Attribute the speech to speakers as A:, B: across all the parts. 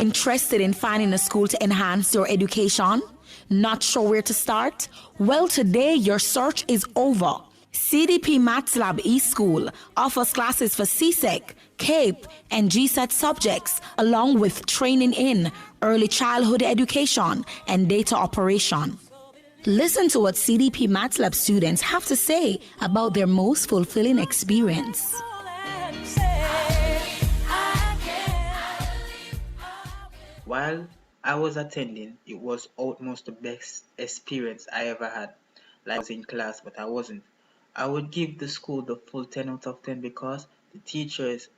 A: Interested in finding a school to enhance your education? Not sure where to start? Well, today your search is over. CDP Maths Lab eSchool offers classes for C.S.C., CAPE, and GSET subjects, along with training in early childhood education and data operation. Listen to what CDP Maths Lab students have to say about their most fulfilling experience.
B: While I was attending, it was almost the best experience I ever had. Like I was in class, but I wasn't. I would give the school the full 10 out of 10 because the teachers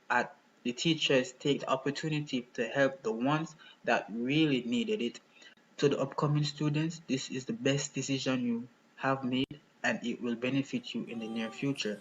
B: take the opportunity to help the ones that really needed it. To the upcoming students, this is the best decision you have made and it will benefit you in the near future.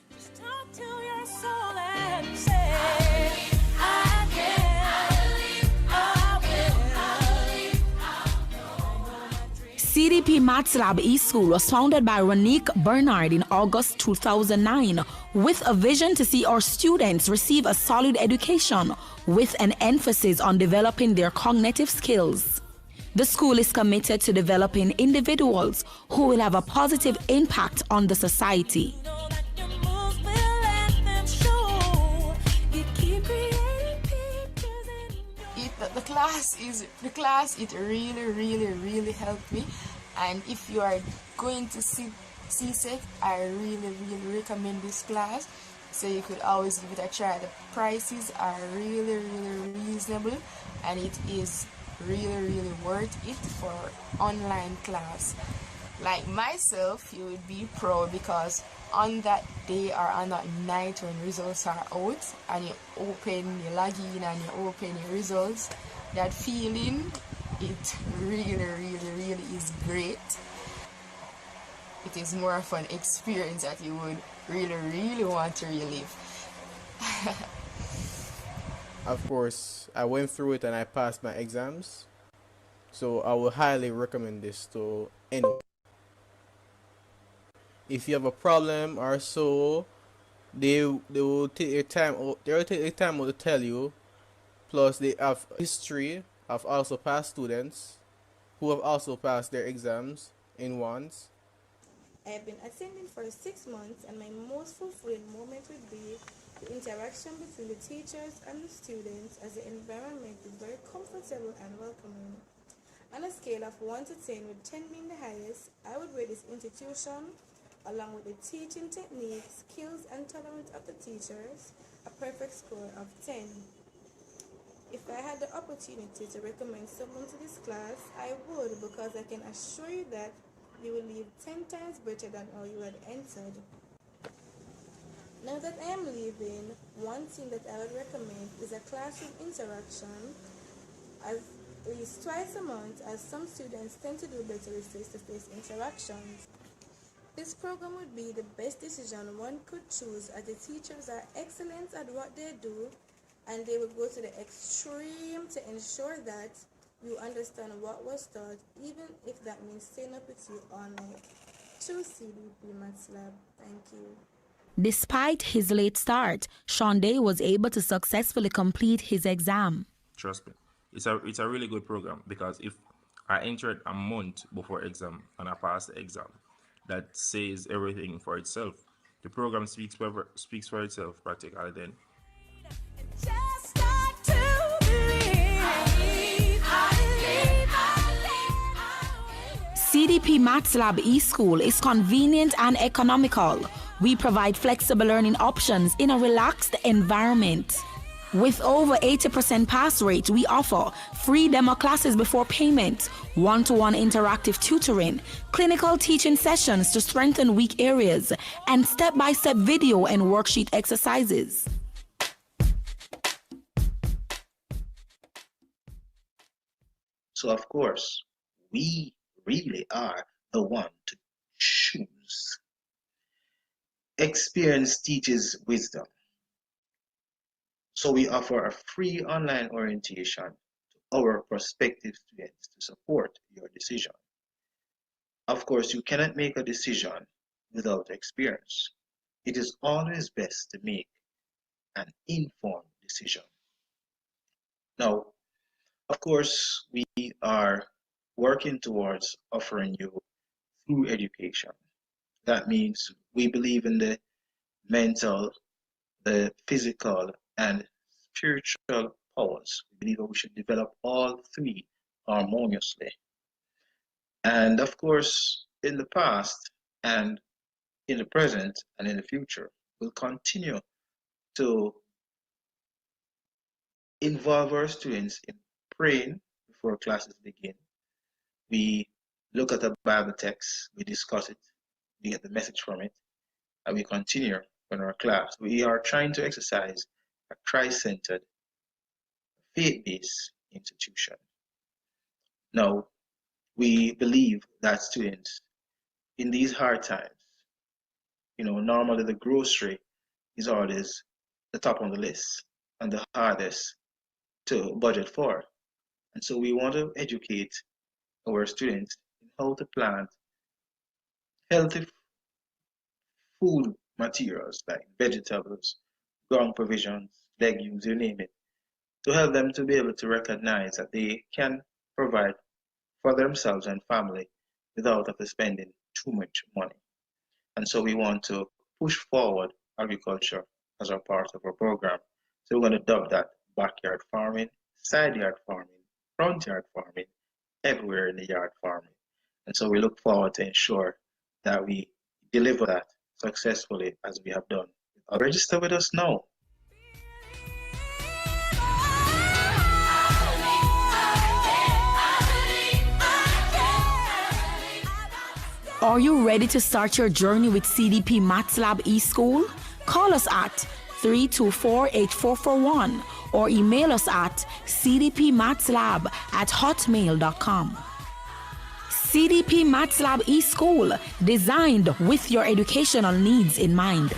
A: CDP Maths Lab eSchool was founded by Ronique Bernard in August 2009 with a vision to see our students receive a solid education with an emphasis on developing their cognitive skills. The school is committed to developing individuals who will have a positive impact on the society.
C: The class it really helped me, and if you are going to C.S.C, I really recommend this class, so you could always give it a try. The prices are really reasonable, and it is really worth it for online class. Like myself, you would be proud because on that day or on that night when results are out and you log in and you open your results, that feeling, it really is great. It is more of an experience that you would really want to relive.
D: Of course, I went through it and I passed my exams, so I would highly recommend this to anyone. If you have a problem or so, they will take their time out. They will take their time out to tell you. Plus, they have history of also past students who have also passed their exams in once.
E: I have been attending for 6 months, and my most fulfilling moment would be the interaction between the teachers and the students, as the environment is very comfortable and welcoming. On a scale of 1 to 10, with 10 being the highest, I would rate this institution, along with the teaching techniques, skills, and tolerance of the teachers, a perfect score of 10. If I had the opportunity to recommend someone to this class, I would, because I can assure you that you will leave 10 times better than how you had entered. Now that I am leaving, one thing that I would recommend is a classroom interaction at least twice a month, as some students tend to do better with face-to-face interactions. This program would be the best decision one could choose, as the teachers are excellent at what they do, and they will go to the extreme to ensure that you understand what was taught, even if that means staying up with you all night. To CDP Maths Lab, thank you.
A: Despite his late start, Shonday was able to successfully complete his exam.
F: Trust me, it's a really good program, because if I entered a month before exam and I passed the exam, that says everything for itself. The program speaks for itself practically then.
A: CDP Maths Lab eSchool is convenient and economical. We provide flexible learning options in a relaxed environment. With over 80% pass rate, we offer free demo classes before payment, one-to-one interactive tutoring, clinical teaching sessions to strengthen weak areas, and step-by-step video and worksheet exercises.
G: So of course, we really are the one to choose. Experience teaches wisdom. So we offer a free online orientation to our prospective students to support your decision. Of course, you cannot make a decision without experience. It is always best to make an informed decision. Now, Of course, we are working towards offering you through education. That means we believe in the mental, the physical, and spiritual powers. We believe that we should develop all three harmoniously. And of course, in the past and in the present and in the future, we'll continue to involve our students in praying before classes begin. We look at a Bible text, we discuss it, we get the message from it, and we continue in our class. We are trying to exercise a Christ-centered, faith-based institution. Now, we believe that students in these hard times, normally the grocery is always the top on the list and the hardest to budget for. And so we want to educate our students in how to plant healthy food materials like vegetables, ground provisions, legumes, you name it, to help them to be able to recognize that they can provide for themselves and family without of spending too much money. And so we want to push forward agriculture as a part of our program. So we're going to dub that backyard farming, side yard farming, front yard farming, everywhere in the yard farming. And so we look forward to ensure that we deliver that successfully as we have done. Register with us now.
A: Are you ready to start your journey with CDP Maths Lab eSchool? Call us at 324-8441 or email us at cdpmathslab@hotmail.com. CDP Maths Lab eSchool, designed with your educational needs in mind.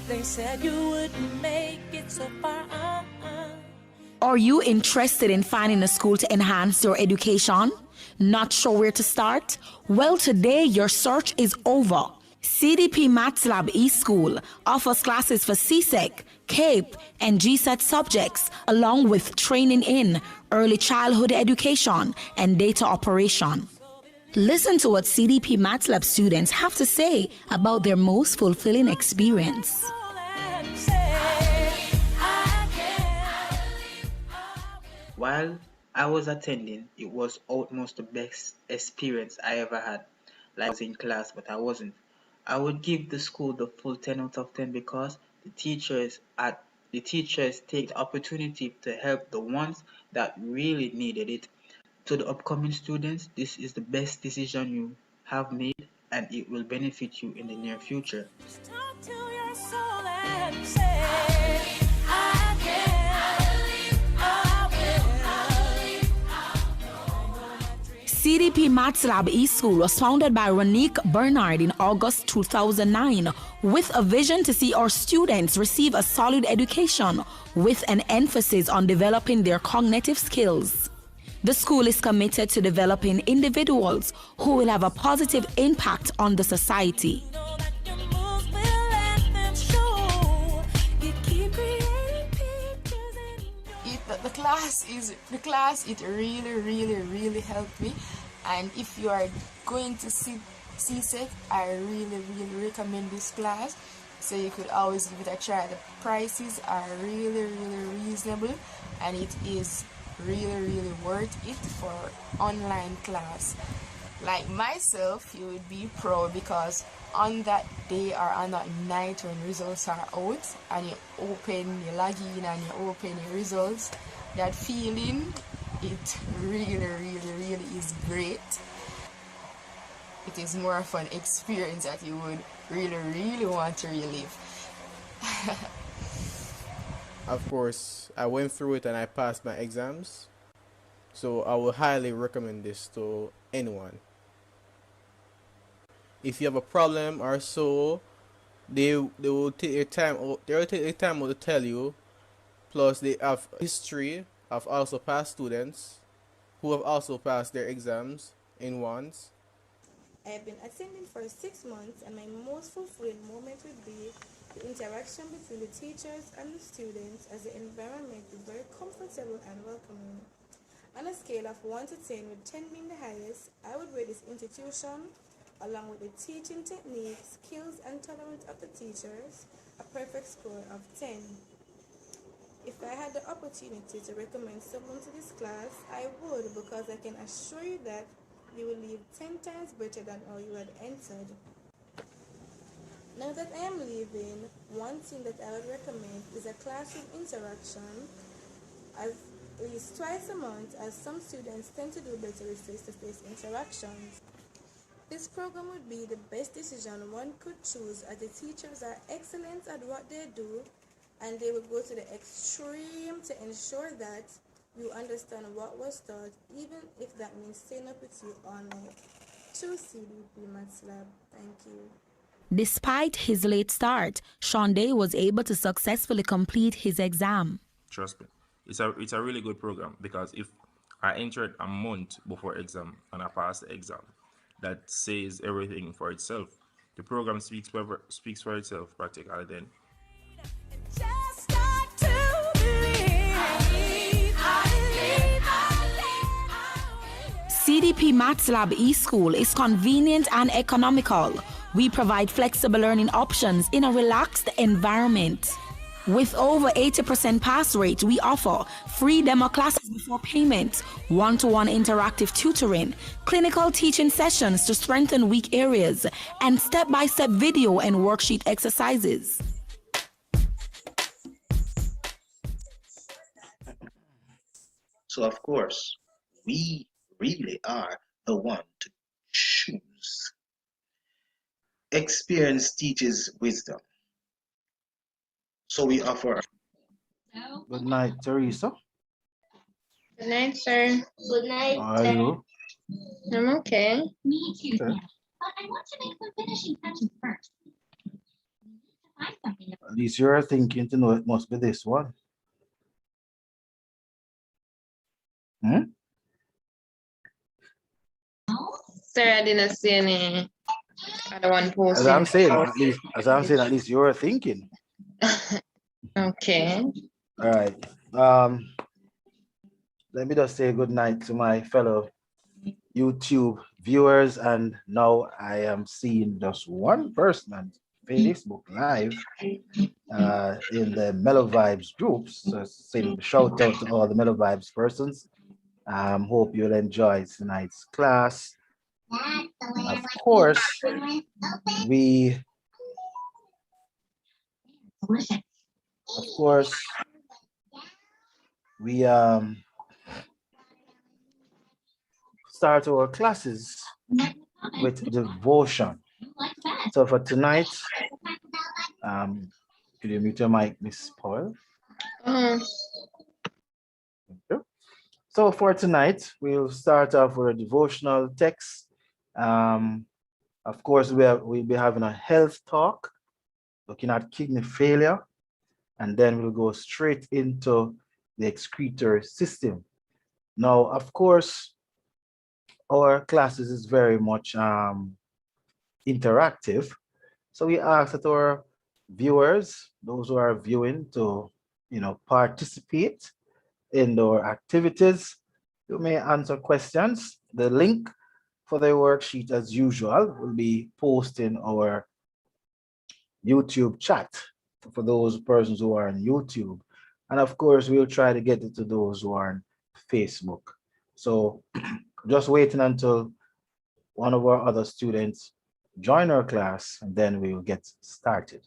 H: They said you wouldn't make it so far.
A: Are you interested in finding a school to enhance your education? Not sure where to start? Well, today your search is over. CDP Maths Lab eSchool offers classes for C.S.C., CAPE, and GSET subjects, along with training in early childhood education and data operation. Listen to what CDP Maths Lab students have to say about their most fulfilling experience.
B: While I was attending, it was almost the best experience I ever had. Like I was in class, but I wasn't. I would give the school the full 10 out of 10 because the teachers take the opportunity to help the ones that really needed it. To the upcoming students, this is the best decision you have made and it will benefit you in the near future.
H: Talk to your soul and say, I can, I will.
A: CDP Maths Lab eSchool was founded by Ronique Bernard in August 2009 with a vision to see our students receive a solid education with an emphasis on developing their cognitive skills. The school is committed to developing individuals who will have a positive impact on the society.
H: Know that your moves will let them show. You keep creating pictures in your
C: The class it really helped me, and if you are going to C.S.C, I really recommend this class, so you could always give it a try. The prices are really reasonable, and it is really worth it for online class. Like myself, you would be proud because on that day or on that night when results are out and you log in and you open your results, that feeling, it really is great. It is more of an experience that you would really want to relive.
D: Of course, I went through it and I passed my exams. So I would highly recommend this to anyone. If you have a problem or so, they will take their time out. They will take their time out to tell you. Plus, they have history of also past students who have also passed their exams in once.
E: I have been attending for 6 months, and my most fulfilling moment would be the interaction between the teachers and the students, as the environment is very comfortable and welcoming. On a scale of 1 to 10, with 10 being the highest, I would rate this institution, along with the teaching techniques, skills, and tolerance of the teachers, a perfect score of 10. If I had the opportunity to recommend someone to this class, I would, because I can assure you that you will leave 10 times better than how you had entered. Now that I am leaving, one thing that I would recommend is a classroom interaction at least twice a month, as some students tend to do better with face-to-face interactions. This program would be the best decision one could choose, as the teachers are excellent at what they do and they will go to the extreme to ensure that you understand what was taught, even if that means staying up with you all night. To CDP Maths Lab, thank you.
A: Despite his late start, Sean Day was able to successfully complete his exam.
F: Trust me, it's a really good program because if I entered a month before exam and I passed the exam, that says everything for itself. The program speaks for itself practically then.
H: just start to believe.
A: CDP Maths Lab eSchool is convenient and economical. We provide flexible learning options in a relaxed environment. With over 80% pass rate, we offer free demo classes before payment, one-to-one interactive tutoring, clinical teaching sessions to strengthen weak areas, and step-by-step video and worksheet exercises.
G: So, of course, we really are the one to choose. Experience teaches wisdom. So we offer.
I: Good night, Teresa.
J: Good night, sir. Good night.
I: How are you?
J: I'm okay.
K: Me too,
I: Okay.
K: Sam. But I want to make some finishing touches first. We need to find something.
I: At least you're thinking to know it must be this one. Hmm?
J: Sir, I didn't see any I don't want
I: As
J: posting.
I: I'm saying, at least you're thinking.
J: Okay.
I: All right. Let me just say good night to my fellow YouTube viewers. And now I am seeing just one person on Facebook Live in the Mellow Vibes groups. So saying shout out to all the Mellow Vibes persons. Hope you'll enjoy tonight's class. Of course, we start our classes with devotion. So for tonight, could you mute your mic, Miss Paul?
J: Mhm.
I: So for tonight, we'll start off with a devotional text. Of course, we'll be having a health talk, looking at kidney failure, and then we'll go straight into the excretory system. Now, of course, our classes is very much interactive. So we ask that our viewers, those who are viewing, to participate in our activities. You may answer questions. The link for the worksheet, as usual, will be posted in our YouTube chat for those persons who are on YouTube. And of course, we'll try to get it to those who are on Facebook. So just waiting until one of our other students join our class, and then we will get started.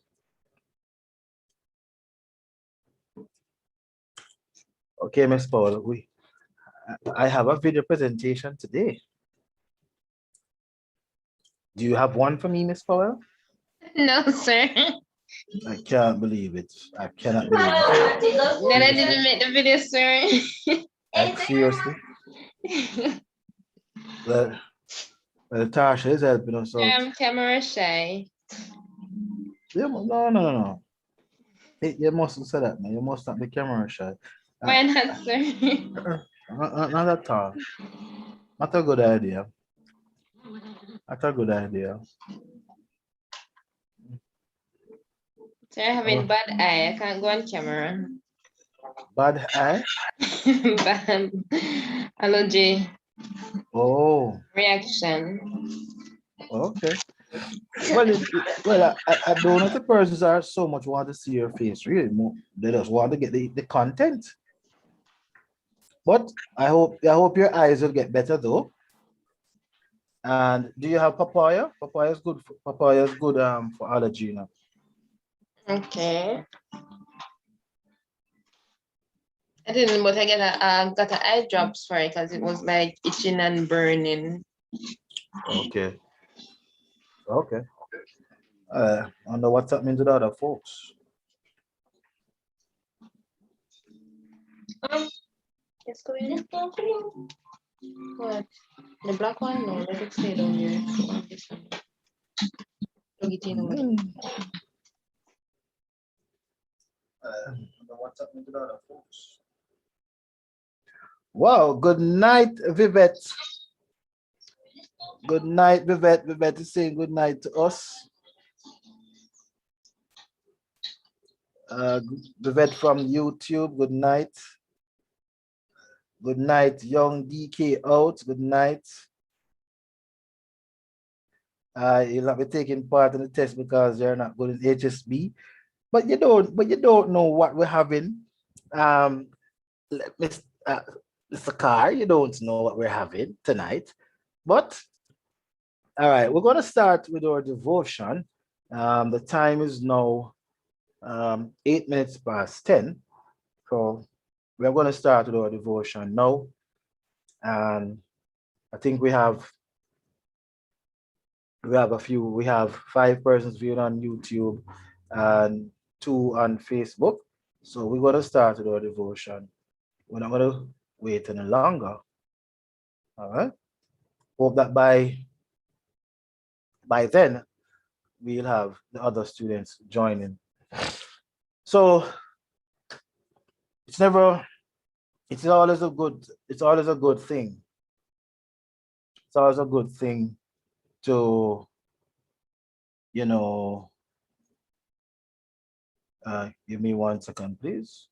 I: Okay, Ms. Paul, I have a video presentation today. Do you have one for me, Miss Powell?
J: No, sir.
I: I can't believe it. I cannot believe it.
J: Then I didn't make the video, sir.
I: Like, seriously? Well, Tasha is helping us out.
J: I'm camera shy.
I: Yeah, no. You mustn't say that, man. You must not be camera shy.
J: Why not, sir?
I: Not at all. Not a good idea. Not a good idea.
J: Sir, I have a bad eye. I can't go on camera.
I: Bad eye?
J: Bad allergy
I: Oh,
J: reaction.
I: okay. Well, I don't know if the persons are so much want to see your face, really. They just want to get the content. But I hope your eyes will get better though. And do you have papaya? Papaya is good for allergy now.
J: Okay. I didn't, but I got an eye drops for it because it was like itching and burning.
I: Okay. I wonder what's happening to the other folks.
J: It's going. What? The black one? No, let it stay down there. This one. Plug it in over there.
I: What's happening to the other folks? Wow, good night, Vivette. Good night, Vivette. Vivette is saying good night to us. Vivette from YouTube, good night. Good night, young DK out. Good night. You'll not be taking part in the test because you're not good in HSB. But you don't know what we're having. Mr. Carr, you don't know what we're having tonight. But all right, we're going to start with our devotion. The time is now 8 minutes past 10. So we're going to start with our devotion now. And I think we have 5 persons viewing on YouTube and 2 on Facebook. So we're going to start with our devotion. We're not going to wait any longer. All right. Hope that by then we'll have the other students joining. So it's always a good thing. It's always a good thing to you know, give me 1 second, please.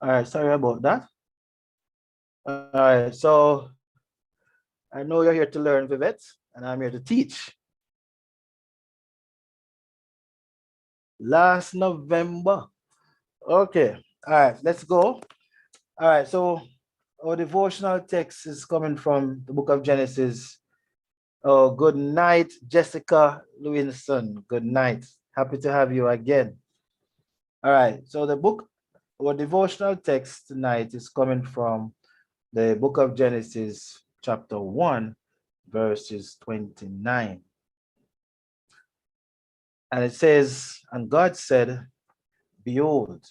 I: All right, sorry about that. All right, so I know you're here to learn, Vivette, and I'm here to teach. Last November. Okay, all right, let's go. All right, so our devotional text is coming from the book of Genesis. Oh, good night, Jessica Lewinson. Good night. Happy to have you again. All right, so our devotional text tonight is coming from the book of Genesis, chapter 1, verses 29. And it says, and God said, behold,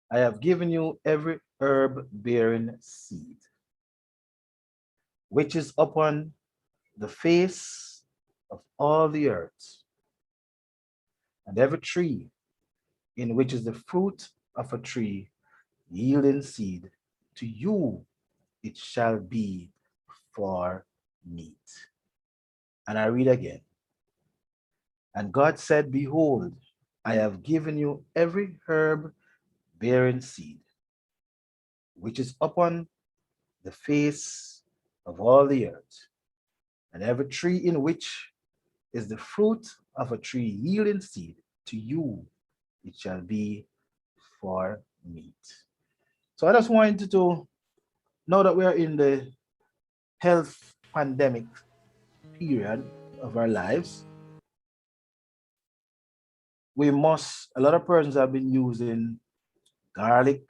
I: I have given you every herb bearing seed, which is upon the face of all the earth, and every tree in which is the fruit of a tree yielding seed, to you it shall be for meat. And I read again. And God said, behold, I have given you every herb bearing seed, which is upon the face of all the earth, and every tree in which is the fruit of a tree yielding seed, to you it shall be for meat. So I just wanted to know that we are in the health pandemic period of our lives. A lot of persons have been using garlic,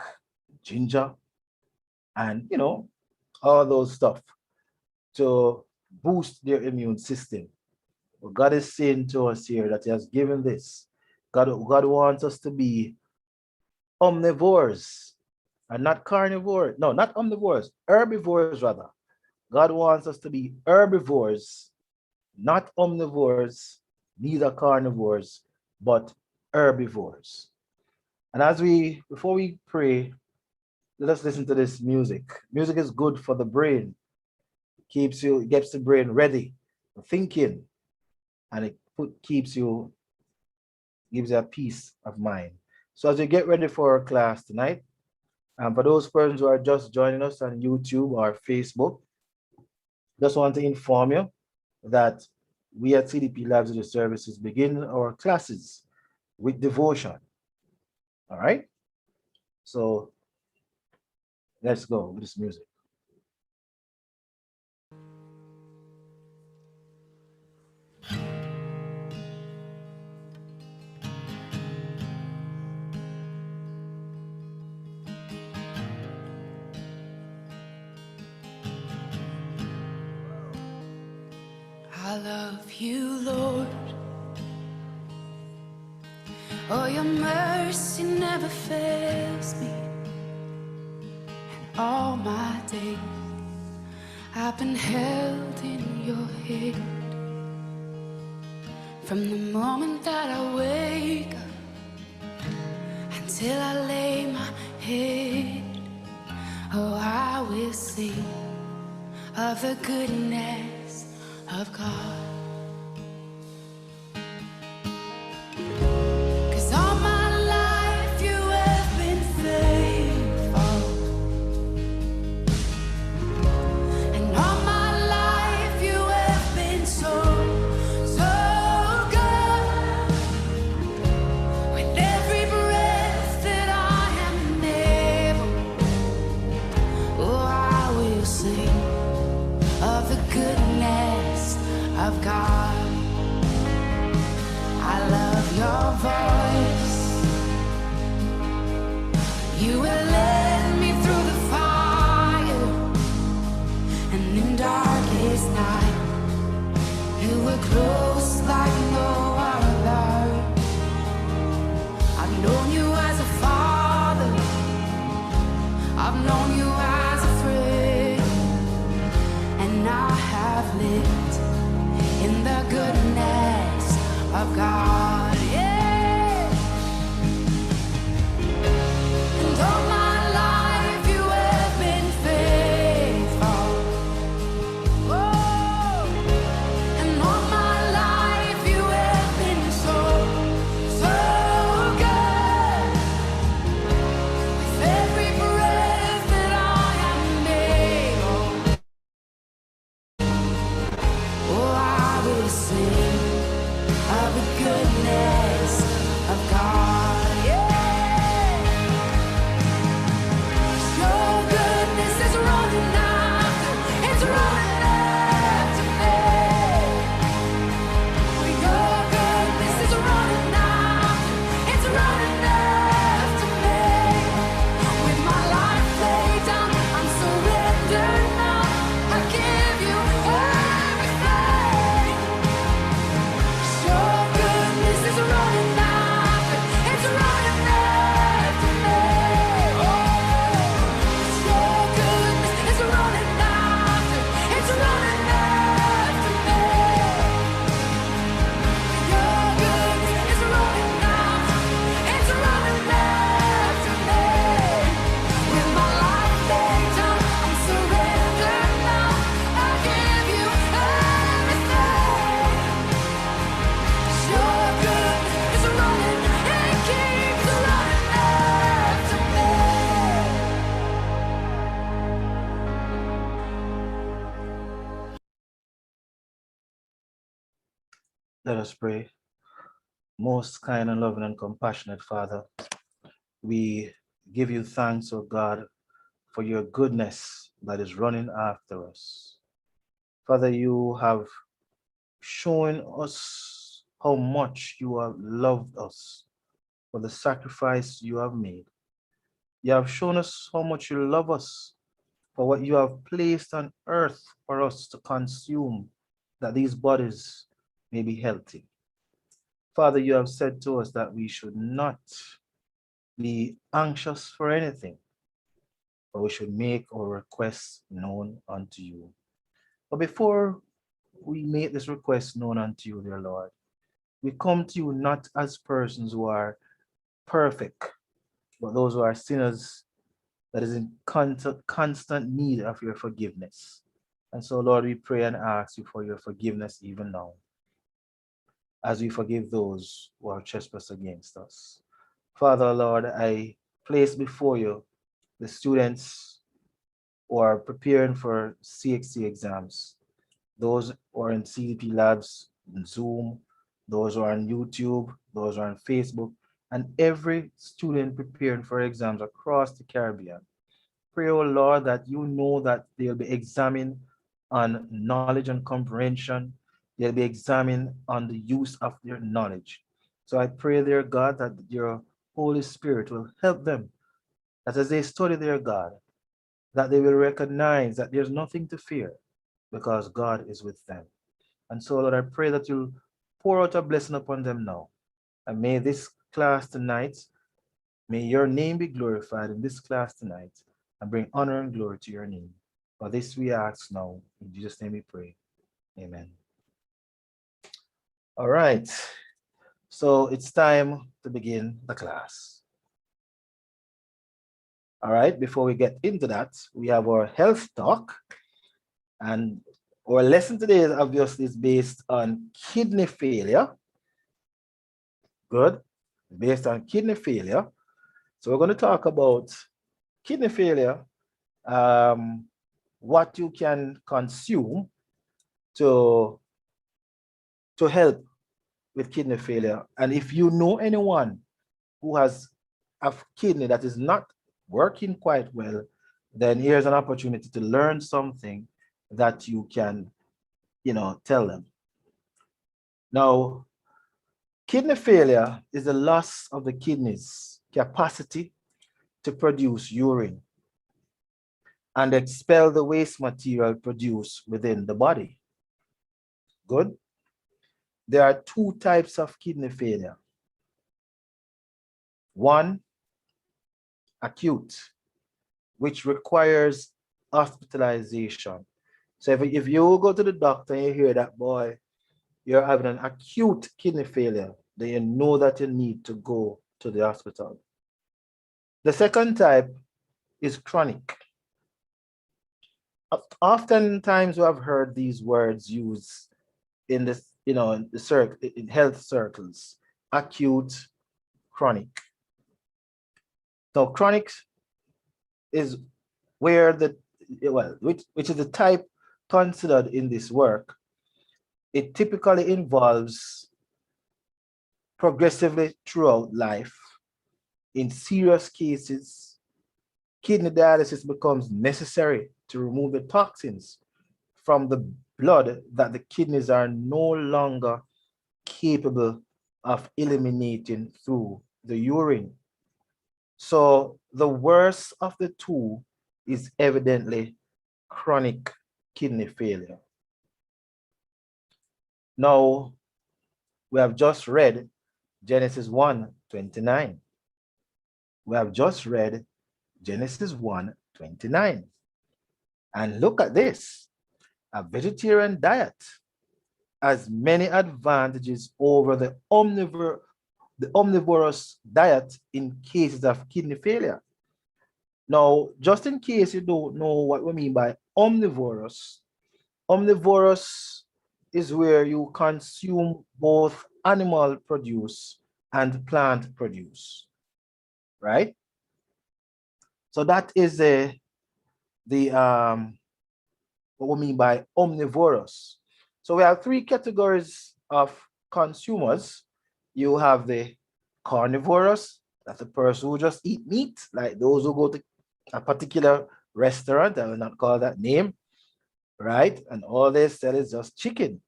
I: ginger, and all those stuff to boost their immune system. But God is saying to us here that He has given this. God wants us to be omnivores and not carnivores. No, not omnivores, herbivores rather. God wants us to be herbivores, not omnivores, neither carnivores, but herbivores. And before we pray, let us listen to this music. Music is good for the brain. It gets the brain ready for thinking, and gives you a peace of mind. So as we get ready for our class tonight, and for those persons who are just joining us on YouTube or Facebook, just want to inform you that we at CDP Labs of Services begin our classes with devotion. All right? So let's go with this music.
H: I love you, Lord. Oh, your mercy never fails me. All my days I've been held in your hand. From the moment that I wake up until I lay my head, oh, I will sing of the goodness of God. 'Cause all my life you have been faithful, and all my life you have been so, so good. With every breath that I am able, oh, I will sing of the goodness of God. I love your voice. You will lead me through the fire, and in darkest night, you were close like no other. I've known you as a father, I've known you as a friend, and I have lived in the goodness of God, yeah. And all my life you have been faithful. Oh, and all my life you have been so, so good. With every breath that I am able, oh, I will sing of the goodness of God, yeah. Your goodness is running after, it's running after me. Your goodness is running after, it's running after me. With my life laid down, I'm surrendered now. I give you everything. Your goodness is running after, it's running after me. Oh, your goodness is running after, it's running after me. Your goodness is running after, it's running after me. With my life laid down, I'm surrendered now. I give you everything. Your goodness is running, it keeps running after me.
I: Let us pray. Most kind and loving and compassionate Father, we give you thanks, O God, for your goodness that is running after us. Father, you have shown us how much you have loved us for the sacrifice you have made. You have shown us how much you love us for what you have placed on earth for us to consume, that these bodies may be healthy. Father, you have said to us that we should not be anxious for anything, but we should make our requests known unto you. But before we make this request known unto you, dear Lord, we come to you not as persons who are perfect, but those who are sinners that is in constant need of your forgiveness. And so, Lord, we pray and ask you for your forgiveness even now, as we forgive those who have trespassed against us. Father, Lord, I place before you the students who are preparing for C.X.C exams, those who are in CDP labs, in Zoom, those who are on YouTube, those who are on Facebook, and every student preparing for exams across the Caribbean. Pray, oh Lord, that you know that they'll be examined on knowledge and comprehension. They'll be examined on the use of their knowledge. So I pray, dear God, that your Holy Spirit will help them, that as they study their God, that they will recognize that there's nothing to fear because God is with them. And so, Lord, I pray that you'll pour out a blessing upon them now. And may this class tonight. May your name be glorified in this class tonight and bring honor and glory to your name. For this we ask now. In Jesus' name we pray. Amen. All right. So it's time to begin the class. All right. Before we get into that, we have our health talk. And our lesson today is obviously based on kidney failure. Good. Based on kidney failure. So we're going to talk about kidney failure, what you can consume to help with kidney failure. And if you know anyone who has a kidney that is not working quite well, then here's an opportunity to learn something that you can, tell them. Now, kidney failure is the loss of the kidney's capacity to produce urine and expel the waste material produced within the body. Good. There are two types of kidney failure. One, acute, which requires hospitalization. So if you go to the doctor and you hear that, boy, you're having an acute kidney failure, then you know that you need to go to the hospital. The second type is chronic. Oftentimes we have heard these words used in this, in health circles: acute, chronic. So chronic is where which is the type considered in this work. It typically involves progressively throughout life. In serious cases, kidney dialysis becomes necessary to remove the toxins from the blood that the kidneys are no longer capable of eliminating through the urine. So the worst of the two is evidently chronic kidney failure. Now, we have just read Genesis 1:29. We have just read Genesis 1:29. And look at this. A vegetarian diet has many advantages over the omnivorous diet in cases of kidney failure. Now, just in case you don't know what we mean by omnivorous, omnivorous is where you consume both animal produce and plant produce, right? So that is what we mean by omnivorous. So we have three categories of consumers. You have the carnivorous, that's the person who just eat meat, like those who go to a particular restaurant, I will not call that name, right? And all they sell is just chicken.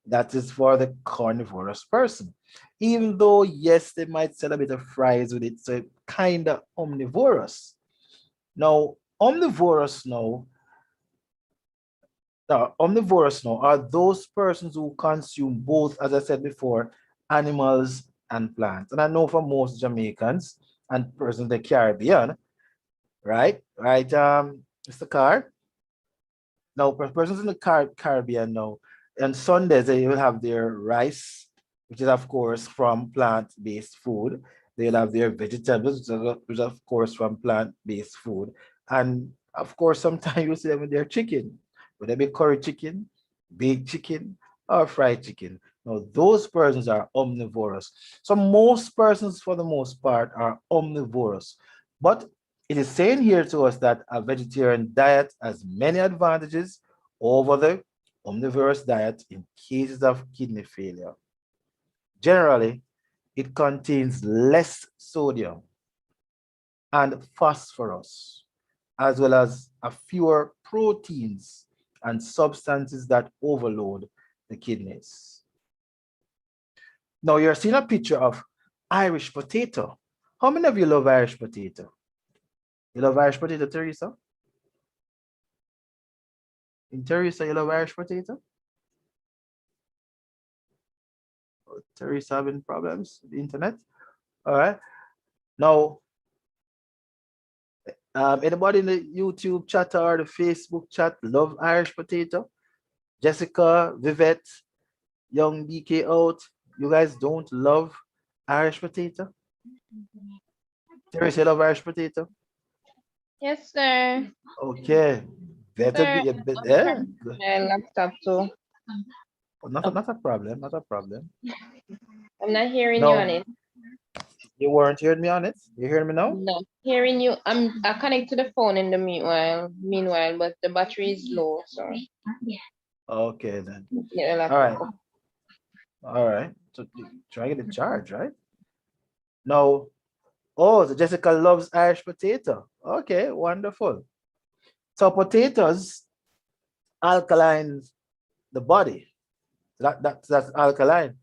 I: That is for the carnivorous person. Even though, yes, they might sell a bit of fries with it, so kind of omnivorous. Now, omnivorous are those persons who consume both, as I said before, animals and plants. And I know for most Jamaicans and persons in the Caribbean, right, Mr. Carr? Now, persons in the Caribbean now, on Sundays, they will have their rice, which is, of course, from plant-based food. They'll have their vegetables, which is, of course, from plant-based food. And, of course, sometimes you see them with their chicken. Would it be curry chicken, baked chicken, or fried chicken? Now, those persons are omnivorous. So most persons, for the most part, are omnivorous. But it is saying here to us that a vegetarian diet has many advantages over the omnivorous diet in cases of kidney failure. Generally, it contains less sodium and phosphorus, as well as a fewer proteins and substances that overload the kidneys. Now you're seeing a picture of Irish potato. How many of you love Irish potato? You love Irish potato, Teresa? In Teresa, you love Irish potato? Oh, Teresa having problems with the internet? All right. Now, anybody in the YouTube chat or the Facebook chat love Irish potato? Jessica, Vivette, Young DK out. You guys don't love Irish potato? Teresa, you love Irish potato?
J: Yes, sir.
I: Okay. Better
J: Sir,
I: be,
J: I'm
I: yeah.
J: trying my laptop too.
I: Not a problem. Not a problem.
J: I'm not hearing you on
I: No,
J: it.
I: you weren't hearing me on it. You hearing me now?
J: No, hearing you. I connect to the phone in the meanwhile, but the battery is low, so
I: Okay then.
J: get the
I: All right.
J: laptop.
I: All right. So try to get the charge, right? Now, oh, so Jessica loves Irish potato. Okay, wonderful. So potatoes alkaline the body. That's alkaline.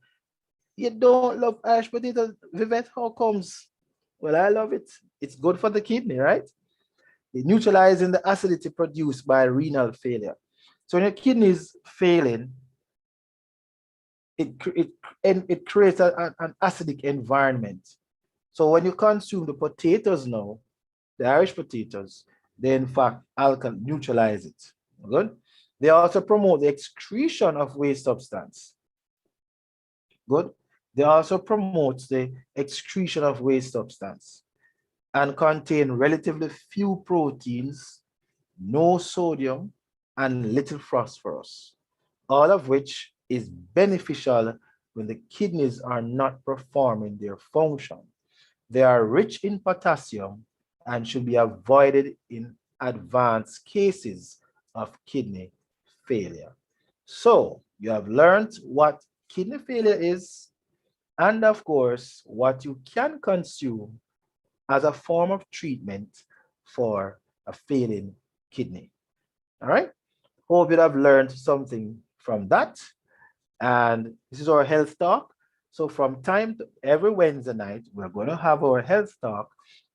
I: You don't love Irish potato, Vivette? How comes? Well, I love it. It's good for the kidney, right? It neutralizing the acidity produced by renal failure. So when your kidney is failing, it creates an acidic environment. So when you consume the potatoes now, the Irish potatoes, they in fact neutralize it. Good. They also promote the excretion of waste substance. Good. They also promote the excretion of waste substance and contain relatively few proteins, no sodium, and little phosphorus, all of which is beneficial when the kidneys are not performing their function. They are rich in potassium and should be avoided in advanced cases of kidney failure. So you have learned what kidney failure is, and of course, what you can consume as a form of treatment for a failing kidney. All right. Hope you have learned something from that. And this is our health talk. So from time to every Wednesday night, we're going to have our health talk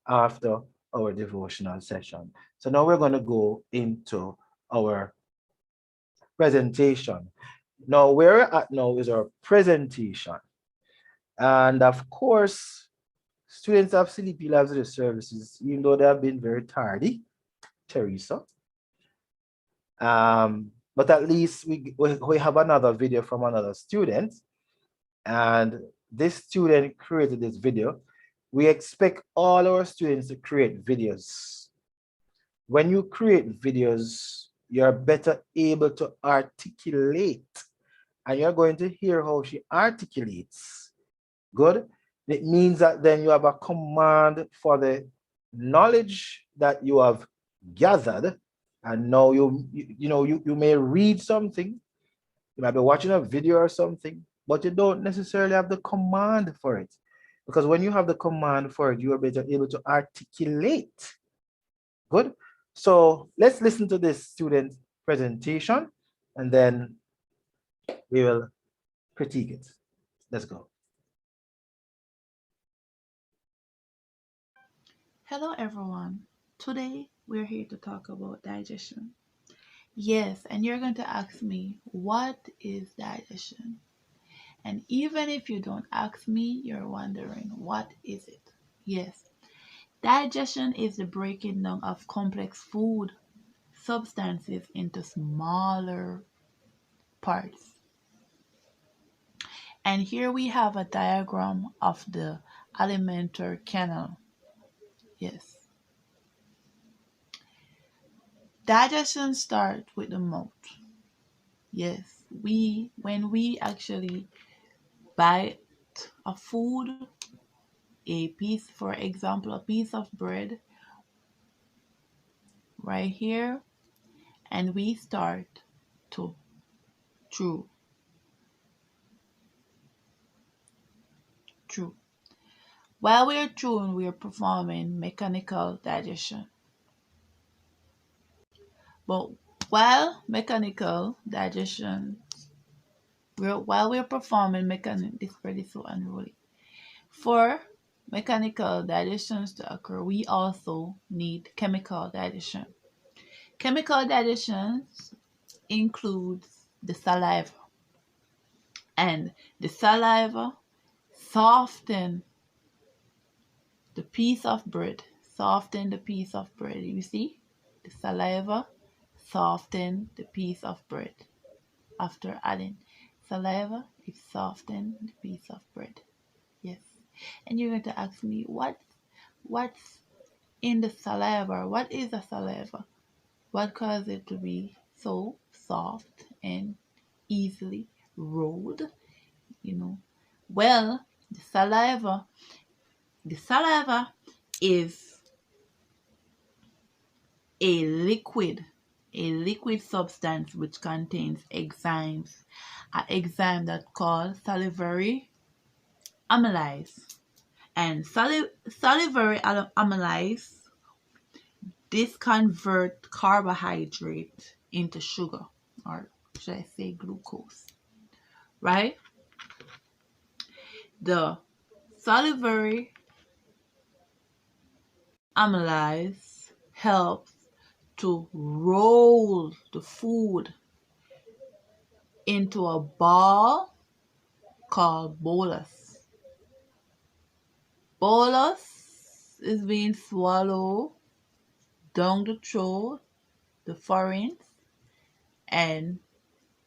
I: after our devotional session. So now we're going to go into our presentation. Now, where we're at now is our presentation. And of course, students of CDP Library Services, even though they have been very tardy, Teresa, but at least we have another video from another student, and this student created this video. We expect all our students to create videos. When you create videos, you're better able to articulate, and you're going to hear how she articulates. Good. It means that then you have a command for the knowledge that you have gathered, and now you may read something, you might be watching a video or something, but you don't necessarily have the command for it, because when you have the command for it, you are better able to articulate. Good. So let's listen to this student presentation, and then we will critique it. Let's go.
L: Hello everyone. Today we're here to talk about digestion. Yes, and you're going to ask me, what is digestion? And even if you don't ask me, you're wondering, what is it? Yes, digestion is the breaking down of complex food substances into smaller parts. And here we have a diagram of the alimentary canal. Yes. Digestion starts with the mouth. Yes, when we actually bite a food, a piece, for example, a piece of bread right here, and we start to chew. While we're chewing, we're performing mechanical digestion. But while mechanical digestion, while we're performing this bread is so unruly. For mechanical digestions to occur, we also need chemical digestion. Chemical digestion includes the saliva, and the saliva softens the piece of bread. Soften the piece of bread. You see? The saliva soften the piece of bread. After adding saliva, it softens the piece of bread. Yes. And you're going to ask me, what's in the saliva? What is a saliva? What causes it to be so soft and easily rolled? Well, the saliva is a liquid substance which contains enzymes, an enzyme that's called salivary amylase. And salivary amylase, this convert carbohydrate into sugar, or should I say glucose, right? The salivary amylase helps to roll the food into a ball called bolus. Bolus is being swallowed down the throat, the pharynx, and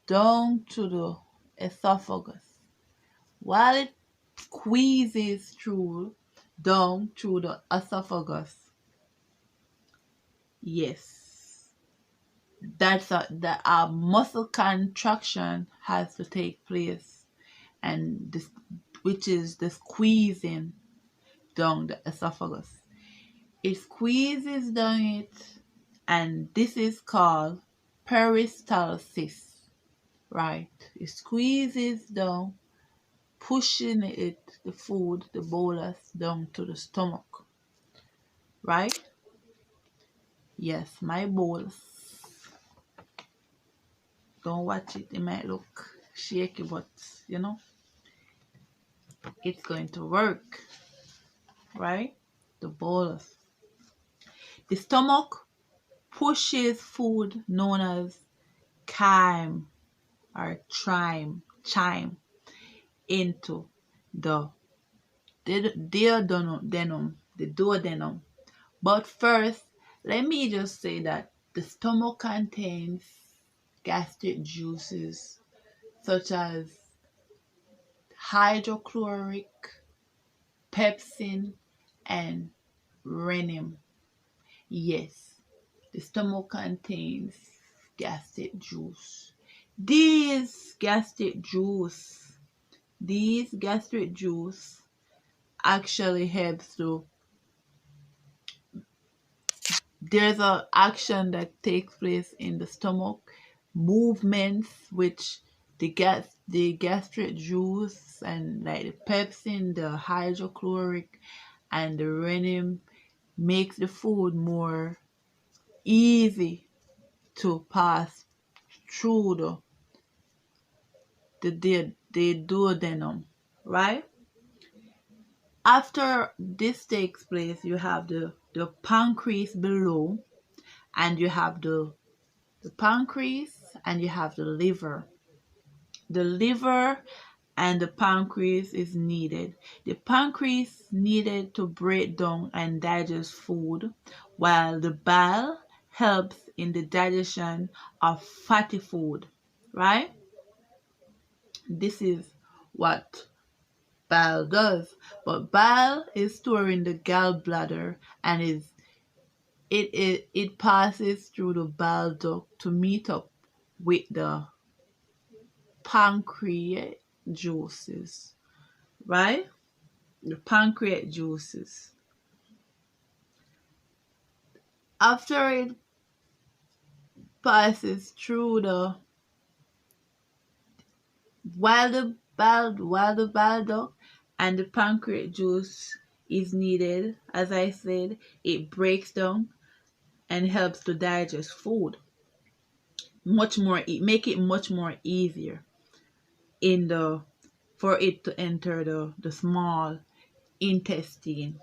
L: down to the esophagus, while it squeezes through down through the esophagus. Yes, a muscle contraction has to take place, and this, which is the squeezing down the esophagus. It squeezes down it, and this is called peristalsis. Right? It squeezes down, pushing the food, the bolus, down to the stomach. Right? Yes, my bolus. Don't watch it. It might look shaky, but it's going to work. Right? The bolus. The stomach pushes food known as chyme or chyme into the duodenum. But first, let me just say that the stomach contains gastric juices such as hydrochloric, pepsin, and renin. Yes, the stomach contains gastric juice. These gastric juice actually helps to, there's an action that takes place in the stomach, movements which the gastric juice and like the pepsin, the hydrochloric, and the renin makes the food more easy to pass through the duodenum, right? After this takes place, you have the pancreas below, and you have the pancreas, and you have the liver. The liver and the pancreas is needed. The pancreas needed to break down and digest food, while the bile helps in the digestion of fatty food, right? This is what bile does. But bile is stored in the gallbladder, and it passes through the bile duct to meet up with the pancreas juices, right? The pancreas juices. After it passes through while the bile duct and the pancreas juice is needed, as I said, it breaks down and helps to digest food make it much more easier for it to enter the small intestine.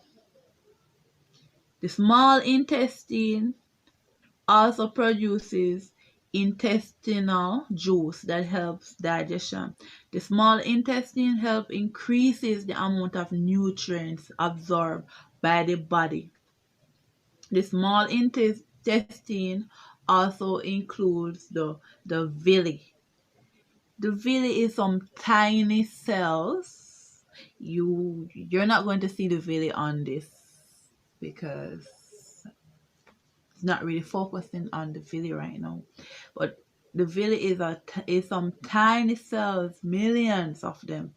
L: The small intestine also produces intestinal juice that helps digestion. The small intestine increases the amount of nutrients absorbed by the body. The small intestine also includes the villi. The villi is some tiny cells. You're not going to see the villi on this because it's not really focusing on the villi right now. But the villi is some tiny cells, millions of them.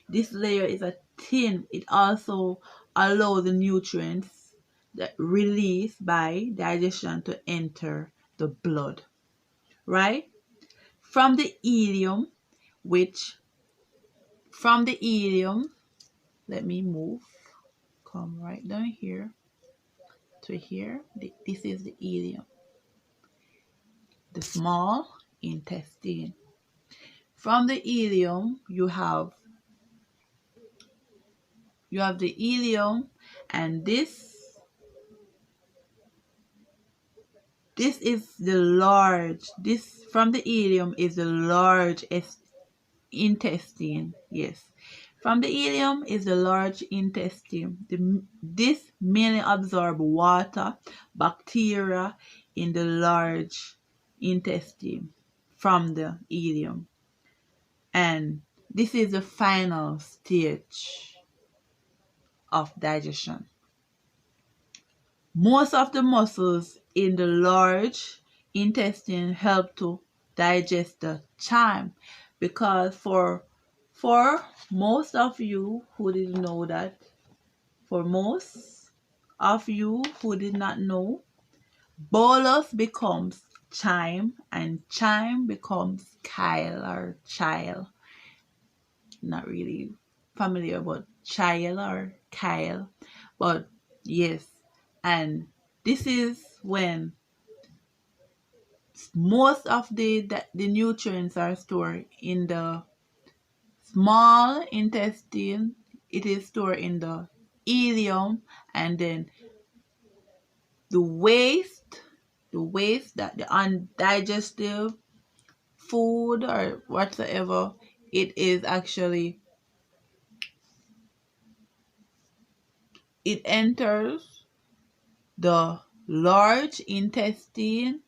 L: This layer is a thin. It also allows the nutrients that release by digestion to enter the blood, right? From the ileum, which from the ileum, let me move, come right down here to here. This is the ileum, the small intestine. From the ileum, you have the ileum, and this is the large. This from the ileum is the large intestine. Yes, from the ileum is the large intestine. This mainly absorb water, bacteria in the large intestine from the ileum. And this is the final stage of digestion. Most of the muscles in the large intestine help to digest the chyme, because for most of you who didn't know that, for most of you who did not know, bolus becomes chyme and chyme becomes chyle or chyle. Not really familiar about chyle or chyle, but yes. And this is when most of the nutrients are stored in the small intestine. It is stored in the ileum, and then the waste that the undigested food or whatsoever, it is actually, it enters the large intestine,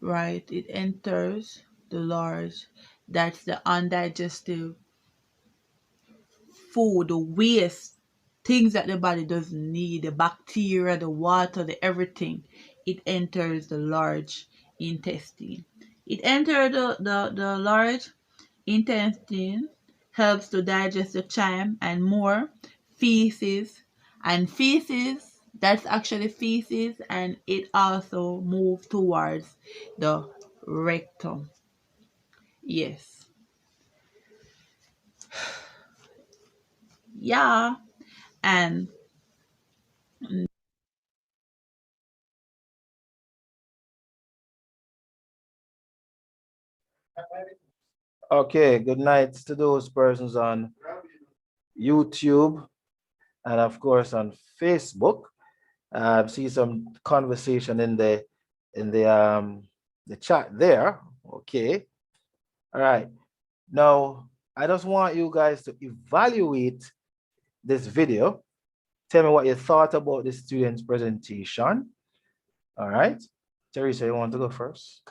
L: right? It enters the large, that's the undigested food, the waste, things that the body doesn't need, the bacteria, the water, the everything. It enters the large intestine. It enters the large intestine, helps to digest the chyme and more feces. And feces, that's actually feces, and it also moves towards the rectum. Yes. Yeah. And
I: Okay, good night to those persons on YouTube and of course on Facebook. See some conversation in the chat there. Okay. All right. Now, I just want you guys to evaluate this video. Tell me what you thought about the student's presentation. All right. Teresa, you want to go first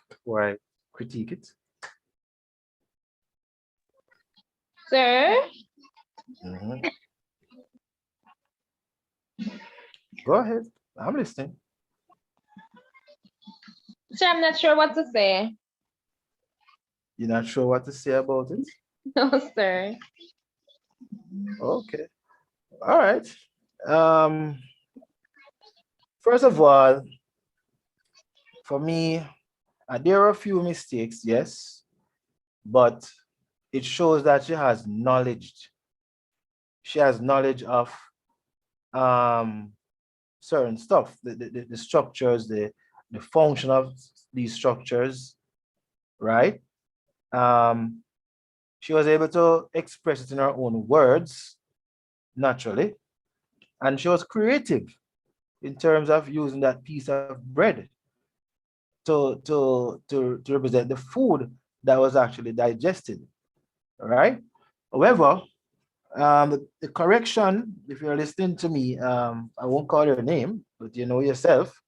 I: before I critique it?
J: Sir?
I: Mhm. Go ahead. I'm listening.
J: Sir, I'm not sure what to say.
I: You're not sure what to say about it?
J: No, sir.
I: Okay. All right. First of all, for me, there are a few mistakes, yes, but it shows that she has knowledge. She has knowledge of certain stuff, the structures, the function of these structures, right? She was able to express it in her own words, naturally, and she was creative in terms of using that piece of bread to represent the food that was actually digested, right? However, The correction, if you're listening to me, I won't call your name, but you know yourself.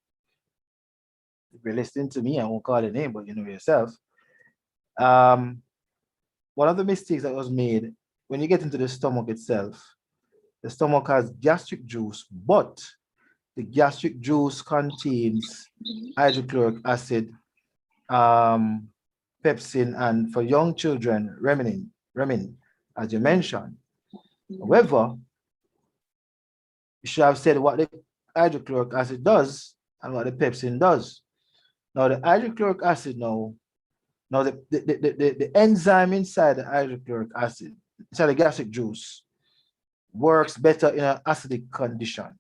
I: If you're listening to me, I won't call your name, but you know yourself. Um, One of the mistakes that was made when you get into the stomach itself, the stomach has gastric juice, but the gastric juice contains hydrochloric acid, um, pepsin, and for young children, remin, as you mentioned. However, you should have said what the hydrochloric acid does and what the pepsin does. Now, the hydrochloric acid now the enzyme inside the hydrochloric acid, inside the gastric juice, works better in an acidic condition.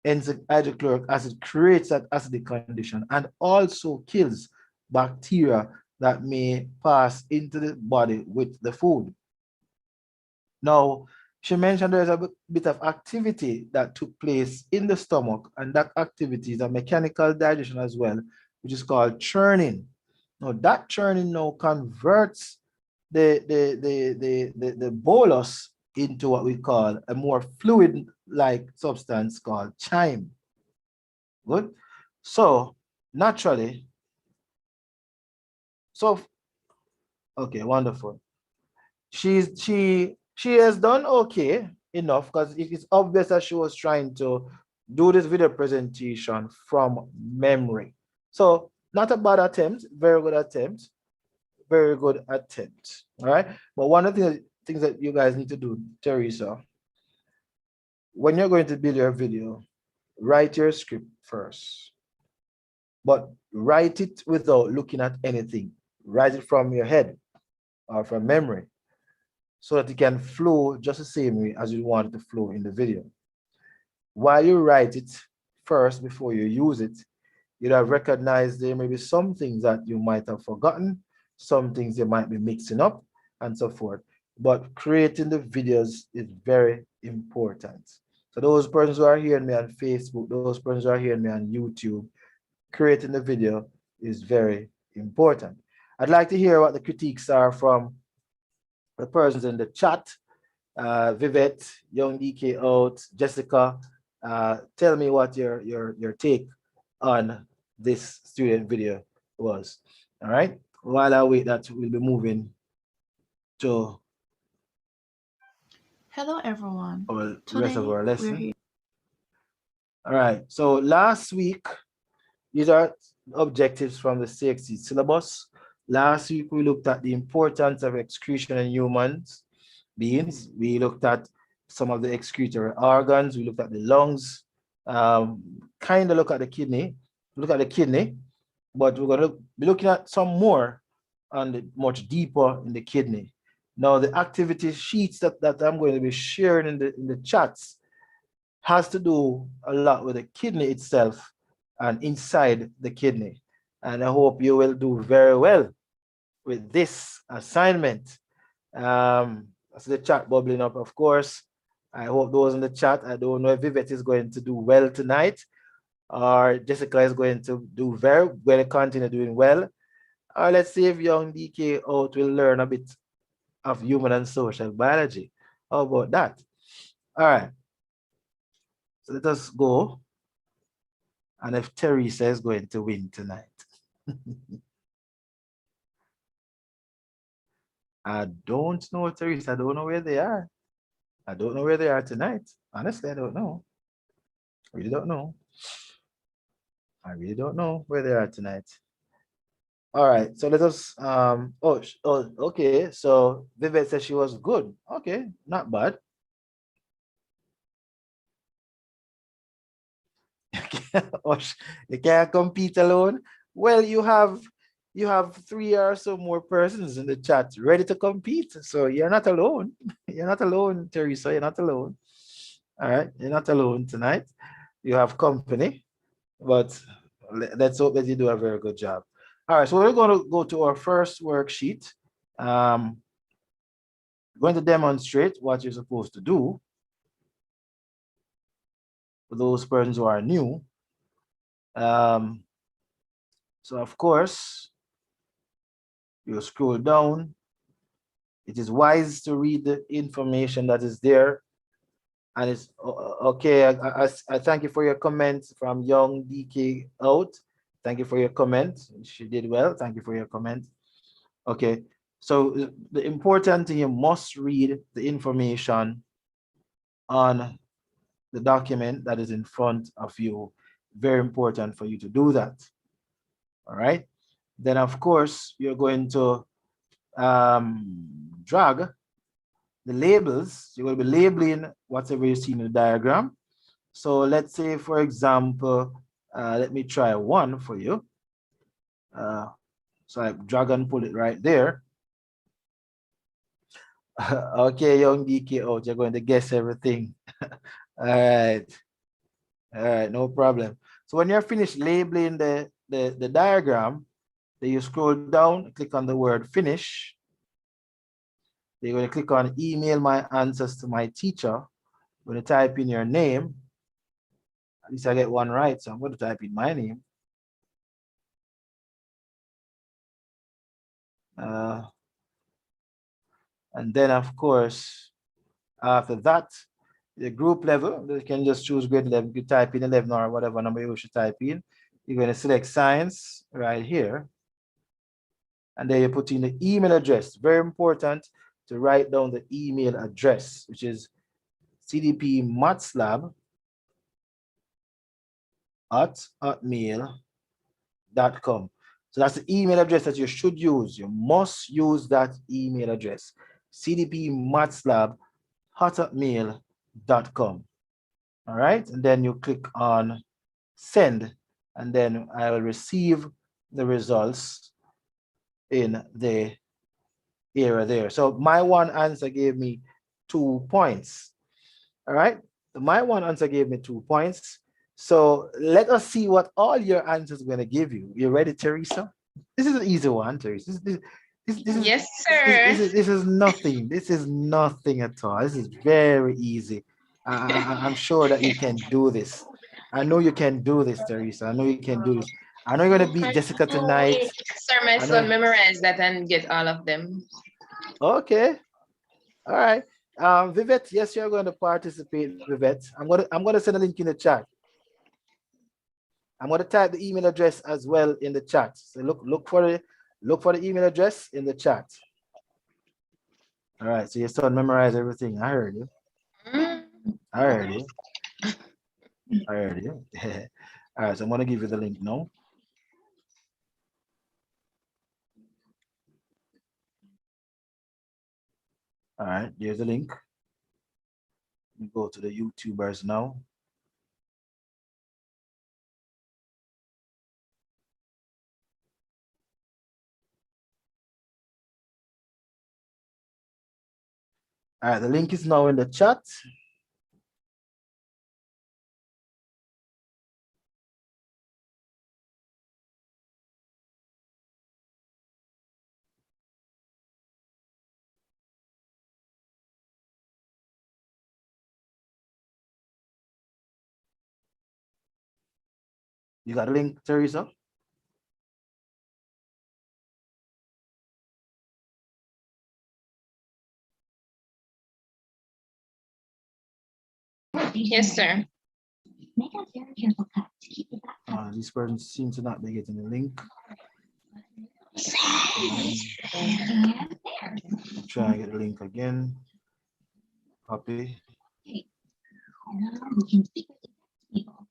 I: Hence, the hydrochloric acid creates that acidic condition and also kills bacteria that may pass into the body with the food. Now, she mentioned there's a bit of activity that took place in the stomach, and that activity is a mechanical digestion as well, which is called churning. Now, that churning now converts the bolus into what we call a more fluid-like substance called chyme. Good. So naturally, so okay, wonderful. She has done okay enough because it is obvious that she was trying to do this video presentation from memory. So not a bad attempt, very good attempt, very good attempt. All right. But one of the things that you guys need to do, Teresa, when you're going to build your video, write your script first. But write it without looking at anything. Write it from your head or from memory so that it can flow just the same way as you want it to flow in the video. While you write it first before you use it, you'd have recognized there may be some things that you might have forgotten, some things you might be mixing up, and so forth. But creating the videos is very important. So those persons who are hearing me on Facebook, those persons who are hearing me on YouTube, creating the video is very important. I'd like to hear what the critiques are from the persons in the chat. Vivette, Young DK out, Jessica, tell me what your take on this student video was. All right. While I wait, that we'll be moving to
L: Hello, everyone.
I: the rest of
L: Today,
I: our
L: we're
I: lesson.
L: here.
I: All right. So last week, these are objectives from the C.X.C syllabus. Last week, we looked at the importance of excretion in humans beings. We looked at some of the excretory organs. We looked at the lungs, kind of look at the kidney, but we're going to be looking at some more and much deeper in the kidney. Now, the activity sheets that I'm going to be sharing in the chats has to do a lot with the kidney itself and inside the kidney. And I hope you will do very well with this assignment. That's the chat bubbling up, of course. I hope those in the chat, I don't know if Vivette is going to do well tonight or Jessica is going to do very well, continue doing well. Or let's see if young DK out will learn a bit of human and social biology. How about that? All right. So let us go. And if Teresa is going to win tonight. I don't know, Teresa. I don't know where they are. I don't know where they are tonight. Honestly, I don't know. I really don't know. I really don't know where they are tonight. All right, so let us, okay. So Vivette said she was good. Okay, not bad. You can't compete alone. Well, you have 3 or so more persons in the chat ready to compete. So you're not alone. You're not alone, Teresa. You're not alone. All right, you're not alone tonight. You have company, but let's hope that you do a very good job. All right, so we're going to go to our first worksheet. Going to demonstrate what you're supposed to do for those persons who are new. So of course, you scroll down It is wise to read the information that is there. And it's okay. I thank you for your comment from Young DK out. Thank you for your comment. She did well. Thank you for your comment. Okay. So the important thing, you must read the information on the document that is in front of you. Very important for you to do that. All right. Then of course you're going to drag the labels. You're going to be labeling whatever you see in the diagram. So let's say, for example, let me try one for you. So I drag and pull it right there. Okay, Young DK out, you're going to guess everything. All right. All right, no problem. So when you're finished labeling the diagram, then you scroll down, click on the word finish. You're going to click on email my answers to my teacher. I'm going to type in your name. At least I get one right, so I'm going to type in my name. And then, of course, after that, the group level, you can just choose grade 11. You type in 11 or whatever number you should type in. You're going to select science right here. And then you put in the email address. Very important to write down the email address, which is cdpmatslab@hotmail.com. So that's the email address that you should use. You must use that email address, cdpmatslab@hotmail.com. All right, and then you click on send, and then I will receive the results in the area there. So my one answer gave me 2 points. All right, my one answer gave me 2 points. So let us see what all your answers are going to give you. You ready, Teresa? This is an easy one, Teresa.
J: Yes, sir.
I: This is nothing. This is nothing at all. This is very easy. I'm sure that you can do this. I know you can do this, Teresa. I know you can do this. I know you're going to beat Jessica tonight.
J: Sir, my son memorized that and get all of them.
I: Okay. All right. Vivette, yes, you're going to participate, Vivette. I'm gonna send a link in the chat. I'm going to type the email address as well in the chat. So look for the email address in the chat. All right. So your son memorized everything. I heard you. I heard you. I heard you. All right. So I'm going to give you the link now. All right. There's the link. You go to the YouTubers now. All right. The link is now in the chat. You got a link, Teresa?
J: Yes, sir.
K: Make a very careful cut to keep the back.
I: This person seems to not be getting the link.
K: And there.
I: Try and get the link again. Copy.
K: Now we can secretly text people.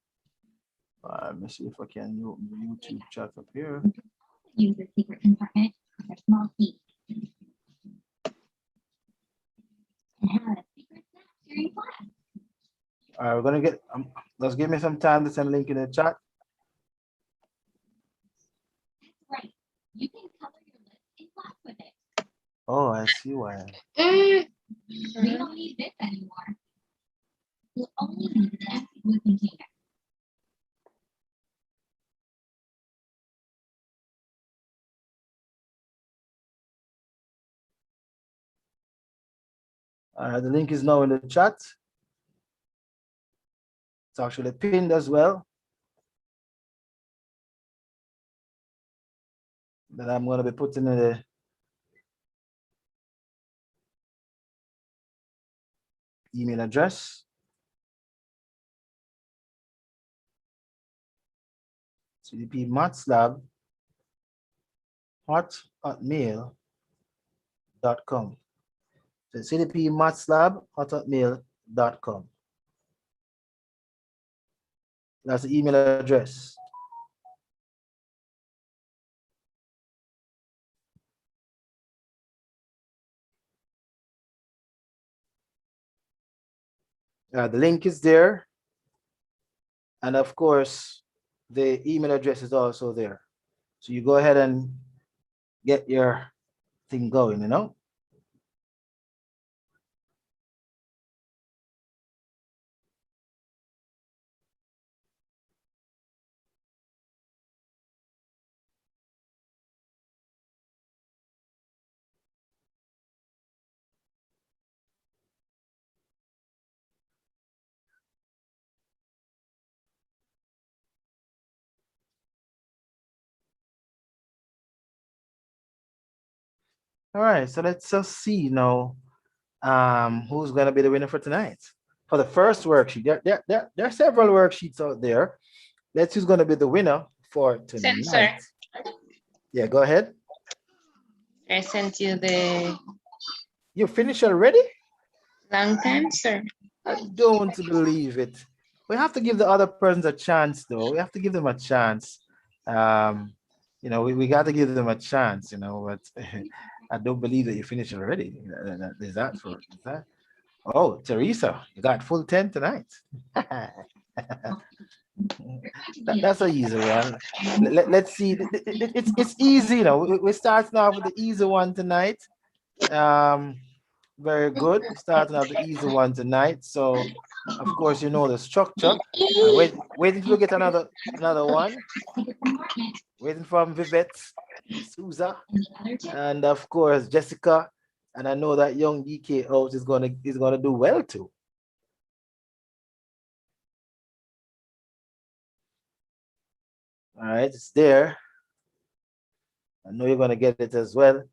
I: Let me see if I can open the YouTube chat up here.
K: Use the secret compartment with a small key. And have a secret snap during class.
I: All right, we're gonna get. Let's give me some time to send a link in the chat.
K: That's right. You can color your lips in class with it.
I: Oh, I see why.
K: We don't need this anymore. We'll only need the empty blue container.
I: The link is now in the chat. It's actually pinned as well. That I'm going to be putting in email address. CDP MathsLab hot@mail.com. So CDP MathsLab hot@mail.com. That's the email address. The link is there. And of course, the email address is also there. So you go ahead and get your thing going, you know? All right, so let's just see now who's going to be the winner for tonight. For the first worksheet, there are several worksheets out there. Let's who's going to be the winner for tonight.
J: Sir,
I: Yeah, go ahead.
J: I sent you the
I: You finished already?
J: long time, sir.
I: I don't believe it. We have to give the other persons a chance, though. We have to give them a chance. You know, we got to give them a chance, you know, but I don't believe that you finished already. Is that for is that? Oh, Teresa, you got full 10 tonight. That's an easy one. Let's see. It's easy, you know. We're starting off with the easy one tonight. Very good. We're starting off the easy one tonight. So, of course, you know the structure. Waiting to get another one. Waiting from Vivette, Souza, and of course Jessica. And I know that young DK out is gonna do well too. All right, it's there. I know you're gonna get it as well.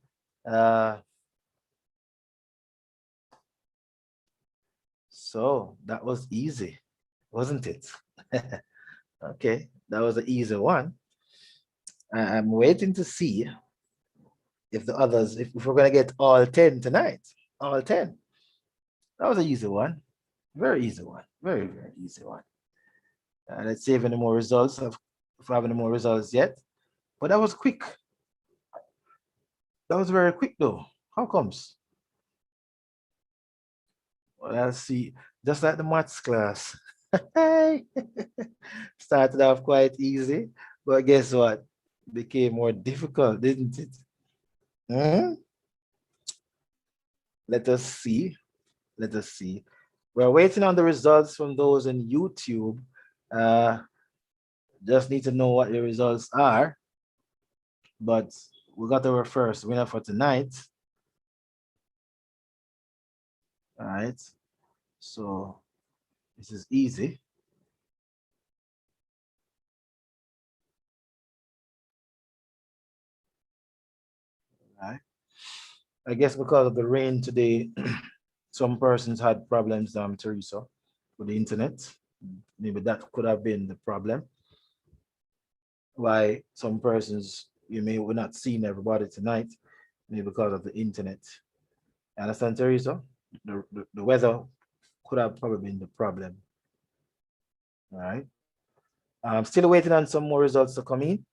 I: So that was easy, wasn't it? Okay, that was an easy one. I'm waiting to see if the others, if we're gonna get all 10 tonight. All 10. That was an easy one. Very easy one. Very, very easy one. Let's see if any more results, if we have any more results yet. But that was quick. That was very quick though. How comes? Well, let's see. Just like the maths class. Started off quite easy, but guess what? Became more difficult, didn't it? Hmm? Let us see. Let us see. We're waiting on the results from those in YouTube. Just need to know what the results are. But we got our first winner for tonight. All right. So this is easy. All right. I guess because of the rain today, some persons had problems, Teresa, with the internet. Maybe that could have been the problem. Why some persons, you may we're not seeing everybody tonight, maybe because of the internet. Understand, Teresa? The weather could have probably been the problem. All right. I'm still waiting on some more results to come in.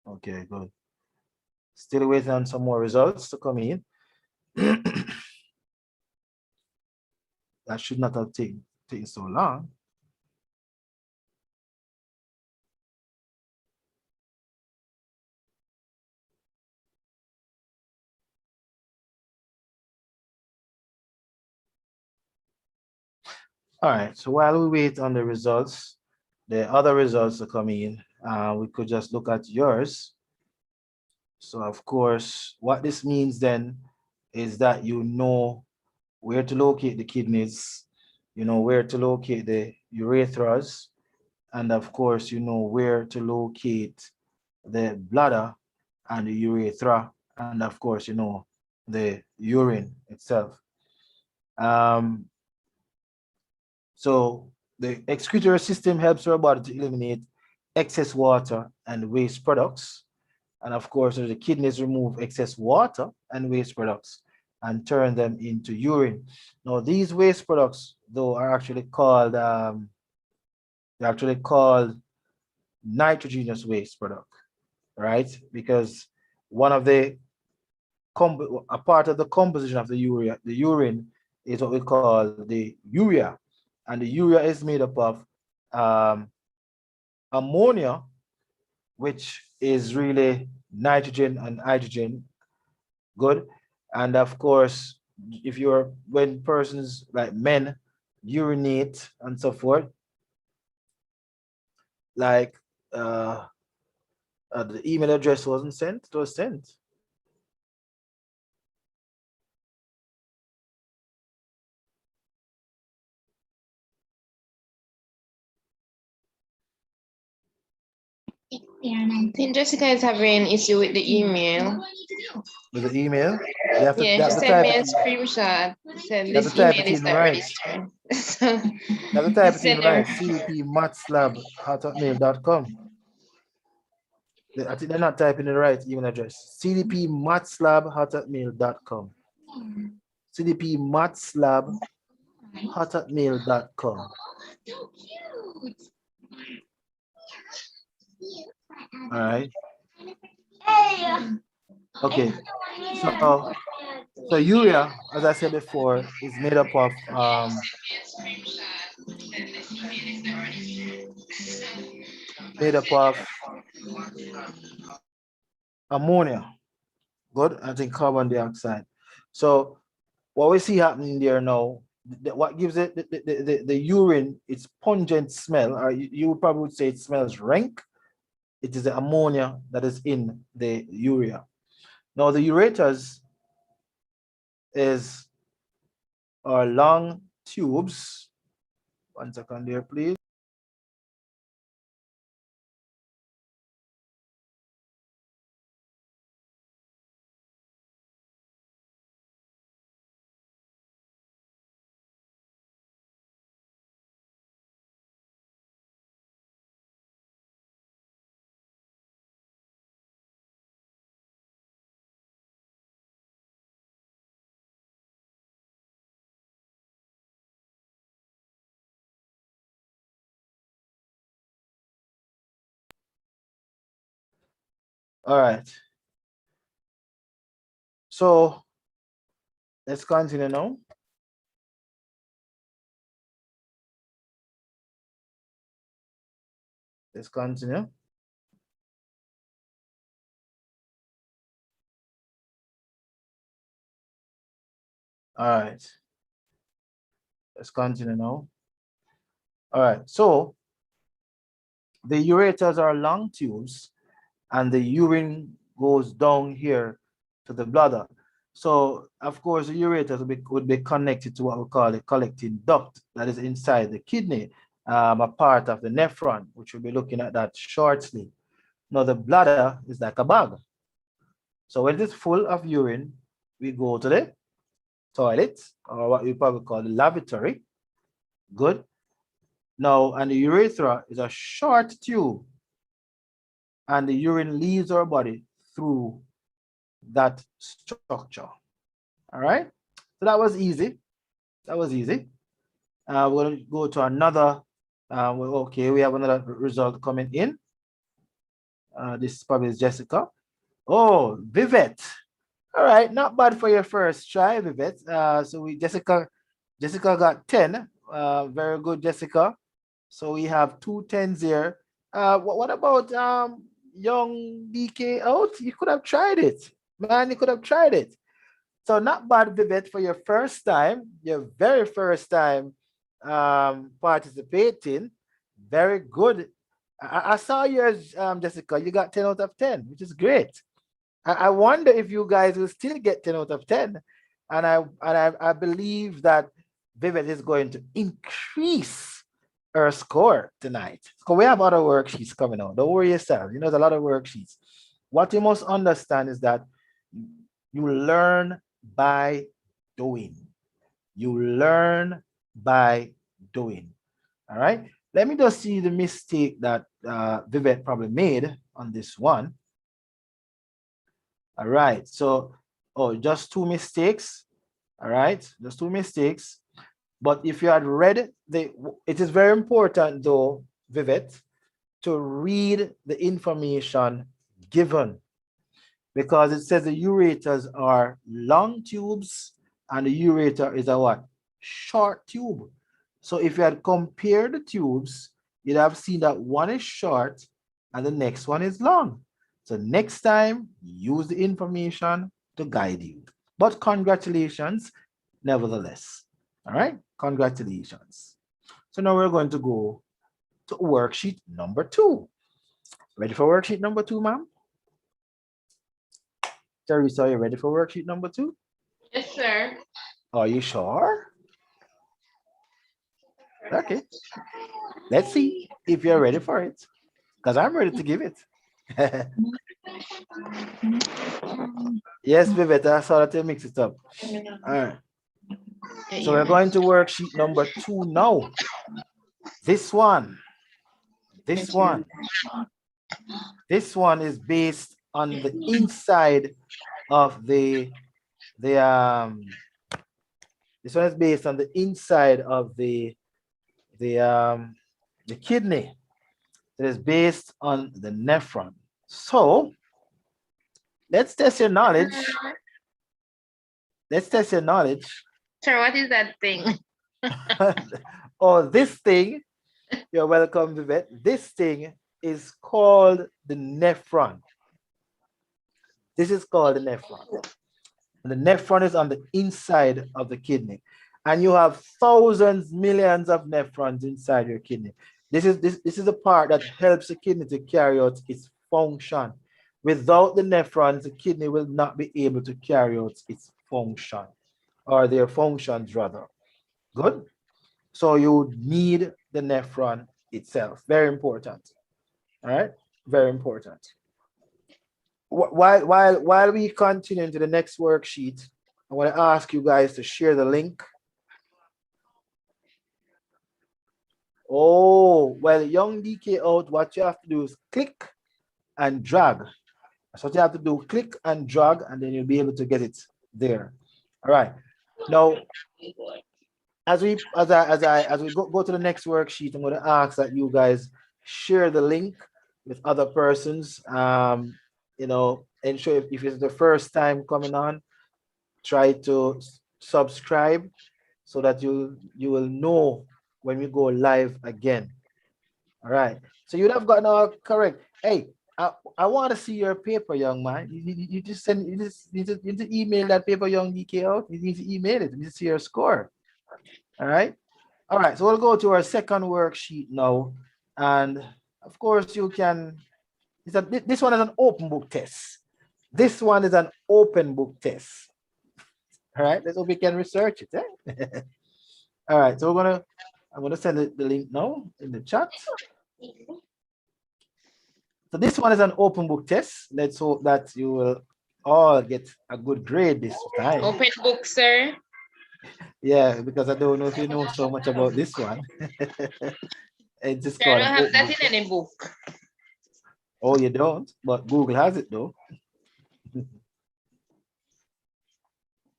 I: Okay, good. Still waiting on some more results to come in. That should not have taken so long. All right, so while we wait on the results, the other results to come in, we could just look at yours. So of course, what this means then is that you know where to locate the kidneys, you know where to locate the urethras, and of course, you know where to locate the bladder and the urethra, and of course, you know the urine itself. Um, so the excretory system helps our body to eliminate excess water and waste products. And of course, the kidneys remove excess water and waste products and turn them into urine. Now, these waste products, though, are they're actually called nitrogenous waste product, right? Because one of the a part of the composition of the urine is what we call the urea, and the urea is made up of um, ammonia, which is really nitrogen and hydrogen. Good. And of course, if you're when persons like men urinate and so forth, like uh, the email address wasn't sent, it was sent.
J: I think Jessica is having an issue with the email.
I: With the email,
J: Yeah,
I: you
J: she
I: have to
J: sent
I: type
J: me a
I: it.
J: screenshot. Said
I: You have to
J: this
I: type
J: email
I: it
J: is
I: in
J: not
I: right.
J: registered. So
I: You have to
J: I
I: type it in
J: sent her.
I: right. cdpmatslab@hotmail.com. I think they're not typing the right email address. cdpmatslab@hotmail.com. cdpmatslab@hotmail.com. All right. Okay. So urea, as I said before, is made up of made up of ammonia. Good. I think carbon dioxide. So what we see happening there now, what gives it the urine its pungent smell, or you would probably would say it smells rank. It is the ammonia that is in the urea. Now the ureters is our long tubes. 1 second there, please. All right. So let's continue now. Let's continue. All right. Let's continue now. All right. So the ureters are long tubes, and the urine goes down here to the bladder. So, of course, the ureters would be connected to what we call a collecting duct that is inside the kidney, a part of the nephron, which we'll be looking at that shortly. Now, the bladder is like a bag. So, when it is full of urine, we go to the toilet, or what we probably call the lavatory. Good. Now, and the urethra is a short tube, and the urine leaves our body through that structure. All right. So that was easy. That was easy. We're going to go to another. Okay, we have another result coming in. This probably is Jessica. Oh, Vivette. All right, not bad for your first try, Vivette. So Jessica got 10. Very good, Jessica. So we have 2 10s here. What about young DK out? You could have tried it. Man, you could have tried it. So not bad, Vivette, for your first time, your very first time participating. Very good. I saw yours, Jessica. You got 10 out of 10, which is great. I wonder if you guys will still get 10 out of 10. And I believe that Vivette is going to increase her score tonight. So we have other worksheets coming out. Don't worry yourself. You know, there's a lot of worksheets. What you must understand is that you learn by doing. You learn by doing. All right. Let me just see the mistake that Vivette probably made on this one. All right. So, oh, just two mistakes. All right. Just two mistakes. But if you had read it is very important though, Vivette, to read the information given, because it says the ureters are long tubes and the ureter is a what? Short tube. So if you had compared the tubes, you'd have seen that one is short and the next one is long. So next time, use the information to guide you. But congratulations, nevertheless. All right, congratulations. So now we're going to go to worksheet number 2. Ready for worksheet number 2, ma'am? Teresa, are you ready for worksheet number 2?
J: Yes, sir.
I: Are you sure? Okay. Let's see if you're ready for it, because I'm ready to give it. Yes, Vivette, I saw that you mix it up. All right. So we're going to worksheet number 2 now. This one is based on the inside of the this one is based on the inside of the kidney. It is based on the nephron. So let's test your knowledge. Let's test your knowledge.
J: Sir, what is that thing?
I: Oh, this thing, you're welcome, Vivette. This thing is called the nephron. This is called the nephron. And the nephron is on the inside of the kidney. And you have thousands, millions of nephrons inside your kidney. This is the part that helps the kidney to carry out its function. Without the nephrons, the kidney will not be able to carry out its function, or their functions rather. Good. So you need the nephron itself. Very important. All right. Very important. While we continue into the next worksheet, I want to ask you guys to share the link. Oh, well, young DK out, what you have to do is click and drag. That's what you have to do. Click and drag, and then you'll be able to get it there. All right. Now, as we go to the next worksheet, I'm going to ask that you guys share the link with other persons. You know, ensure if it's the first time coming on, try to subscribe so that you will know when we go live again. All right. So you'd have gotten all correct. Hey, I want to see your paper, young man. You just need to email that paper, young DK out. You need to email it. You need to see your score. All right. All right. So we'll go to our second worksheet now. And of course, you can. This one is an open book test. This one is an open book test. All right. Let's hope we can research it. Eh? All right. So I'm gonna send the link now in the chat. So this one is an open book test. Let's hope that you will all get a good grade this time.
J: Open book, sir.
I: Yeah, because I don't know if you know so much about this one. It's just called.
J: I don't have that in any book.
I: Oh, you don't? But Google has it though.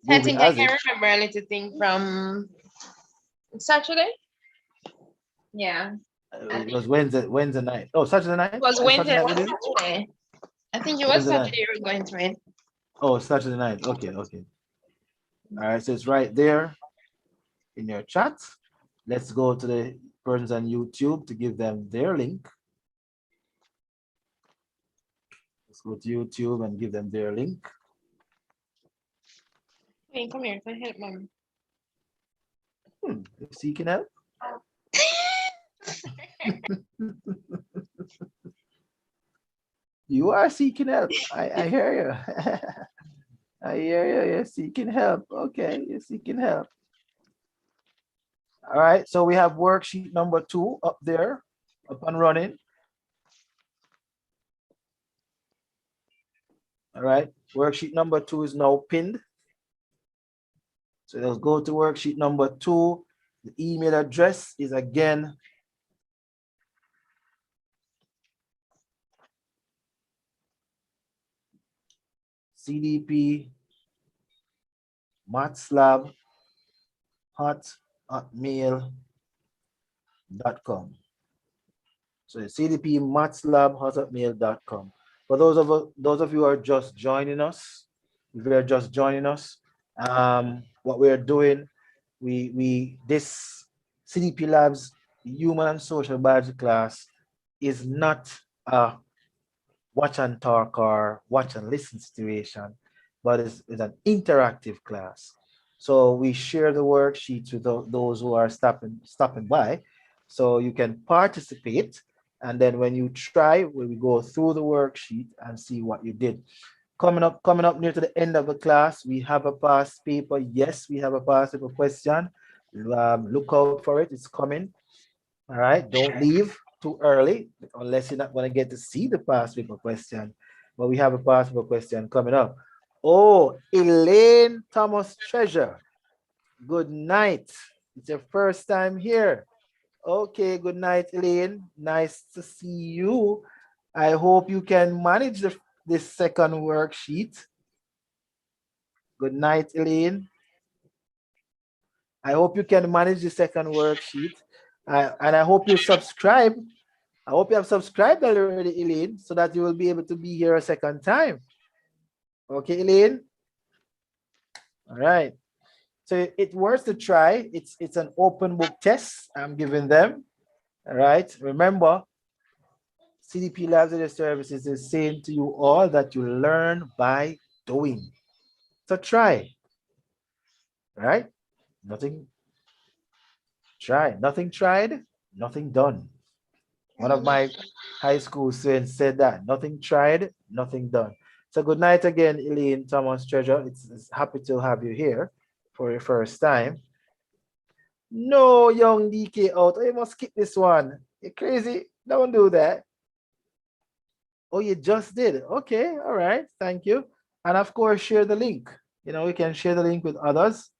J: I think I can remember a little thing from Saturday. Yeah.
I: It was Wednesday night. Oh, Saturday night?
J: It was Wednesday. Saturday. I think it was Saturday you were going through it.
I: Oh, Saturday night. Okay. All right, so it's right there in your chat. Let's go to the persons on YouTube to give them their link. Let's go to YouTube and give them their link.
J: Hey, come here. Can I help, Mom?
I: If you can help. You are seeking help. I hear you. I hear you. You're seeking help. Okay, you're seeking help. All right, so we have worksheet number 2 up there, up and running. All right, worksheet number 2 is now pinned. So let's go to worksheet number 2. The email address is again CDP matslab hot@mail.com. So cdpmatslab@hotmail.com. For those of you who are just joining us, if you are just joining us, what we are doing, we this CDP Labs Human and Social Biology class is not a watch and talk or watch and listen situation, but it's an interactive class. So we share the worksheets with those who are stopping by, so you can participate. And then when you try, we go through the worksheet and see what you did. Coming up near to the end of the class, we have a past paper. Yes, we have a past paper question. Look out for it. It's coming. All right, don't leave too early unless you're not going to get to see the past paper question. But we have a past paper question coming up. Oh, Elaine Thomas Treasure. Good night. It's your first time here. Okay, good night, Elaine. Nice to see you. I hope you can manage this second worksheet. Good night, Elaine. I hope you can manage the second worksheet. And I hope you subscribe. I hope you have subscribed already, Elaine, so that you will be able to be here a second time. Okay, Elaine? All right. So it worth to try. It's an open book test I'm giving them. All right. Remember, CDP Labs Data Services is saying to you all that you learn by doing. So try. All right? Nothing tried, nothing done. One of my high school students said that. Nothing tried, nothing done. So good night again, Elaine Thomas Treasure. It's happy to have you here for your first time. No, young DK out. Oh, you must skip this one. You're crazy. Don't do that. Oh, you just did. Okay, all right. Thank you. And of course, share the link. You know, we can share the link with others.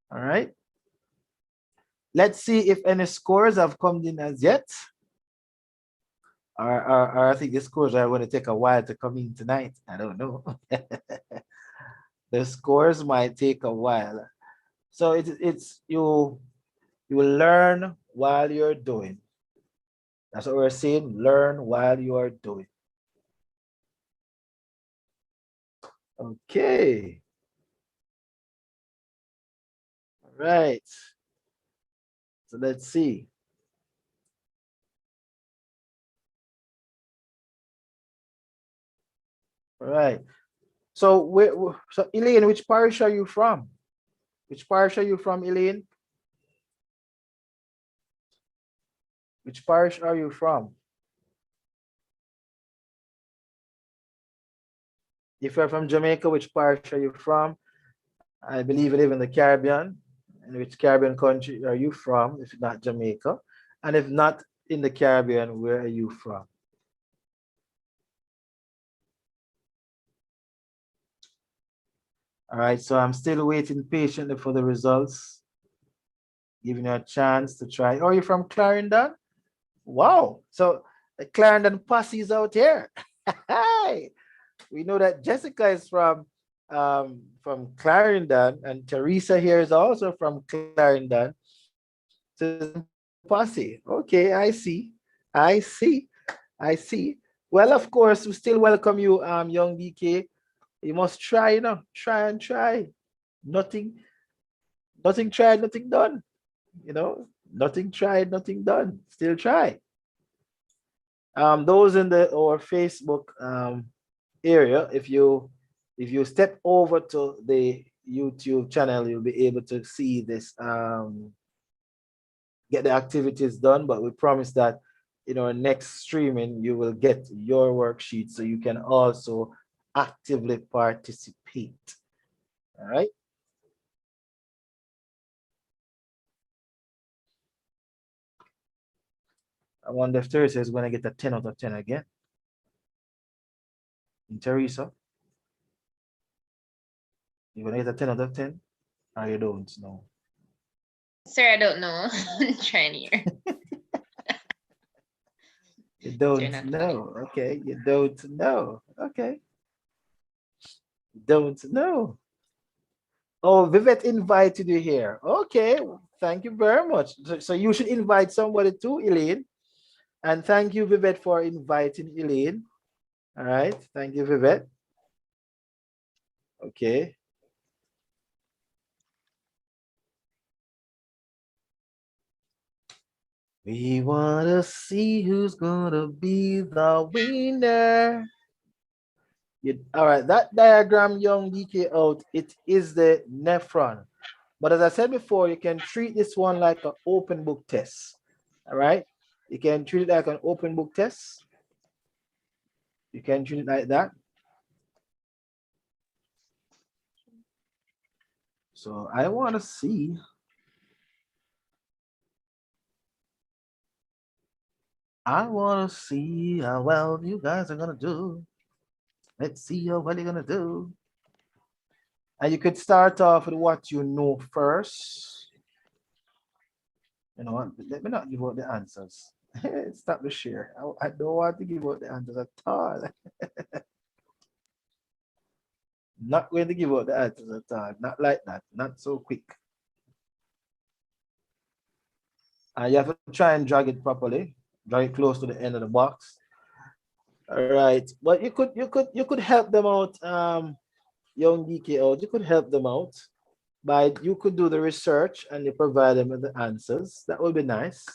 I: All right. Let's see if any scores have come in as yet. Or I think the scores are going to take a while to come in tonight. I don't know. The scores might take a while. So it's you will learn while you're doing. That's what we're saying. Learn while you are doing. Okay. All right. So let's see. All right. So so Elaine, which parish are you from? Which parish are you from, Elaine? Which parish are you from? If you're from Jamaica, which parish are you from? I believe you live in the Caribbean. And which Caribbean country are you from, if not Jamaica? And if not in the Caribbean, where are you from? All right, so I'm still waiting patiently for the results, giving you a chance to try. Oh, you're from Clarendon? Wow. So the Clarendon posse is out here. Hi. We know that Jessica is from Clarendon, and Teresa here is also from Clarendon. So posse. Okay, I see. I see. I see. Well, of course, we still welcome you, young DK. You must try, try and try. Nothing tried, nothing done. Nothing tried, nothing done. Still try. Those in our Facebook area, if you step over to the YouTube channel, you'll be able to see this, get the activities done. But we promise that in our next streaming, you will get your worksheet so you can also actively participate. All right. I wonder if Teresa is going to get a 10 out of 10 again. And Teresa, you're going to get a 10 out of 10? Or you don't know?
J: Sir, I don't know. I'm trying here.
I: You
J: Sir,
I: don't
J: not funny.
I: know. Okay, you don't know. Okay, don't know. Oh, Vivette invited you here. Okay, thank you very much. So you should invite somebody too, Elaine. And thank you, Vivette, for inviting Elaine. All right, thank you, Vivette. Okay. We want to see who's gonna be the winner. All right, that diagram, young DK out, it is the nephron. But as I said before, you can treat this one like an open book test. All right, you can treat it like an open book test. You can treat it like that. So I want to see. I want to see how well you guys are gonna do. Let's see how well you're gonna do. And you could start off with what you know first. You know what? Let me not give out the answers. Stop the share. I don't want to give out the answers at all. Not going to give out the answers at all. Not like that. Not so quick. And you have to try and drag it properly. Drag it close to the end of the box. All right. But you could help them out, young DK out. You could help them out by you could do the research and you provide them with the answers. That would be nice.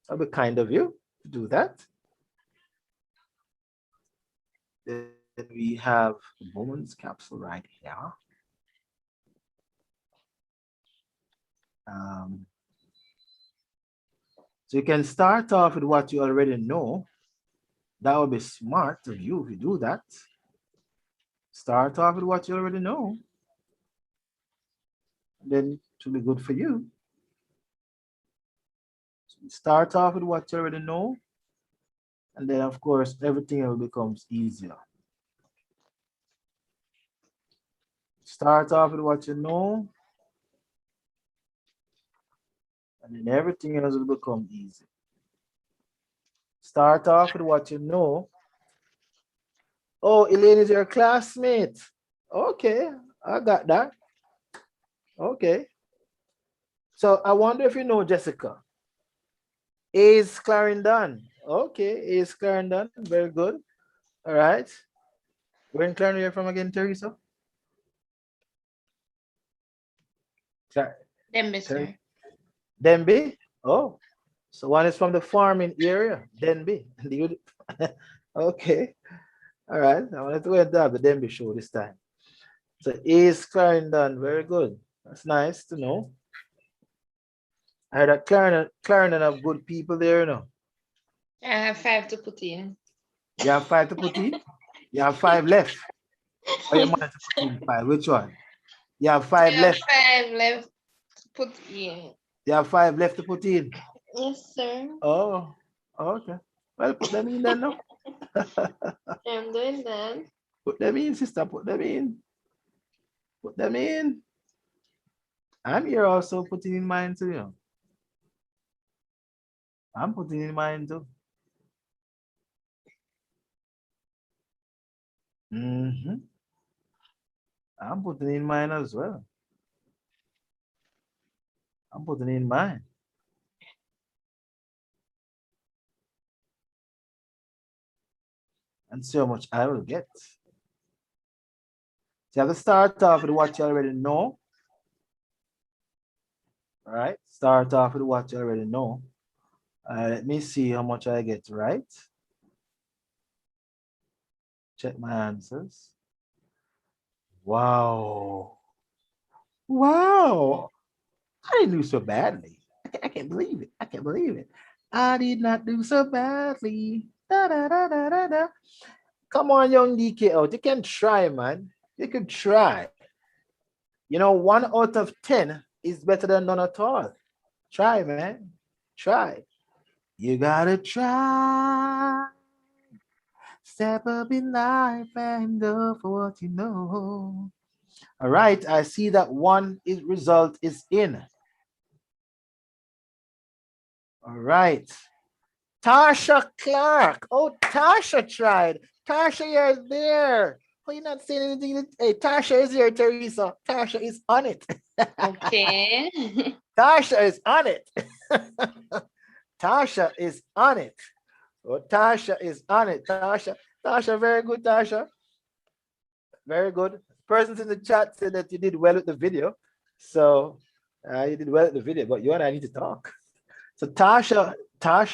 I: That would be kind of you to do that. Then we have the Bowman's capsule right here. Um, so you can start off with what you already know. That would be smart of you if you do that. Start off with what you already know. Then it will be good for you. So start off with what you already know. And then, of course, everything else becomes easier. Start off with what you know. And then everything else will become easy. Start off with what you know. Oh, Elaine is your classmate. Okay, I got that. Okay. So I wonder if you know Jessica. Is Clarendon. Okay, is Clarendon. Very good. All right. Where in Clarendon are you from again, Teresa?
J: Them, sir.
I: Denby? Oh, so one is from the farming area, Denby. Okay. All right. I wanted to go and have the Denby show this time. So is Clarendon. Very good. That's nice to know. I heard that Clarendon have good people there, you know.
J: I have 5 to put in.
I: You have 5 to put in? You have 5 left. Or you want to put in 5? Which one? You have 5
J: I have
I: left.
J: 5 left to put in.
I: You have 5 left to put in.
J: Yes, sir.
I: Oh, okay. Well, put them in then, no?
J: I'm doing that.
I: Put them in, sister. Put them in. Put them in. I'm here also putting in mine too, you know. I'm putting in mine too. Mm-hmm. I'm putting in mine as well. I'm putting in mine. And see how much I will get. So you have to start off with what you already know. All right. Start off with what you already know. Let me see how much I get right. Check my answers. Wow. Wow. I didn't do so badly. I can't believe it. I can't believe it. I did not do so badly. Da, da, da, da, da, da. Come on, young DK out. You can try, man. You could try. You know, 1 out of 10 is better than none at all. Try, man. Try. You gotta try. Step up in life and go for what you know. All right, I see that one result is in. All right. Tasha Clark. Oh, Tasha tried. Tasha, you're there. Oh, you're not saying anything. Hey, Tasha is here, Teresa. Tasha is on it.
J: Okay.
I: Tasha is on it. Tasha is on it. Oh, Tasha is on it. Tasha, very good, Tasha. Very good. Persons in the chat said that you did well with the video. So you did well with the video, but you and I need to talk. So Tasha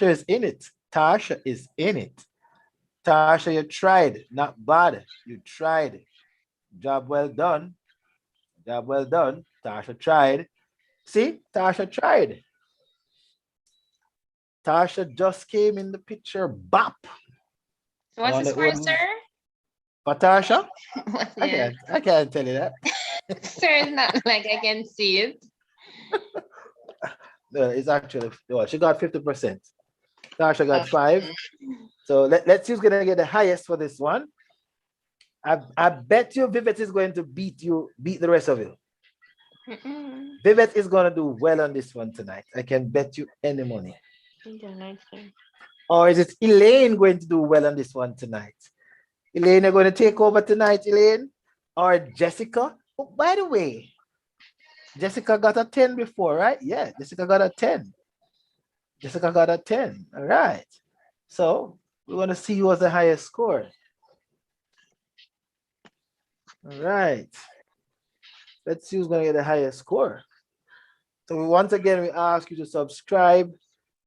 I: is in it. Tasha is in it. Tasha, you tried. Not bad. You tried. Job well done. Job well done. Tasha tried. See, Tasha tried. Tasha just came in the picture. Bop.
J: What's the score, sir?
I: For Tasha?
J: Yeah.
I: I can't tell you that.
J: Sir, it's not like I can see it.
I: No, it's actually, well, she got 50%. Tasha got 5. So let's see who's gonna get the highest for this one. I bet you Vivet is going to beat the rest of you. Vivet is gonna do well on this one tonight. I can bet you any money. Or is it Elaine going to do well on this one tonight? Elaine, you're going to take over tonight, Elaine? Or Jessica? Oh, by the way, Jessica got a 10 before, right? Yeah, Jessica got a 10. Jessica got a 10. All right. So we want to see who has the highest score. All right. Let's see who's going to get the highest score. So once again, we ask you to subscribe,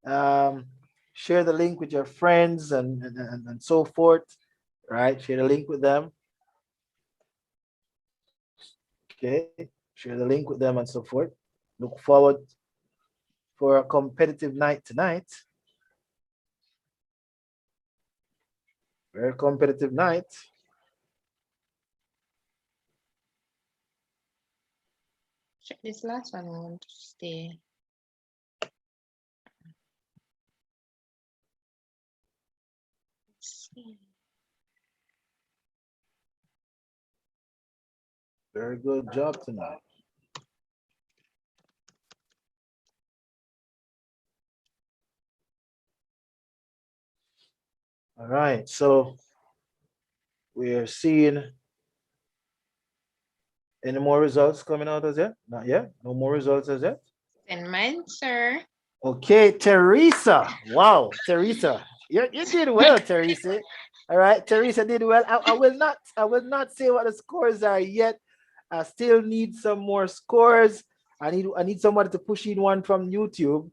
I: share the link with your friends and so forth. Right? Share the link with them. Okay. Share the link with them and so forth. Look forward for a competitive night tonight. Very competitive night.
J: This last one I want to stay. Let's see.
I: Very good job tonight. All right, so we are seeing any more results coming out as yet? Not yet. No more results as yet.
J: And mine, sir.
I: Okay, Teresa. Wow, Teresa, you did well, Teresa. All right, Teresa did well. I will not say what the scores are yet. I still need some more scores. I need somebody to push in one from YouTube.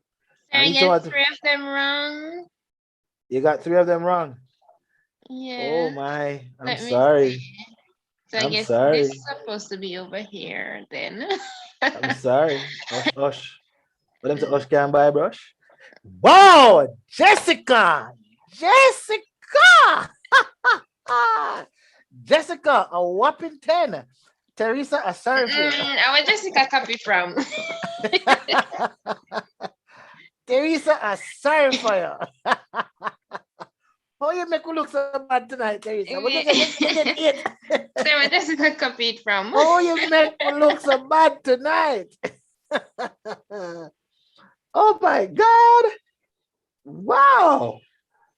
J: Sir, I get 3 of them wrong.
I: You got 3 of them wrong.
J: Yeah.
I: Oh my, I'm sorry.
J: So I guess this is supposed to be over here then.
I: I'm sorry. Ush. But them to Ush can buy a brush. Wow, Jessica! Jessica! Jessica, a whopping 10. Teresa, a sorry for you.
J: Our Jessica copy from.
I: Teresa, a sorry for you. How you make me look so bad tonight, Teresa? What you get 8?
J: So where Jessica copied from.
I: Oh, you make me look so bad tonight. Oh my God. Wow.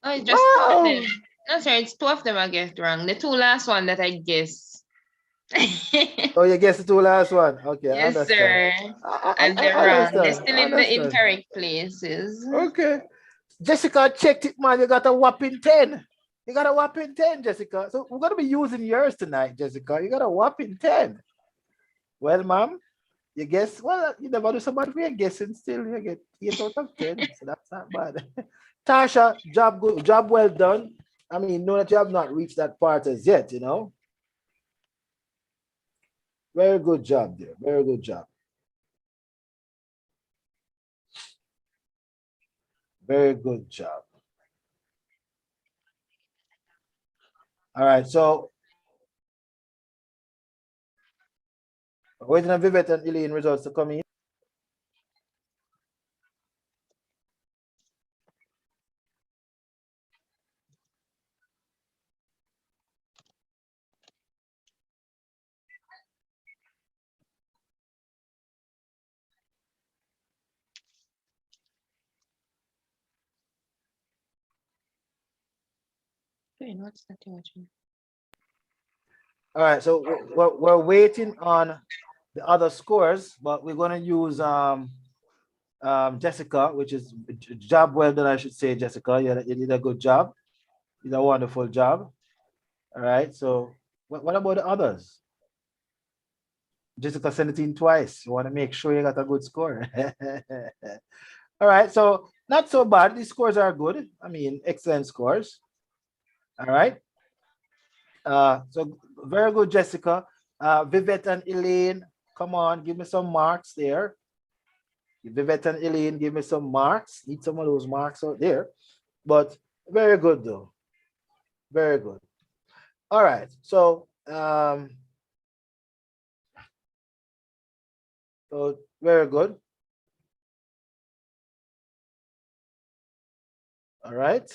J: Oh, it's just 2 of them. No, sorry, it's 2 of them I get wrong. The 2 last one that I guess.
I: Oh, you guess the 2 last one. Okay,
J: yes,
I: I understand.
J: sir. And they're wrong. They're still in the
I: understand.
J: incorrect places.
I: Okay. Jessica checked it, man. You got a whopping 10. You got a whopping 10, Jessica. So we're going to be using yours tonight, Jessica. You got a whopping 10. Well, ma'am, you guess, well, you never do so bad for your guessing still. You get 8 out of 10. So that's not bad. Tasha, job good, job well done. I mean, know that you have not reached that part as yet, you know. Very good job there. Very good job. Very good job. All right, so waiting on Vivette and Elaine results to come in.
J: What's that watching?
I: All right, so we're waiting on the other scores, but we're gonna use Jessica, which is job well done, I should say, Jessica. You did a good job. You did a wonderful job. All right, so what about the others? Jessica sent it in twice. You want to make sure you got a good score. All right, so not so bad. These scores are good. I mean, excellent scores. All right. So very good, Jessica. Vivette and Elaine, come on, give me some marks there. Vivette and Elaine, give me some marks. Need some of those marks out there. But very good though. Very good. All right. So very good. All right.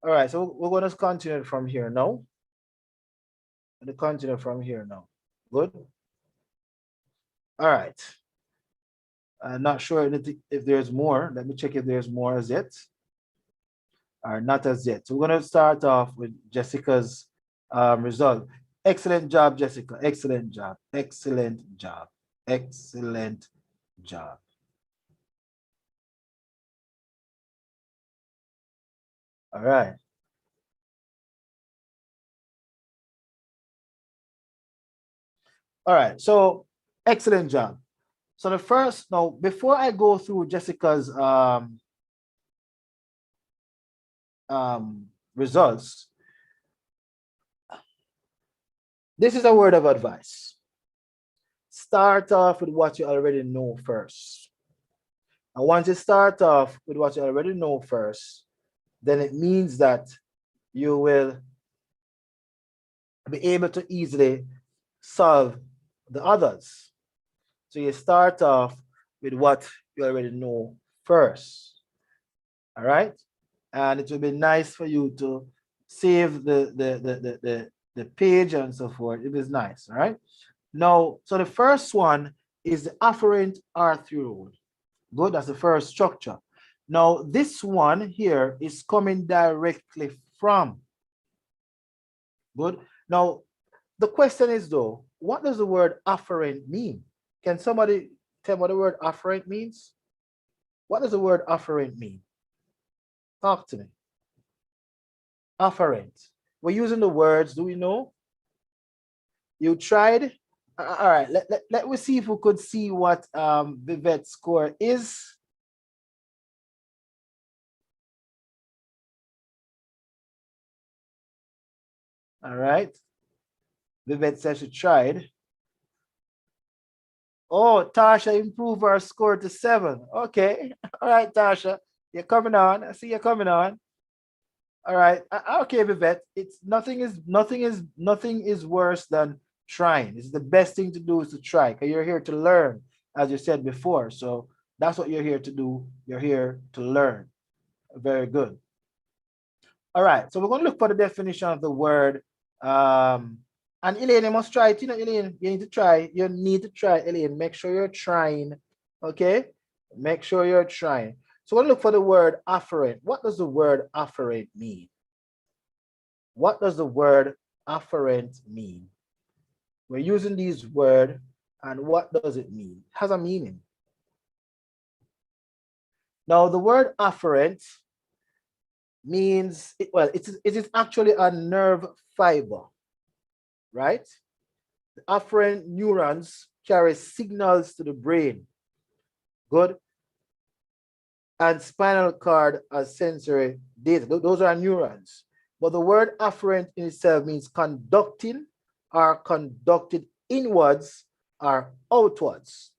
I: All right. So we're going to continue from here now. Going to continue from here now. Good. All right. I'm not sure if there's more. Let me check if there's more as yet. Or not as yet. So we're going to start off with Jessica's result. Excellent job, Jessica. Excellent job. Excellent job. Excellent job. All right. All right. So excellent job. So the first, now, before I go through Jessica's results, this is a word of advice. Start off with what you already know first. And once you start off with what you already know first, then it means that you will be able to easily solve the others. So you start off with what you already know first. All right. And it will be nice for you to save the page and so forth. It is nice. All right. Now, so the first one is the afferent R3 rule. Good. That's the first structure. Now, this one here is coming directly from. Good. Now, the question is though, what does the word afferent mean? Can somebody tell me what the word afferent means? What does the word afferent mean? Talk to me. Afferent. We're using the words, do we know? You tried? All right, let me see if we could see what Vivette's score is. All right. Vivette says she tried. Oh, Tasha improved her score to 7. Okay. All right, Tasha. You're coming on. I see you're coming on. All right. Okay, Vivette. It's nothing is worse than trying. It's the best thing to do is to try, because you're here to learn, as you said before. So that's what you're here to do. You're here to learn. Very good. All right. So we're going to look for the definition of the word. And Elaine, you must try it. You know, Elaine, you need to try. You need to try, Elaine. Make sure you're trying. Okay? Make sure you're trying. So we'll look for the word afferent. What does the word afferent mean? What does the word afferent mean? We're using these words, and what does it mean? It has a meaning. Now, the word afferent means, well, it is actually a nerve fiber, right? The afferent neurons carry signals to the brain. Good. And spinal cord as sensory data. Those are neurons. But the word afferent in itself means conducting or conducted inwards or outwards.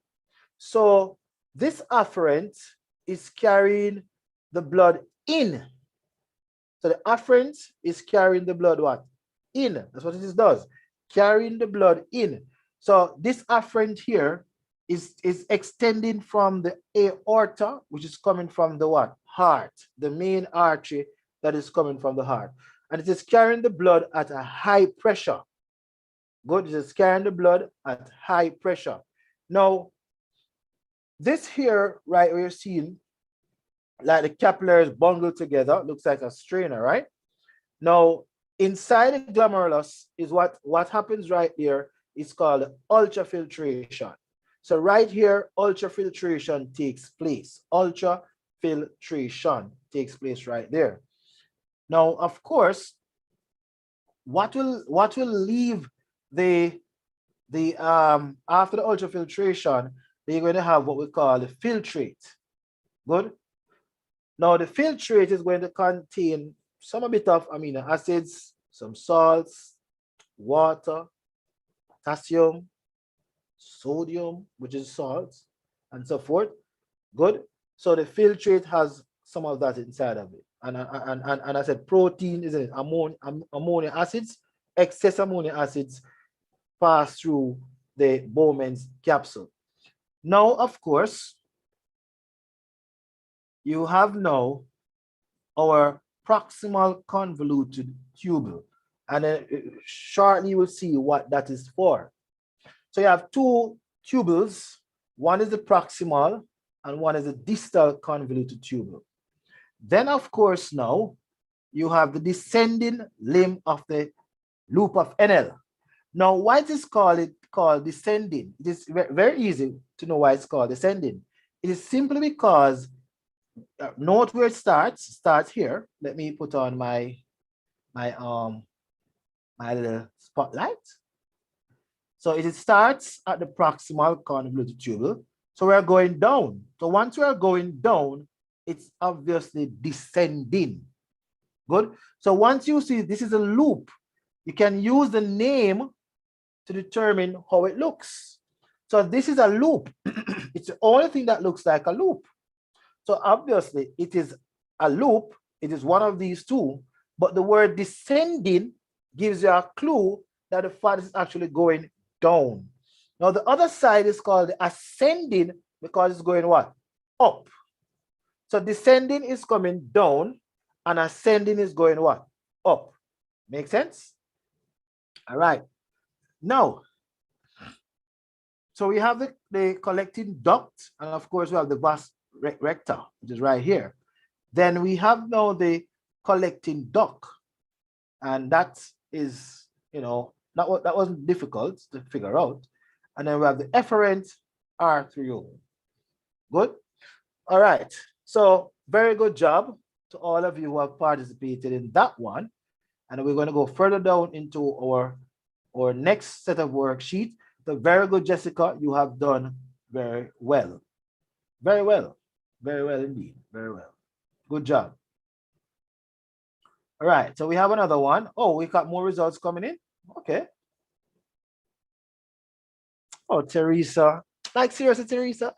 I: So this afferent is carrying the blood in. So the afferent is carrying the blood what? In. That's what it does. Carrying the blood in. So this afferent here is extending from the aorta, which is coming from the what? Heart, the main artery that is coming from the heart. And it is carrying the blood at a high pressure. Good, it is carrying the blood at high pressure. Now, this here, right, where you're seeing, like the capillaries bundled together, looks like a strainer, right? Now, inside the glomerulus is what happens right there is called ultrafiltration. So right here, ultrafiltration takes place. Ultrafiltration takes place right there. Now, of course, what will leave the after the ultrafiltration, they're going to have what we call the filtrate. Good. Now, the filtrate is going to contain some bit of amino acids, some salts, water, potassium, sodium, which is salts, and so forth. Good. So the filtrate has some of that inside of it. And I said protein, isn't it? Ammonia acids, excess ammonia acids pass through the Bowman's capsule. Now, of course, you have now our proximal convoluted tubule. And then shortly you will see what that is for. So you have two tubules. One is the proximal and one is the distal convoluted tubule. Then, of course, now you have the descending limb of the loop of Enel. Now, why is this called descending? It is very easy to know why it's called descending. It is simply because note where it starts here. Let me put on my little spotlight. So it starts at the proximal convoluted tubule. So we're going down. So once we are going down, it's obviously descending. Good. So once you see this is a loop, you can use the name to determine how it looks. So this is a loop. It's the only thing that looks like a loop. So obviously it is a loop. It is one of these two, but the word descending gives you a clue that the fat is actually going down. Now the other side is called ascending because it's going what? Up. So descending is coming down and ascending is going what? Up. Make sense? All right. Now, so we have the collecting duct, and of course we have the vas rector, which is right here. Then we have now the collecting duct, and that is, that wasn't difficult to figure out. And then we have the efferent arteriole. Good. All right. So very good job to all of you who have participated in that one. And we're going to go further down into our next set of worksheets. So very good, Jessica. You have done very well. Very well. Very well indeed. Very well. Good job. All right. So we have another one. Oh, we got more results coming in. Okay. Oh, Teresa. Like seriously, Teresa.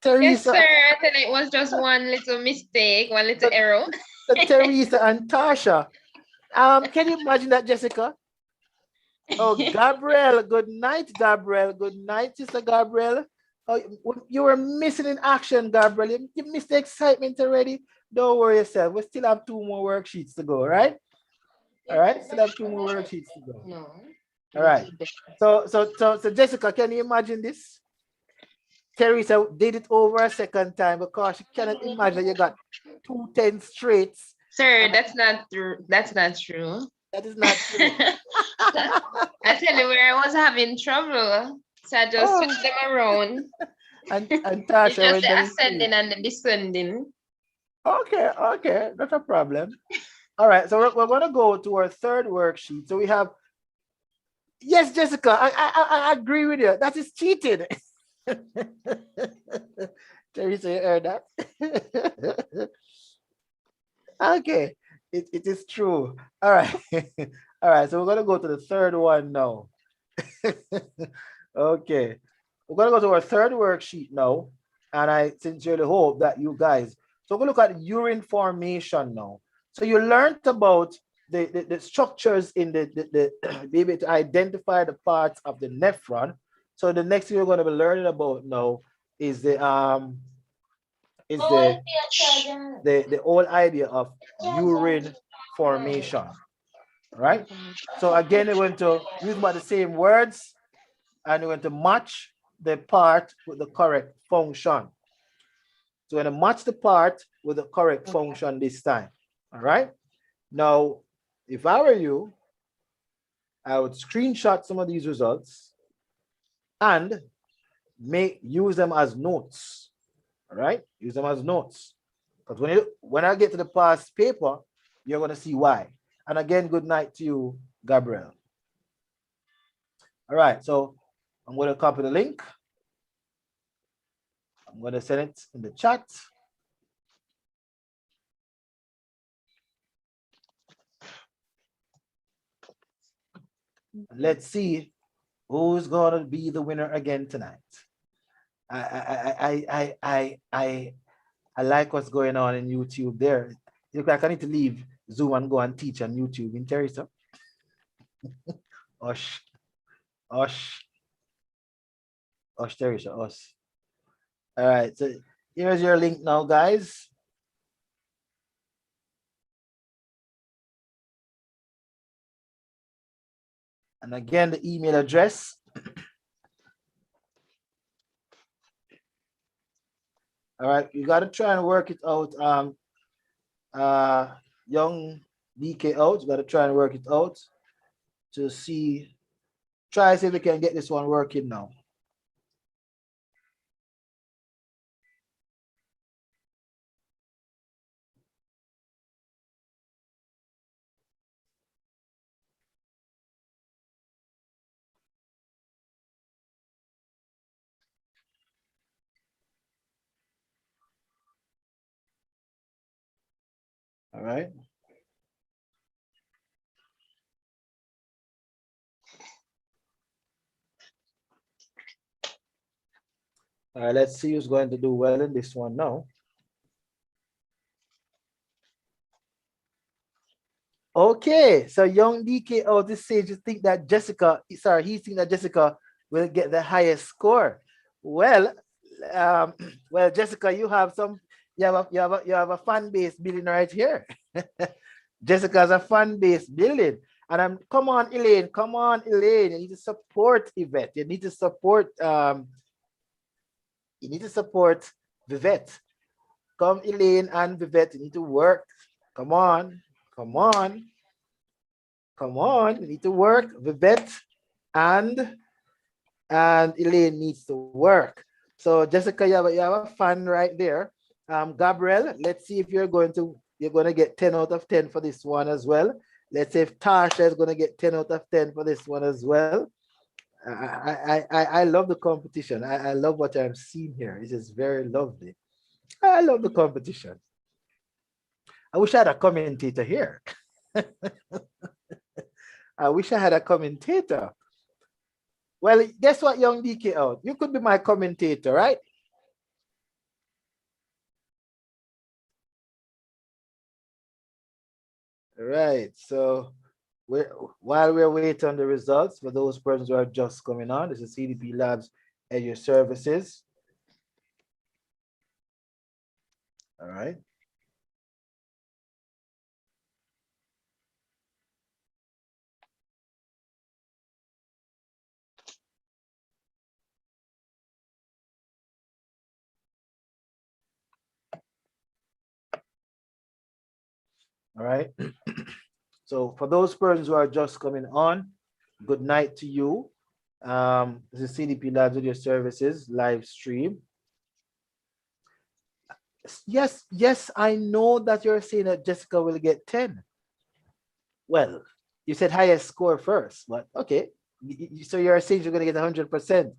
I: Teresa.
J: Yes, sir. I thought it was just one little mistake, one little error.
I: Teresa and Tasha. Can you imagine that, Jessica? Oh, Gabrielle. Good night, Gabrielle. Good night, Sister Gabrielle. Oh, you were missing in action, Gabrielle. You missed the excitement already. Don't worry yourself. We still have 2 more worksheets to go, right? All right. Still have 2 more worksheets to go.
J: No.
I: All right. So Jessica, can you imagine this? Teresa did it over a second time because she cannot imagine you got 2 10 straights.
J: Sir, that's not true. That's not true.
I: That is not true.
J: I tell you where I was having trouble. So I just switched them around.
I: And Tasha
J: it's just the ascending and the descending.
I: Okay, not a problem. All right, so we're going to go to our third worksheet. So we have, yes, Jessica, I agree with you. That is cheating. Teresa, you heard that? Okay, it is true. All right. All right, so we're going to go to the third one now. Okay, we're going to go to our third worksheet now. And I sincerely hope that you guys, so we're going to look at urine formation now. So you learned about the structures in the be able to identify the parts of the nephron. So the next thing you're going to be learning about now is the whole idea of urine formation. Right? So again, we're going to use about the same words and we're going to match the part with the correct function. So we're going to match the part with the correct function this time. All right. Now, if I were you, I would screenshot some of these results and use them as notes. All right. Use them as notes. Because when I get to the past paper, you're going to see why. And again, good night to you, Gabriel. All right. So I'm going to copy the link. I'm going to send it in the chat. Let's see who's going to be the winner again tonight. I like what's going on in YouTube there. Look like I need to leave Zoom and go and teach on YouTube in Teresa. Osh, Teresa, us. All right, so here's your link now, guys. And again, the email address. All right, you got to try and work it out. Young DK out, you got to try and work it out to see. Try see if we can get this one working now. All right. All right, let's see who's going to do well in this one now. Okay, so young DK out this stage, you think that Jessica, sorry, he think that Jessica will get the highest score. Well, Jessica, you have a fan base building right here. Jessica's a fan base building. And come on, Elaine, you need to support Yvette. You need to support Vivette. Come, Elaine and Vivette, you need to work. Come on. We need to work. Vivette and Elaine needs to work. So Jessica, you have a fan right there. Gabriel, let's see if you're going to get 10 out of 10 for this one as well. Let's see if Tasha is going to get 10 out of 10 for this one as well. I love the competition. I love what I'm seeing here. It is very lovely. I love the competition. I wish I had a commentator here. I wish I had a commentator. Well, guess what, young DK out? You could be my commentator, right? Right. So while we're waiting on the results for those persons who are just coming on, this is CDP Labs Edu Services. All right. All right. So for those persons who are just coming on, good night to you. This is CDP Labs Video Services live stream. Yes, I know that you're saying that Jessica will get 10. Well, you said highest score first, but okay. So you're saying you're going to get 100%.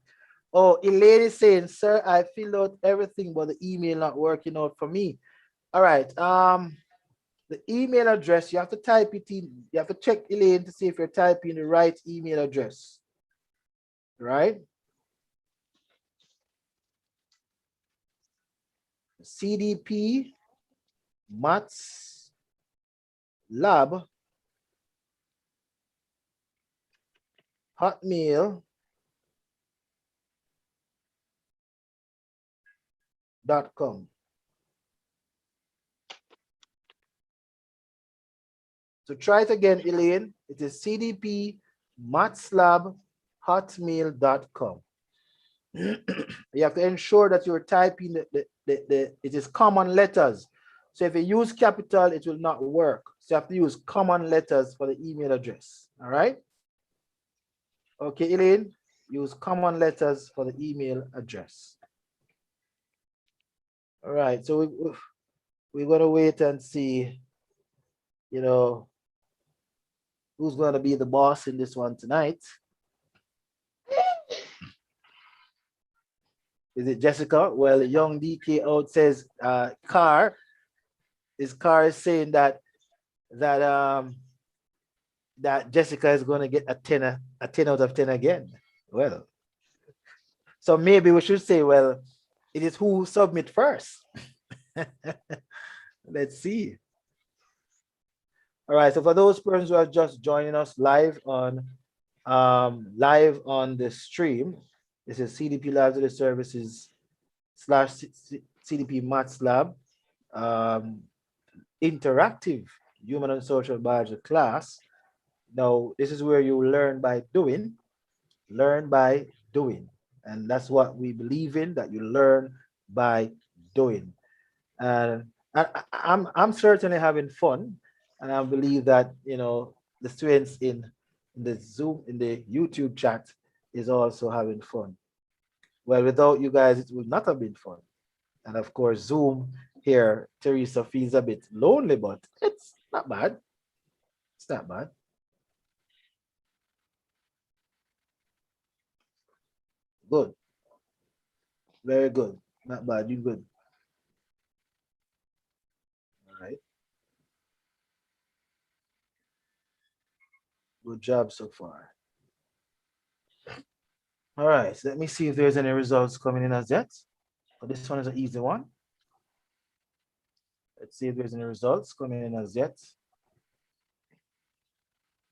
I: Oh, Elaine is saying, sir, I filled out everything, but the email not working out for me. All right. The email address, you have to type it in. You have to check Elaine to see if you're typing the right email address. Right? CDP Maths Lab hotmail.com. So try it again, Elaine. It is CDP Maths Lab hotmail.com. You have to ensure that you're typing it is common letters. So if you use capital, it will not work. So you have to use common letters for the email address. All right. Okay, Elaine, use common letters for the email address. All right. So we're going to wait and see, who's going to be the boss in this one tonight. Is it Jessica? Well, young DK out says Car is saying that Jessica is going to get a 10 out of 10 again. Well, so maybe we should say, well, it is who submit first. Let's see. All right, so for those persons who are just joining us live on the stream, this is CDP Labs of the Services / CDP Maths Lab interactive human and social biology class. Now, this is where you learn by doing, and that's what we believe in, that you learn by doing. And I'm certainly having fun, and I believe that the students in the Zoom, in the YouTube chat, is also having fun. Well, without you guys, it would not have been fun. And of course, Zoom here, Teresa feels a bit lonely, but it's not bad. It's not bad. Good. Very good. Not bad. You good. All right. Good job so far. All right. So let me see if there's any results coming in as yet. Oh, this one is an easy one. Let's see if there's any results coming in as yet.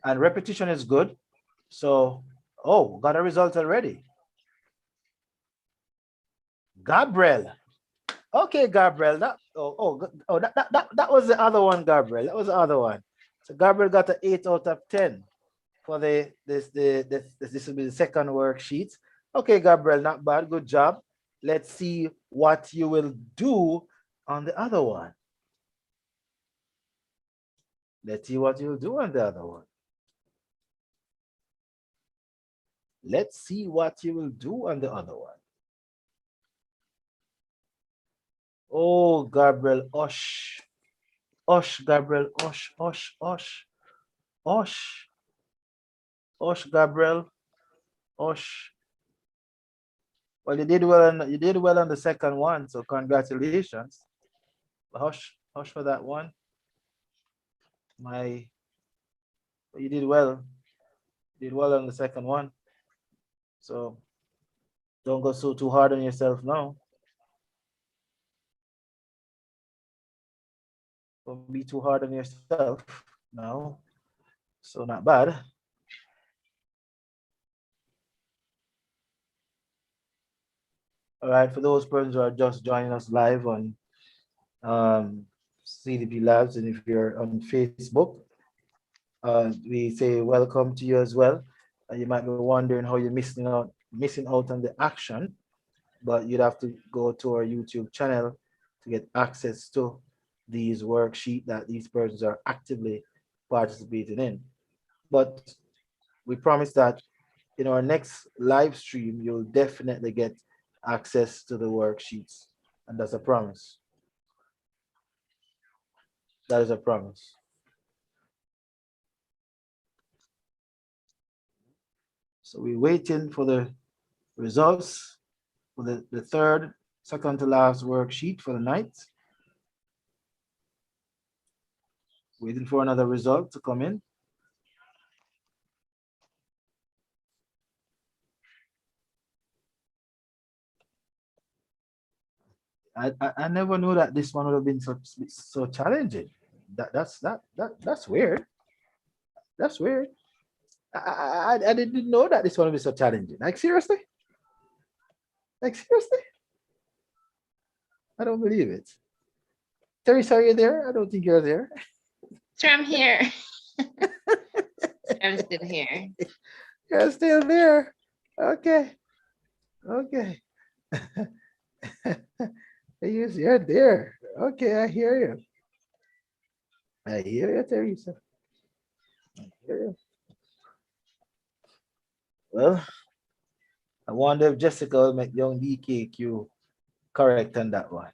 I: And repetition is good. So, oh, got a result already. Gabriel. Okay, Gabriel. That was the other one, Gabriel. That was the other one. So Gabriel got an 8 out of 10 for this will be the second worksheet. Okay, Gabriel, not bad. Good job. Let's see what you will do on the other one. Let's see what you'll do on the other one. Let's see what you will do on the other one. Oh, Gabriel, Osh. Osh, Gabriel, Osh, Osh, Osh. Osh. Osh, Gabriel. Osh. Well, you did well on the second one, so congratulations. Hush for that one. You did well. You did well on the second one. So don't go too hard on yourself now. Don't be too hard on yourself now. So not bad. All right, for those persons who are just joining us live on CDP Labs, and if you're on Facebook, we say welcome to you as well. You might be wondering how you're missing out on the action, but you'd have to go to our YouTube channel to get access to these worksheets that these persons are actively participating in. But we promise that in our next live stream, you'll definitely get access to the worksheets, and that's a promise. That is a promise. So we're waiting for the results for the third, second to last worksheet for the night. Waiting for another result to come in. I never knew that this one would have been so challenging. That's weird. That's weird. I didn't know that this one would be so challenging. Like seriously? Like seriously? I don't believe it. Teresa, are you there? I don't think you're there.
J: Sure, I'm here. I'm still here.
I: You're still there. Okay. Okay. You're there. Okay, I hear you. I hear you, Teresa. I hear you. Well, I wonder if Jessica will make young DKQ correct on that one.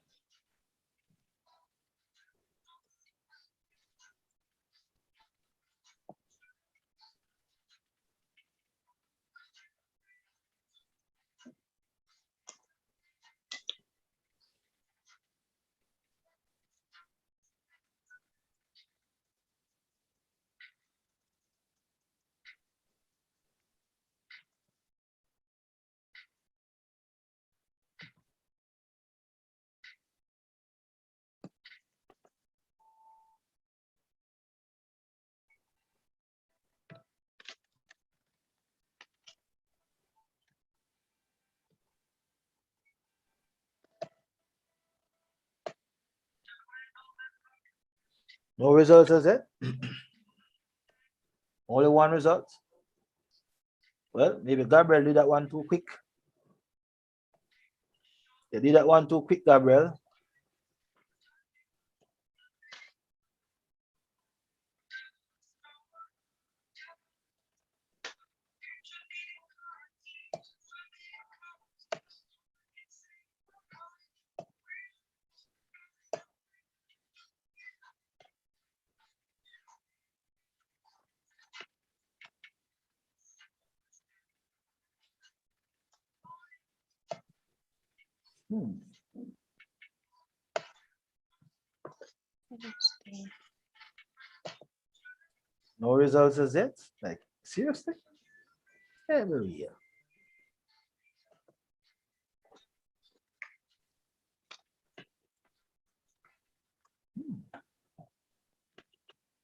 I: No results as it? Only one result? Well, maybe Gabriel did that one too quick. You did that one too quick, Gabriel. Hmm. No results as yet? Like, seriously? Every year.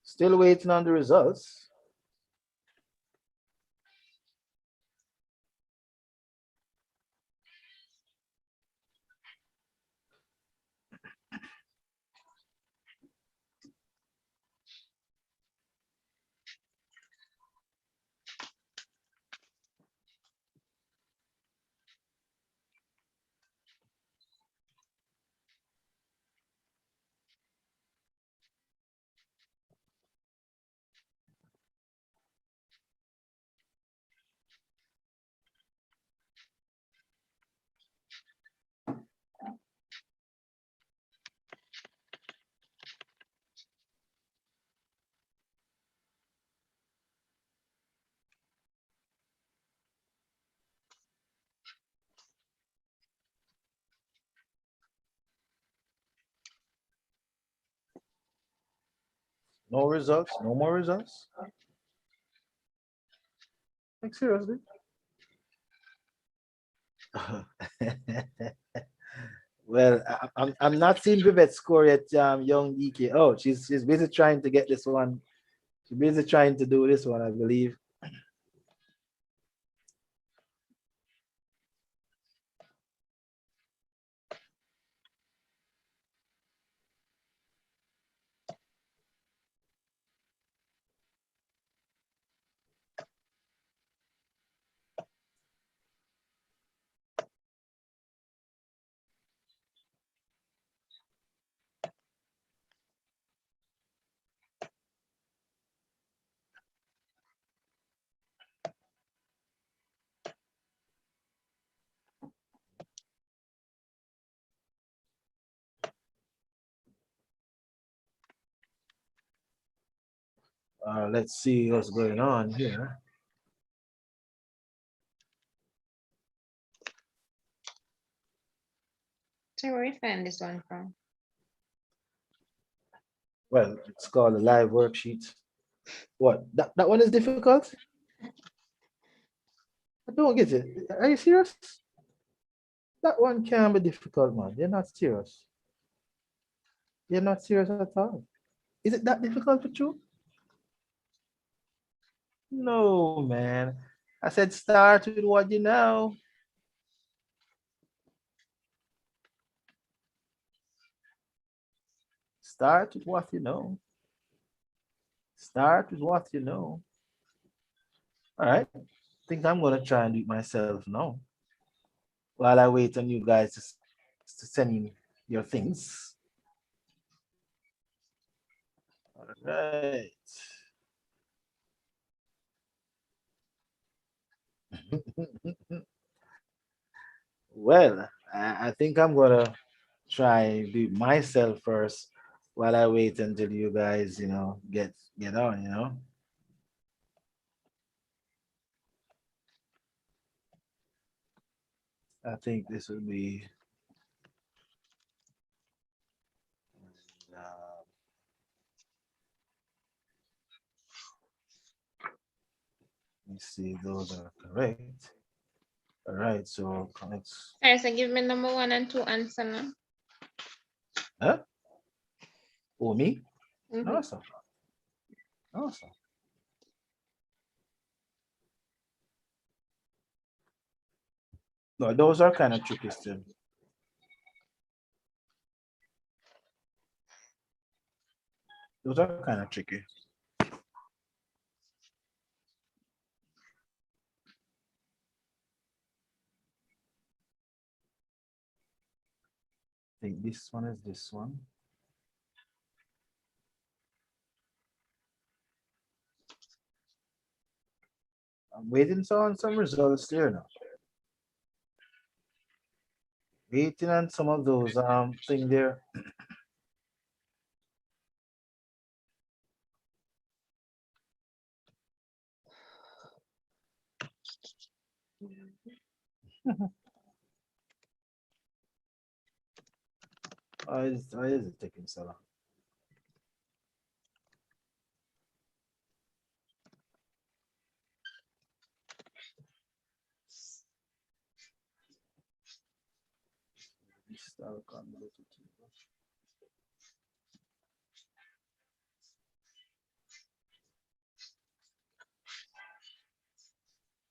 I: Still waiting on the results. No results? No more results? Like, seriously? Well, I'm not seeing Vivette score yet, young EK. Oh, she's busy trying to get this one. She's busy trying to do this one, I believe. Let's see what's going on here.
J: So where you find this one from?
I: Well, it's called a live worksheet. What? That one is difficult? I don't get it. Are you serious? That one can be difficult, man. You're not serious. You're not serious at all. Is it that difficult for you? No, man. I said start with what you know. Start with what you know. Start with what you know. All right. I think I'm gonna try and do it myself now. While I wait on you guys to send in your your things. All right. Well, I think I'm gonna try do it myself first while I wait until you guys, get on. I think this will be uh, let me see if those are correct. All right, so let's
J: Alright, so give me number 1 and 2 answer now.
I: huh? Oh, me?
J: Mhm.
I: No, sir. No, sir. No, those are kind of tricky still. Those are kind of tricky. I think this one is this one. I'm waiting on some results there now. Waiting on some of those thing there. Why is it taking so long?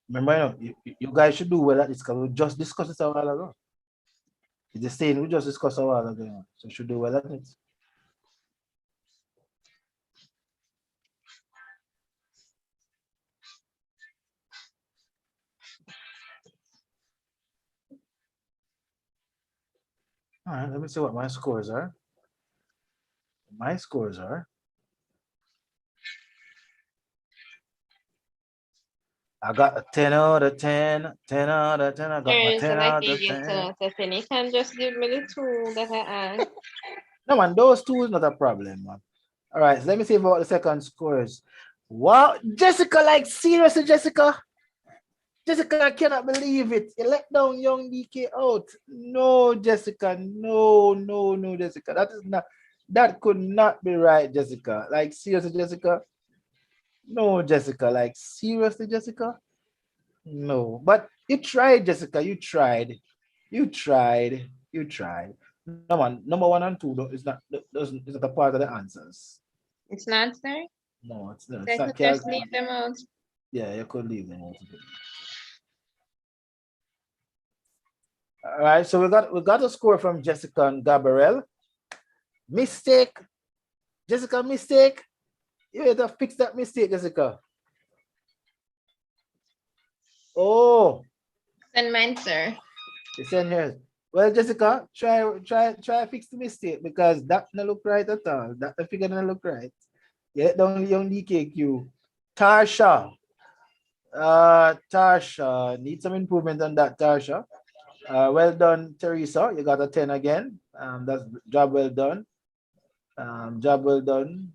I: Remember, you guys should do well at this because we just discussed it a while ago. It's the same we just discussed a while ago. So you should do well at it. All right, let me see what my scores are. My scores are. I got a 10 out of 10, 10 out of 10. I got my
J: Alright, so
I: 10
J: like
I: out
J: you
I: of
J: get
I: 10.
J: to finish. You can just give me the 2 that I asked.
I: No, man, those two is not a problem, man. All right, so let me see about the second scores. Wow, Jessica, like seriously, Jessica? Jessica, I cannot believe it. You let down young DK out. No, Jessica, no, Jessica. That could not be right, Jessica. Like seriously, Jessica? No, Jessica, like seriously, Jessica? No. But you tried, Jessica. You tried. You tried. You tried. No man, number 1 and 2 is not a part of the answers.
J: It's not, sir?
I: No, it's not.
J: So I
I: It's
J: could
I: not
J: just leave them out.
I: Yeah, you could leave them out. All right, so we got a score from Jessica and Gabrielle. Mistake. Jessica, mistake. You had to fix that mistake, Jessica. Oh,
J: Send mine, sir.
I: you send yours. Well, Jessica, try fix the mistake because that not look right at all. That the figure not look right. Yeah, don't young DKQ. Tarsha. Tarsha, need some improvement on that, Tarsha. Well done, Teresa. You got a 10 again. That's job well done. Job well done.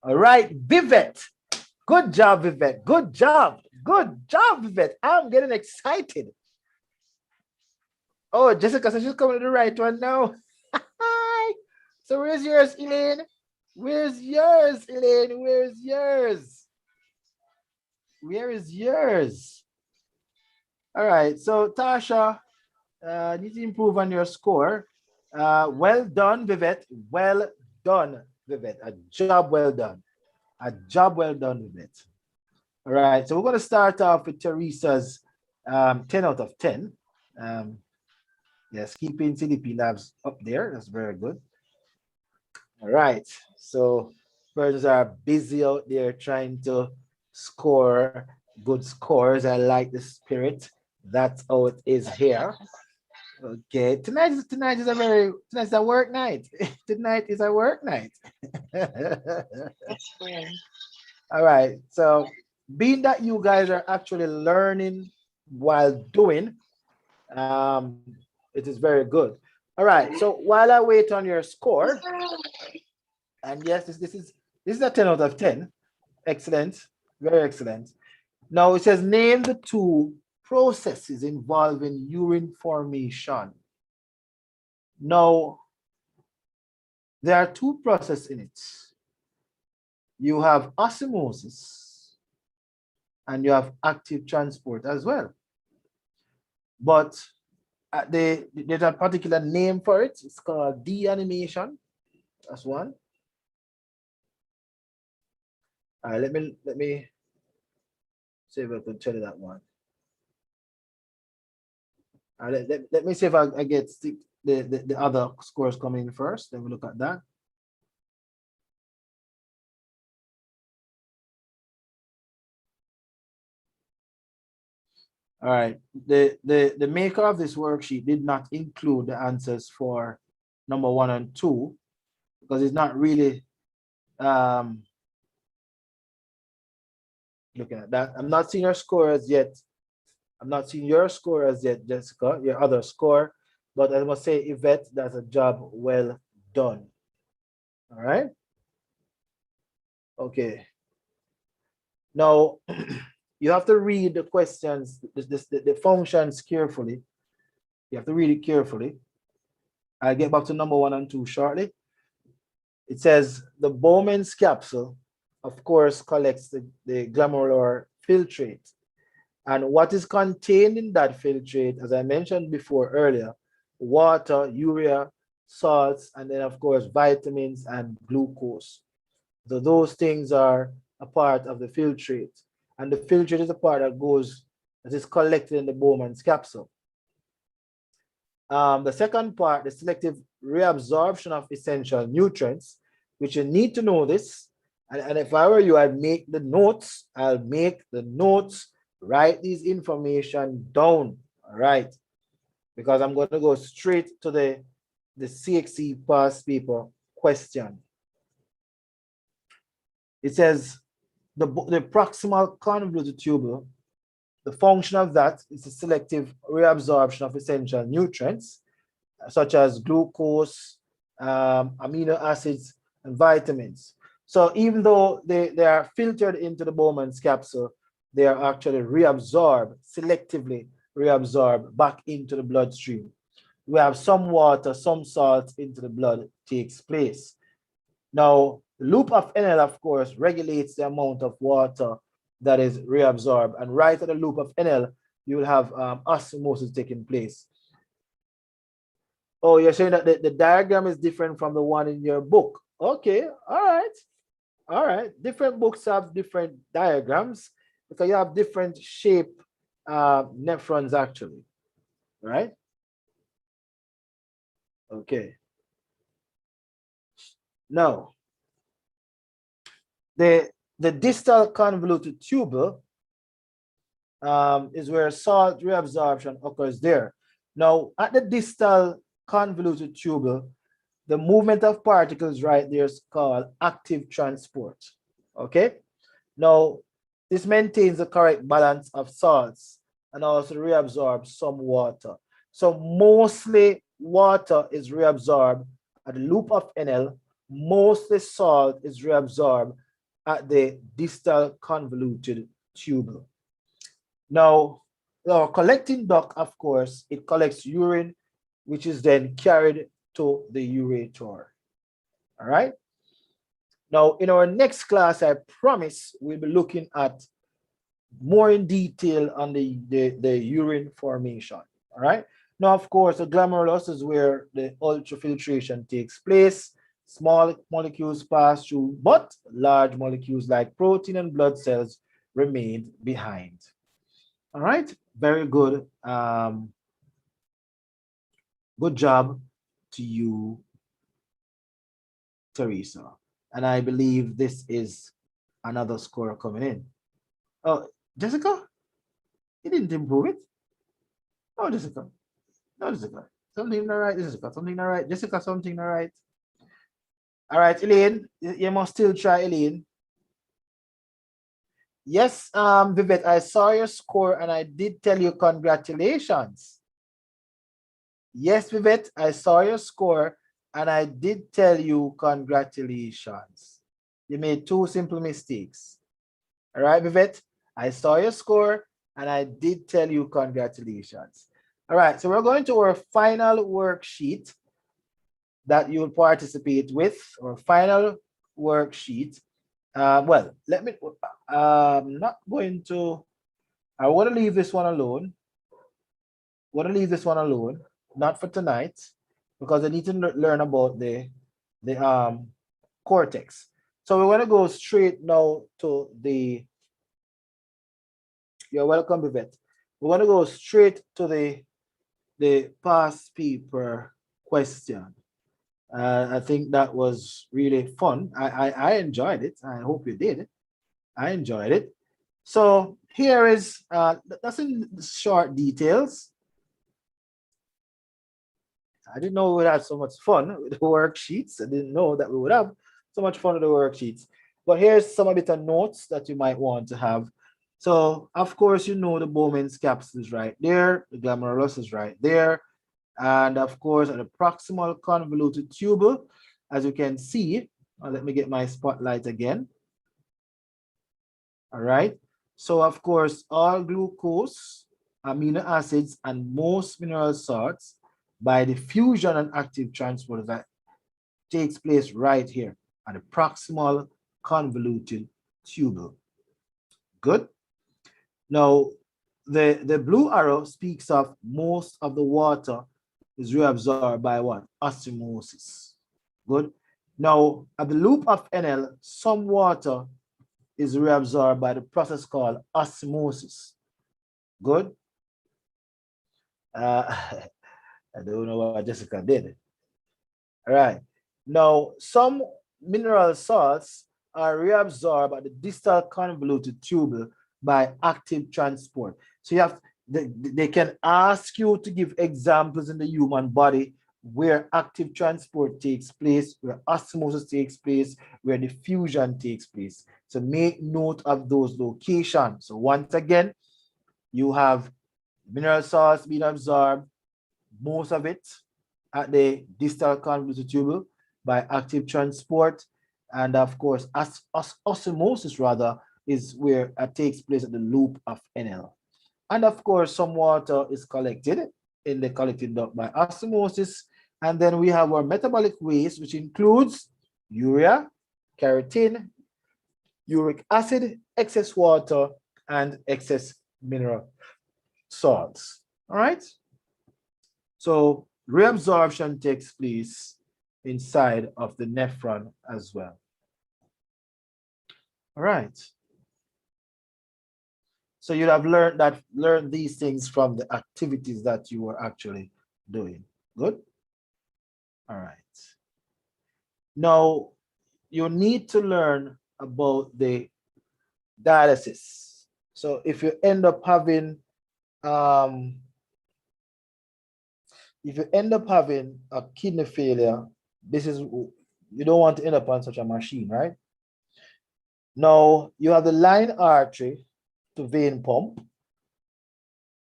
I: All right, Vivet. Good job, Vivet. Good job. Good job, Vivet. I'm getting excited. Oh, Jessica, so she's coming to the right one now. Hi. So where's yours, Elaine? Where's yours, Elaine? Where's yours? Where is yours? All right, so Tasha, need to improve on your score. Well done, Vivet. Well done, Vivet. A job well done. A job well done, Vivet. All right, so we're going to start off with Teresa's 10 out of 10. Yes, keeping CDP labs up there. That's very good. All right, so persons are busy out there trying to score good scores. I like the spirit. That's how it is here. Okay, tonight's a work night. Tonight is a work night.
J: That's great.
I: All right. So being that you guys are actually learning while doing, it is very good. All right. So while I wait on your score, and yes, this is a 10 out of 10. Excellent. Very excellent. Now it says name the two processes involving urine formation. Now there are two processes in it. You have osmosis and you have active transport as well. But there's a particular name for it. It's called deamination. That's one. All right, let me see if I can tell you that one. All right, let me see if I get the other scores coming in first. Let me look at that. All right, the maker of this worksheet did not include the answers for number 1 and 2 because it's not really looking at that. I'm not seeing your scores yet. I'm not seeing your score as yet, Jessica, your other score, but I must say, Yvette, that's a job well done. All right. Okay. Now, you have to read the questions, the functions carefully. You have to read it carefully. I'll get back to number 1 and 2 shortly. It says the Bowman's capsule, of course, collects the glomerular filtrate. And what is contained in that filtrate, as I mentioned before earlier, water, urea, salts, and then of course vitamins and glucose. So those things are a part of the filtrate. And the filtrate is a part that is collected in the Bowman's capsule. The second part, the selective reabsorption of essential nutrients, which you need to know this. And if I were you, I'd make the notes. I'll make the notes, write these information down, all right? Because I'm going to go straight to the C.X.C past paper question. It says the proximal convoluted tubule, the function of that is the selective reabsorption of essential nutrients, such as glucose, amino acids, and vitamins. So even though they are filtered into the Bowman's capsule, they are actually reabsorbed, selectively reabsorbed back into the bloodstream. We have some water, some salt into the blood takes place. Now, the loop of Enel, of course, regulates the amount of water that is reabsorbed. And right at the loop of Enel, you will have osmosis taking place. Oh, you're saying that the diagram is different from the one in your book. Okay, all right. All right, different books have different diagrams because you have different shape nephrons actually, right? Okay. Now, the distal convoluted tubule is where salt reabsorption occurs there. Now, at the distal convoluted tubule, the movement of particles right there is called active transport. Okay. Now, this maintains the correct balance of salts and also reabsorbs some water. So mostly water is reabsorbed at the loop of Enel. Mostly salt is reabsorbed at the distal convoluted tubule. Now, our collecting duct, of course, it collects urine, which is then carried to the ureter. All right. Now, in our next class, I promise we'll be looking at more in detail on the urine formation. All right. Now, of course, the glomerulus is where the ultrafiltration takes place. Small molecules pass through, but large molecules like protein and blood cells remain behind. All right. Very good. Good job to you, Teresa. And I believe this is another score coming in. Oh, Jessica? You didn't improve it? Oh, Jessica. No, Jessica. Something not right, Jessica. Something not right. Jessica, something not right. All right, Elaine. You must still try, Elaine. Yes, Vivette, I saw your score and I did tell you congratulations. Yes, Vivette, I saw your score and I did tell you congratulations. You made two simple mistakes. All right, Vivette, I saw your score and I did tell you congratulations. All right, so we're going to our final worksheet that you'll participate with, or final worksheet. Well, let me, I'm not going to, I want to leave this one alone. Want to leave this one alone, not for tonight, because I need to learn about the cortex. So we're going to go straight now to the, you're welcome, Vivette. We're going to go straight to the past paper question. I think that was really fun. I enjoyed it. I hope you did. I enjoyed it. So here is, that's in short details. I didn't know we would have so much fun with the worksheets. I didn't know that we would have so much fun with the worksheets. But here's some of the notes that you might want to have. So, of course, you know the Bowman's capsule is right there. The glomerulus is right there. And of course, the proximal convoluted tubule, as you can see, let me get my spotlight again. All right. So, of course, all glucose, amino acids, and most mineral salts by the fusion and active transport that takes place right here at the proximal convoluted tubule. Good. Now, the blue arrow speaks of most of the water is reabsorbed by what? Osmosis. Good. Now, at the loop of NL, some water is reabsorbed by the process called osmosis. Good. I don't know what Jessica did. All right. Now, some mineral salts are reabsorbed at the distal convoluted tubule by active transport. So you have, they can ask you to give examples in the human body where active transport takes place, where osmosis takes place, where diffusion takes place. So make note of those locations. So once again, you have mineral salts being absorbed, most of it at the distal convoluted tubule by active transport. And of course, osmosis rather is where it takes place at the loop of NL. And of course, some water is collected in the collecting duct by osmosis. And then we have our metabolic waste, which includes urea, keratin, uric acid, excess water, and excess mineral salts. All right. So reabsorption takes place inside of the nephron as well. All right. So you'd have learned these things from the activities that you were actually doing. Good? All right. Now, you need to learn about the dialysis. So if you end up having a kidney failure, this is, you don't want to end up on such a machine, right? Now, you have the line artery to vein pump.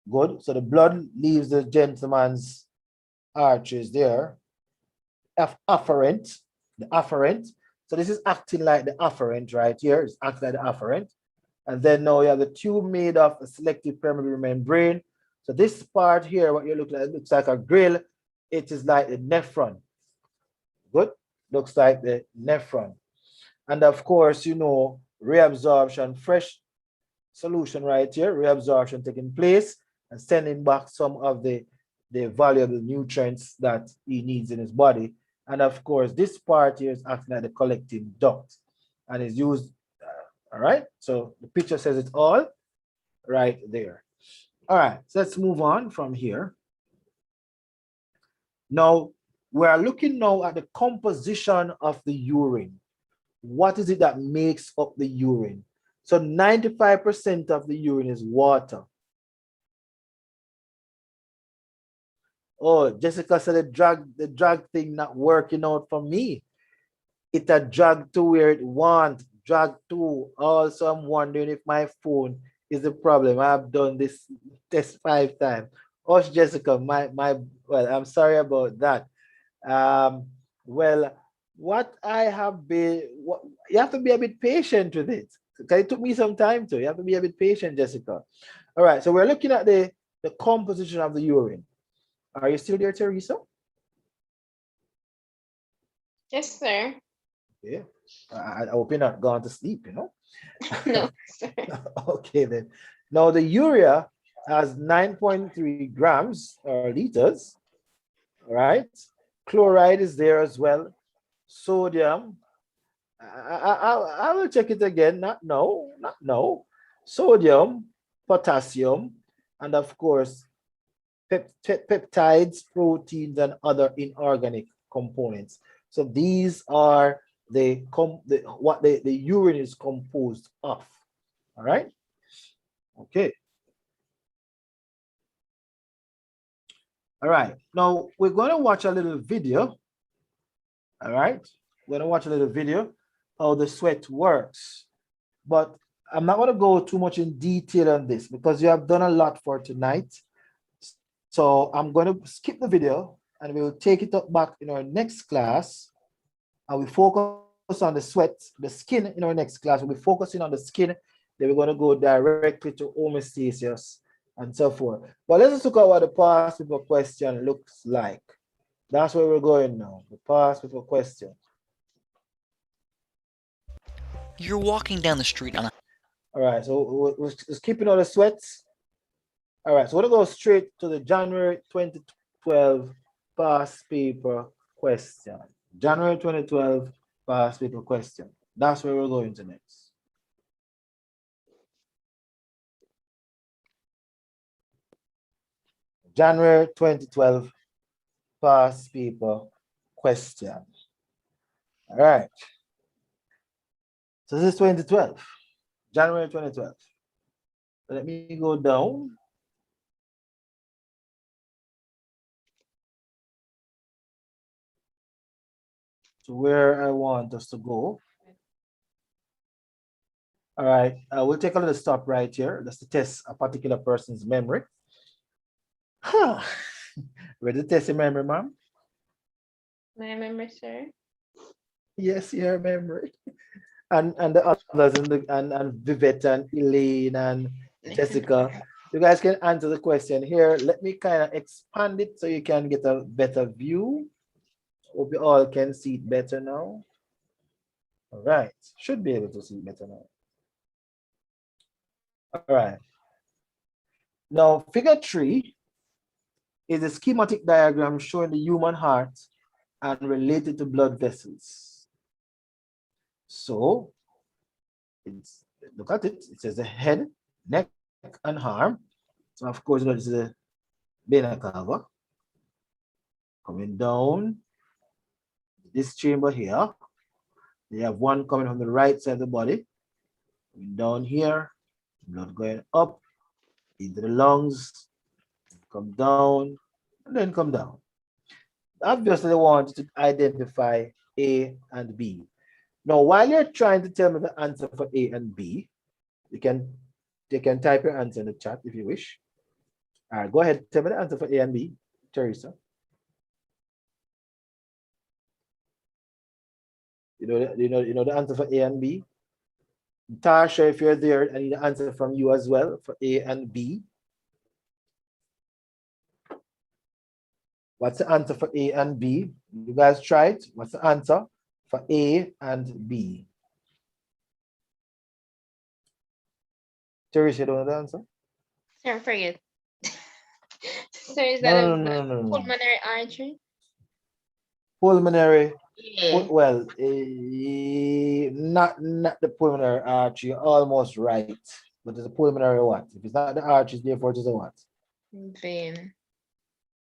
I: Good. So the blood leaves the gentleman's arteries there. Afferent, the afferent. So this is acting like the afferent right here. It's acting like the afferent. And then now you have the tube made of a selective permeable membrane. So this part here, what you look like, it looks like a grill. It is like the nephron. Good. Looks like the nephron. And of course, you know, reabsorption, fresh solution right here, reabsorption taking place and sending back some of the valuable nutrients that he needs in his body. And of course, this part here is acting like the collecting duct and is used, all right? So the picture says it all right there. All right, so let's move on from here. Now, we are looking now at the composition of the urine. What is it that makes up the urine? So 95% of the urine is water. Oh, Jessica said the drug thing not working out for me. It a drag to where it want, drag to. Also, I'm wondering if my phone is the problem. I've done this test 5 times. Oh, Jessica, well, I'm sorry about that. Um, well, what I have been, you have to be a bit patient with it. Okay, it took me some time to. You have to be a bit patient, Jessica. All right, so we're looking at the composition of the urine. Are you still there, Teresa?
J: Yes, sir.
I: Yeah. I hope you're not gone to sleep,
J: No, sir.
I: Okay, then. Now, the urea has 9.3 grams or liters, all right? Chloride is there as well. Sodium, I will check it again. Not no, not no. Sodium, potassium, and of course, peptides, proteins, and other inorganic components. So these are what the urine is composed of. All right. Okay. All right. Now we're going to watch a little video. All right. We're going to watch a little video how the sweat works. But I'm not going to go too much in detail on this because you have done a lot for tonight. So I'm going to skip the video and we will take it up back in our next class. And we focus on the sweat, the skin in our next class. We'll be focusing on the skin. Then we're going to go directly to homeostasis and so forth. But let's just look at what the past paper question looks like. That's where we're going now. The past paper question.
M: You're walking down the street on a...
I: All right, so we're skipping all the sweats. All right, so we're going to go straight to the January 2012 past paper question. January 2012 past paper question. That's where we're going to next. January 2012 past paper question. All right. So this is 2012, January 2012. So let me go down. To where I want us to go. All right, we'll take a little stop right here. That's to test a particular person's memory. Huh. Ready to test your memory, ma'am?
J: My memory, sir.
I: Yes, your memory. And the others and Vivette and Elaine and Jessica. You guys can answer the question here. Let me kind of expand it so you can get a better view. Hope you all can see it better now. All right, should be able to see it better now. All right. Now, figure 3 is a schematic diagram showing the human heart and related to blood vessels. So, look at it. It says the head, neck, and arm. So, of course, this is the vena cava. Coming down this chamber here. You have one coming from the right side of the body. Coming down here, blood going up into the lungs, come down, and then come down. Obviously, they want to identify A and B. Now, while you're trying to tell me the answer for A and B, you can type your answer in the chat if you wish. All right, go ahead. Tell me the answer for A and B, Teresa. You know the answer for A and B. Tasha, if you're there, I need an answer from you as well for A and B. What's the answer for A and B? You guys try it. What's the answer for A and B? Teresa, you don't know the answer?
J: Sir, forget. So is that
I: No,
J: a
I: no, no, no, no.
J: pulmonary artery?
I: Pulmonary.
J: Yeah.
I: Well, not the pulmonary artery. You're almost right. But it's a pulmonary what? If it's not the artery, therefore it is a what?
J: Vein.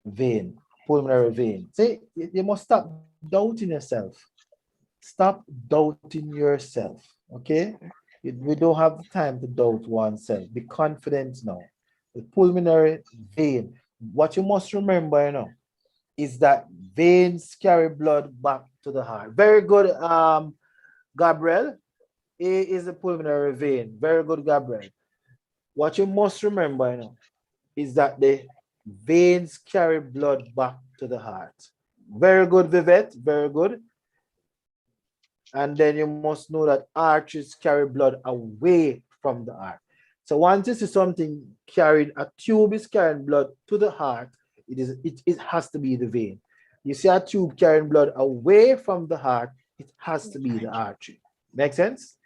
I: Vein. Pulmonary vein. See, you must stop doubting yourself. Stop doubting yourself. Okay? We don't have the time to doubt oneself. Be confident now. The pulmonary vein. What you must remember, is that veins carry blood back to the heart. Very good, Gabriel. A is the pulmonary vein. Very good, Gabriel. What you must remember, is that the veins carry blood back to the heart. Very good, Vivette. Very good. And then you must know that arteries carry blood away from the heart. So once you see something carrying, a tube is carrying blood to the heart, it has to be the vein. You see a tube carrying blood away from the heart, it has to be the artery. Make sense?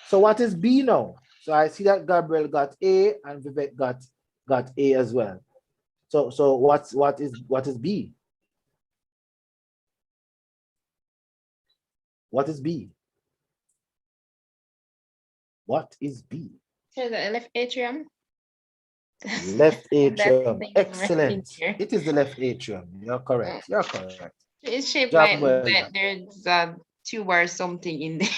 I: So what is B now? So I see that Gabriel got A and Vivek got A as well. So what is B? What is B? What is B?
J: So the left atrium.
I: Left atrium.
J: thing right in
I: Excellent.
J: here.
I: It is the left atrium. You're correct. You're correct.
J: It's shaped
I: Job
J: like
I: well
J: that.
I: done.
J: There's a tube or something in there.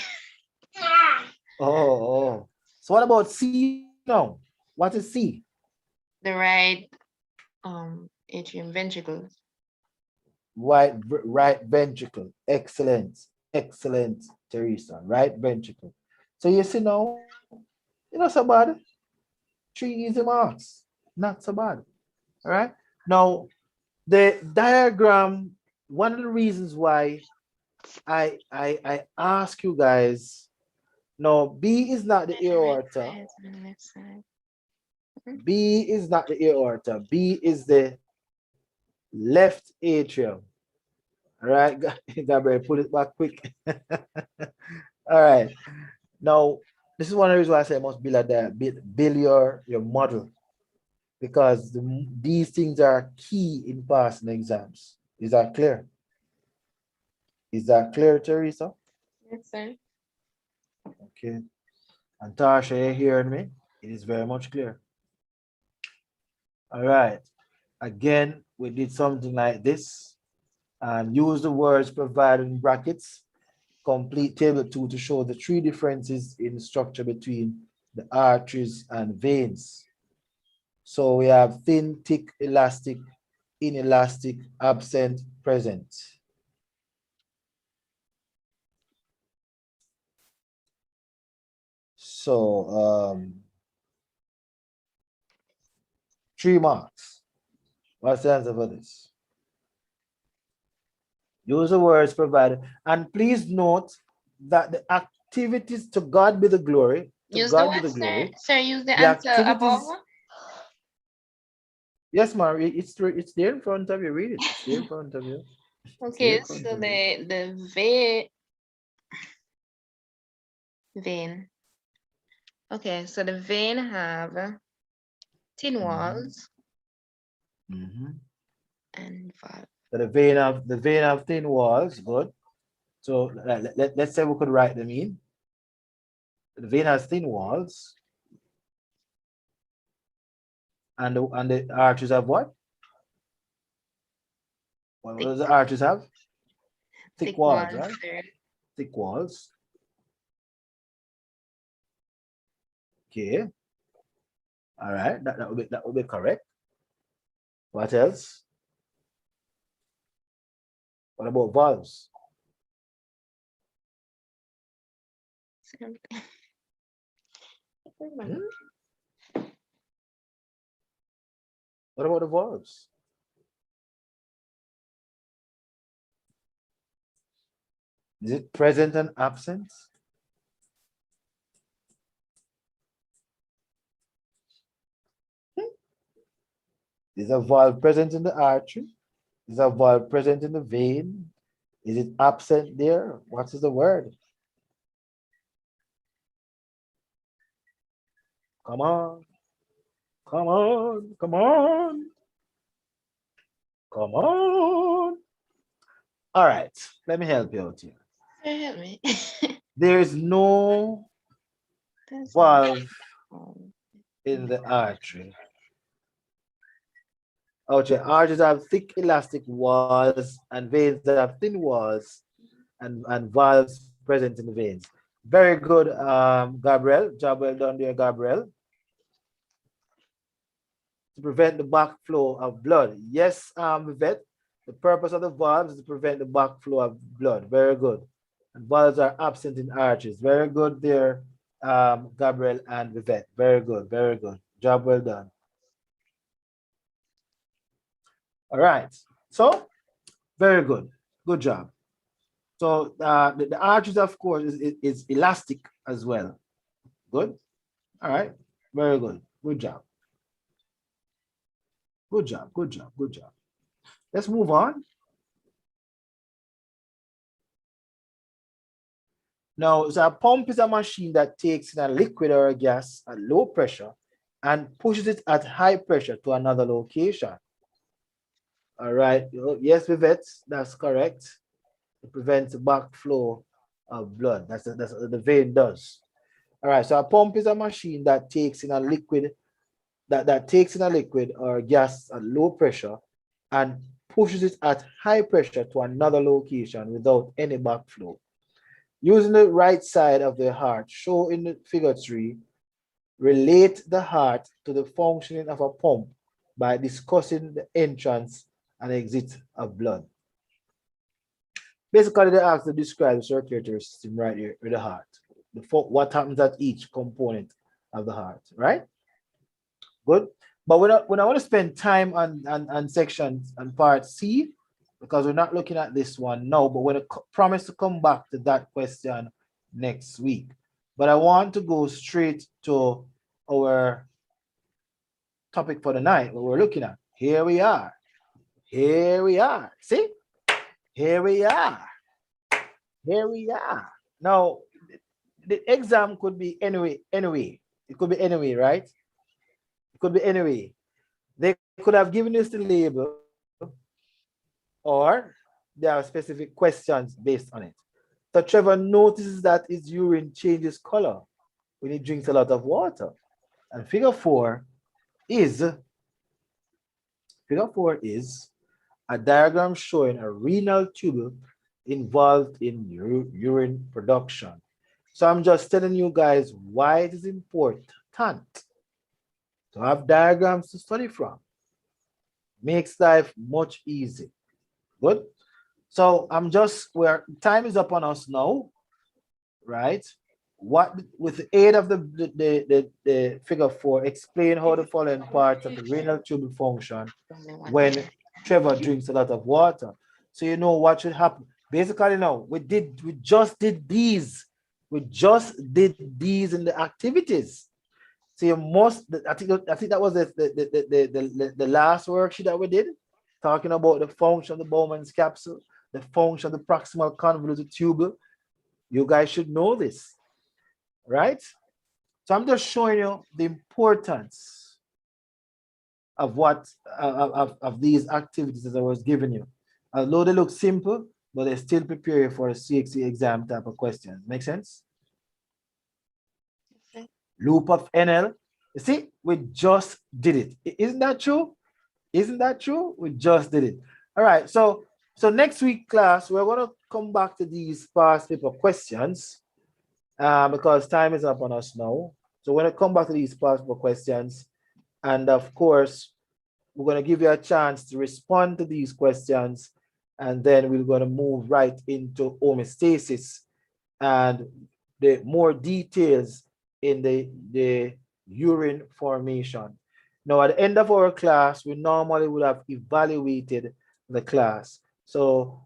I: Oh. So what about C now? What is C?
J: The right atrium ventricle.
I: Right ventricle. Excellent. Excellent, Teresa. Right ventricle. So you see now, not so bad. 3 easy marks. Not so bad. All right. Now, the diagram, one of the reasons why I ask you guys, no, B is not the aorta. B is not the aorta. B is the left atrium. All right, Gabriel, put it back quick. All right. Now, this is one of the reasons why I say I must build your model, because these things are key in passing exams. Is that clear? Is that clear, Teresa?
J: Yes, sir.
I: Okay. And Tasha, you hearing me? It is very much clear. All right. Again, we did something like this and use the words provided in brackets. Complete table 2 to show the 3 differences in structure between the arteries and veins. So we have thin, thick, elastic, inelastic, absent, present. So 3 marks. What's the answer for this? Use the words provided. And please note that the activities, to God be the glory. To
J: Use
I: God
J: the
I: be the
J: what,
I: glory.
J: sir? Sir, use the
I: The
J: answer
I: activities.
J: above.
I: Yes, Mary, it's there in front of you. Read it. It's there in front of you.
J: Okay, so the vein. Okay, so the vein have thin walls and valve.
I: So the vein of thin walls. Good. So let's say we could write them in. The vein has thin walls, and the arteries have what? What does the arteries have? Thick walls, right?
J: Sir.
I: Thick walls. Okay. All right. That would be correct. What else? What about valves? What about the valves? Is it present and absent? Is a valve present in the artery? Is a valve present in the vein? Is it absent there? What is the word? Come on. Come on. Come on. Come on. All right. Let me help you out here.
J: Help me.
I: There is no valve in the artery. Okay, arteries have thick elastic walls and veins that have thin walls and valves present in the veins. Very good, Gabriel. Job well done there, Gabriel. To prevent the backflow of blood. Yes, Vivette, The purpose of the valves is to prevent the backflow of blood. Very good. And valves are absent in arches. Very good there, Gabriel and Vivette. Very good, very good. Job well done. All right. So, very good. Good job. So the arches, of course, is elastic as well. Good. All right. Very good. Good job. Good job. Good job. Good job. Let's move on. Now, so a pump is a machine that takes in a liquid or a gas at low pressure and pushes it at high pressure to another location. All right. Yes, Vivette, that's correct. It prevents the backflow of blood. That's what the vein does. All right. So a pump is a machine that takes in a liquid that takes in a liquid or gas at low pressure and pushes it at high pressure to another location without any backflow. Using the right side of the heart, shown in the figure 3, relate the heart to the functioning of a pump by discussing the entrance and exit of blood. Basically, they ask to describe the circulatory system right here with the heart. What happens at each component of the heart, right? Good. But when I want to spend time on sections and part C, because we're not looking at this one now, but we're going to promise to come back to that question next week. But I want to go straight to our topic for the night, what we're looking at. Here we are. Here we are. See? Here we are. Here we are. Now, the exam could be anyway. It could be anyway, right? It could be anyway. They could have given us the label, or there are specific questions based on it. So Trevor notices that his urine changes color when he drinks a lot of water. And figure 4 is a diagram showing a renal tubule involved in urine production. So I'm just telling you guys why it is important to have diagrams to study from. Makes life much easier. Good. So I'm just where time is up on us now, right? What with the aid of the figure 4, explain how the following parts of the renal tubule function when Trevor drinks a lot of water. So you know what should happen. Basically, now we just did these. We just did these in the activities. So you must. I think that was the last worksheet that we did, talking about the function of the Bowman's capsule, the function of the proximal convoluted tubule. You guys should know this, right? So I'm just showing you the importance of what of these activities that I was giving you. Although they look simple, but they still prepare you for a C.X.C exam type of question. Make sense? Okay. Loop of NL. You see, we just did it. Isn't that true? Isn't that true? We just did it. All right. So next week, class, we're going to come back to these past paper questions because time is up on us now. So we're going to come back to these past paper questions. And of course, we're going to give you a chance to respond to these questions. And then we're going to move right into homeostasis and the more details in the urine formation. Now, at the end of our class, we normally would have evaluated the class. So,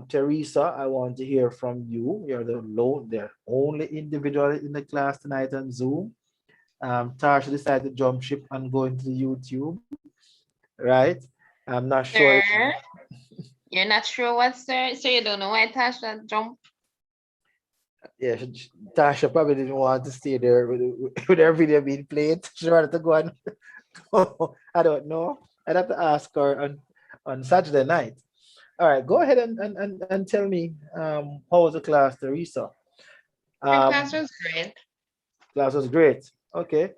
I: Teresa, I want to hear from you. You're the only individual in the class tonight on Zoom. Tasha decided to jump ship and go into YouTube, right? I'm not sure.
J: Sir, you're not sure what, sir? So you don't know why Tasha jumped?
I: Yeah, Tasha probably didn't want to stay there with her video being played. She wanted to go on. I don't know. I'd have to ask her on Saturday night. All right, go ahead and tell me how was the class, Teresa?
J: Class was great.
I: Class was great. Okay.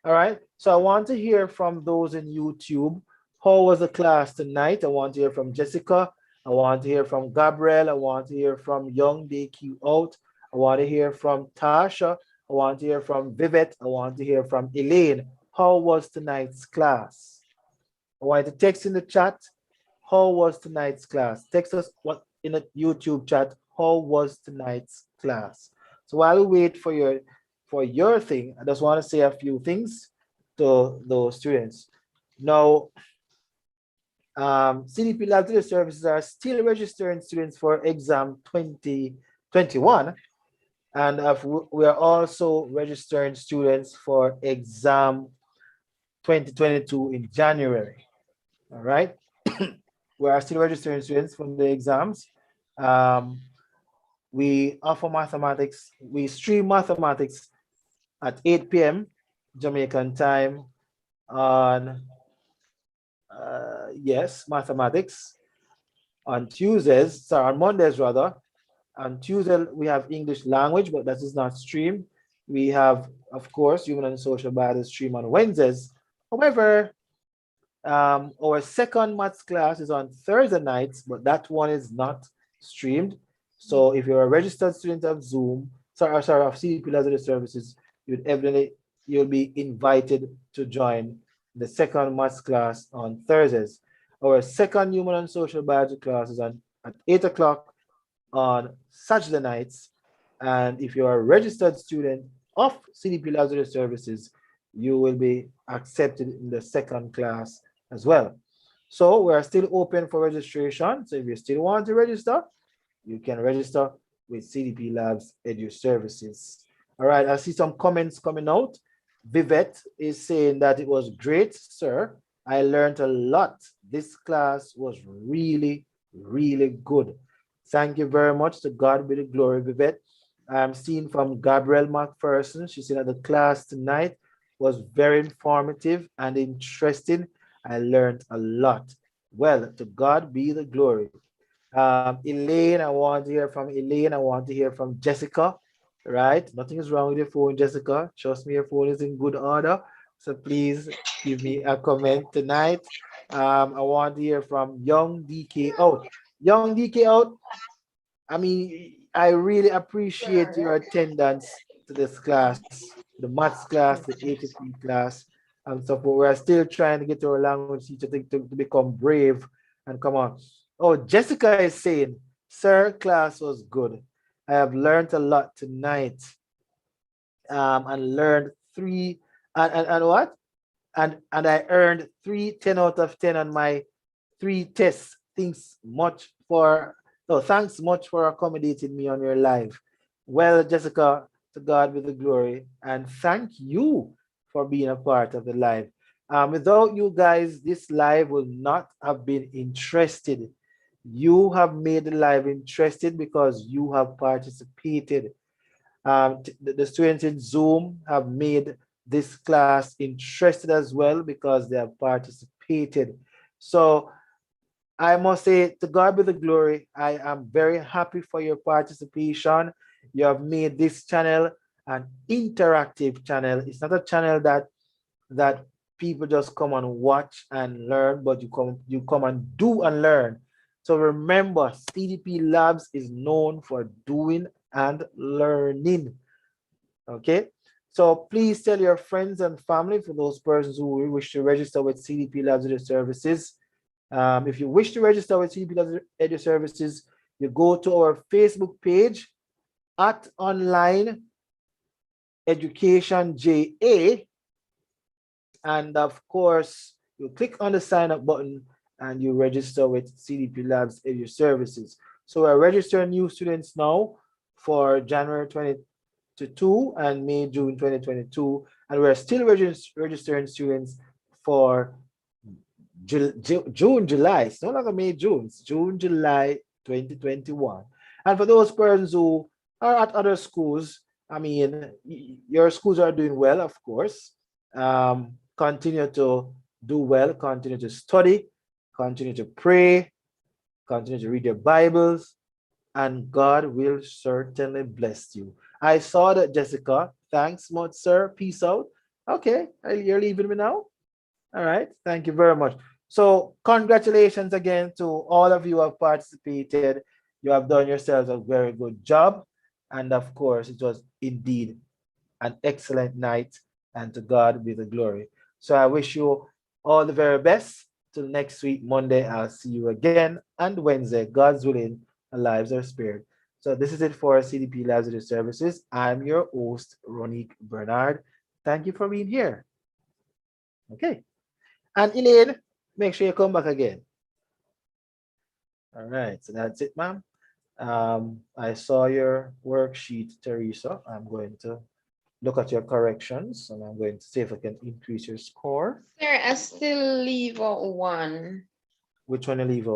I: All right. So I want to hear from those in YouTube. How was the class tonight? I want to hear from Jessica. I want to hear from Gabriel. I want to hear from Young DQ Out. I want to hear from Tasha. I want to hear from Vivette. I want to hear from Elaine. How was tonight's class? I want you to text in the chat. how was tonight's class? Text us what in a YouTube chat. How was tonight's class? So while we wait for your thing, I just want to say a few things to those students. Now, CDP Laboratory Services are still registering students for exam 2021, and we are also registering students for exam 2022 in January. All right. We are still registering students for the exams. Um, we offer mathematics. We stream mathematics at 8 p.m. Jamaican time on, yes, mathematics on Tuesdays, sorry, on Mondays rather. On Tuesday, we have English language, but that is not streamed. We have, of course, human and social biology stream on Wednesdays. However, our second maths class is on Thursday nights, but that one is not streamed. So if you're a registered student of Zoom, sorry, of CDP Laboratory Services, you'll be invited to join the second maths class on Thursdays. Our second human and social biology class is on at 8 o'clock on Saturday nights. And if you're a registered student of CDP Laboratory Services, you will be accepted in the second class as well. So we are still open for registration. So if you still want to register, you can register with CDP Labs Edu Services. All right, I see some comments coming out. Vivette is saying that it was great, sir. I learned a lot. This class was really, really good. Thank you very much. To God be the glory, Vivette. I'm seeing from Gabrielle McPherson. She said that the class tonight was very informative and interesting. I learned a lot. Well, to God be the glory. Elaine, I want to hear from Elaine. I want to hear from Jessica, right? Nothing is wrong with your phone, Jessica. Trust me, your phone is in good order. So please give me a comment tonight. I want to hear from Young DK out. Young DK out. I mean, I really appreciate your attendance to this class, the maths class, the 83 class, and so forth. We're still trying to get our language teacher to become brave and come on. Oh, Jessica is saying, sir, class was good. I have learned a lot tonight, and learned three, and what? And I earned 3 10 out of 10 on my 3 tests. Thanks much for accommodating me on your live. Well, Jessica, to God be the glory, and thank you for being a part of the live. Without you guys, this live will not have been interested. You have made the live interested because you have participated. The students in Zoom have made this class interested as well because they have participated. So I must say, to God be the glory. I am very happy for your participation. You have made this channel an interactive channel. It's not a channel that people just come and watch and learn, but you come and do and learn. So remember, CDP Labs is known for doing and learning. Okay, so please tell your friends and family, for those persons who wish to register with CDP Labs Edu Services. If you wish to register with CDP Labs Edu Services, you go to our Facebook page at Online Education JA, and of course, you click on the sign up button and you register with CDP Labs Edu Services. So we're registering new students now for January 2022 and May, June 2022, and we're still registering students for June, July. It's no longer May, June. It's June, July 2021. And for those persons who are at other schools, I mean, your schools are doing well, of course. Continue to do well, continue to study, continue to pray, continue to read your Bibles, and God will certainly bless you. I saw that, Jessica. Thanks much, sir. Peace out. Okay, you're leaving me now? All right, thank you very much. So congratulations again to all of you who have participated. You have done yourselves a very good job. And of course, it was indeed an excellent night, and to God be the glory. So I wish you all the very best Till next week, Monday, I'll see you again. And Wednesday, God's willing, our lives are spared. So this is it for CDP Lives Video Services. I'm your host, Ronique Bernard. Thank you for being here. Okay. And Elaine, make sure you come back again. All right. So that's it, ma'am. I saw your worksheet, Teresa. I'm going to look at your corrections and I'm going to see if I can increase your score.
J: Sir, I still leave out one.
I: Which one you leave out?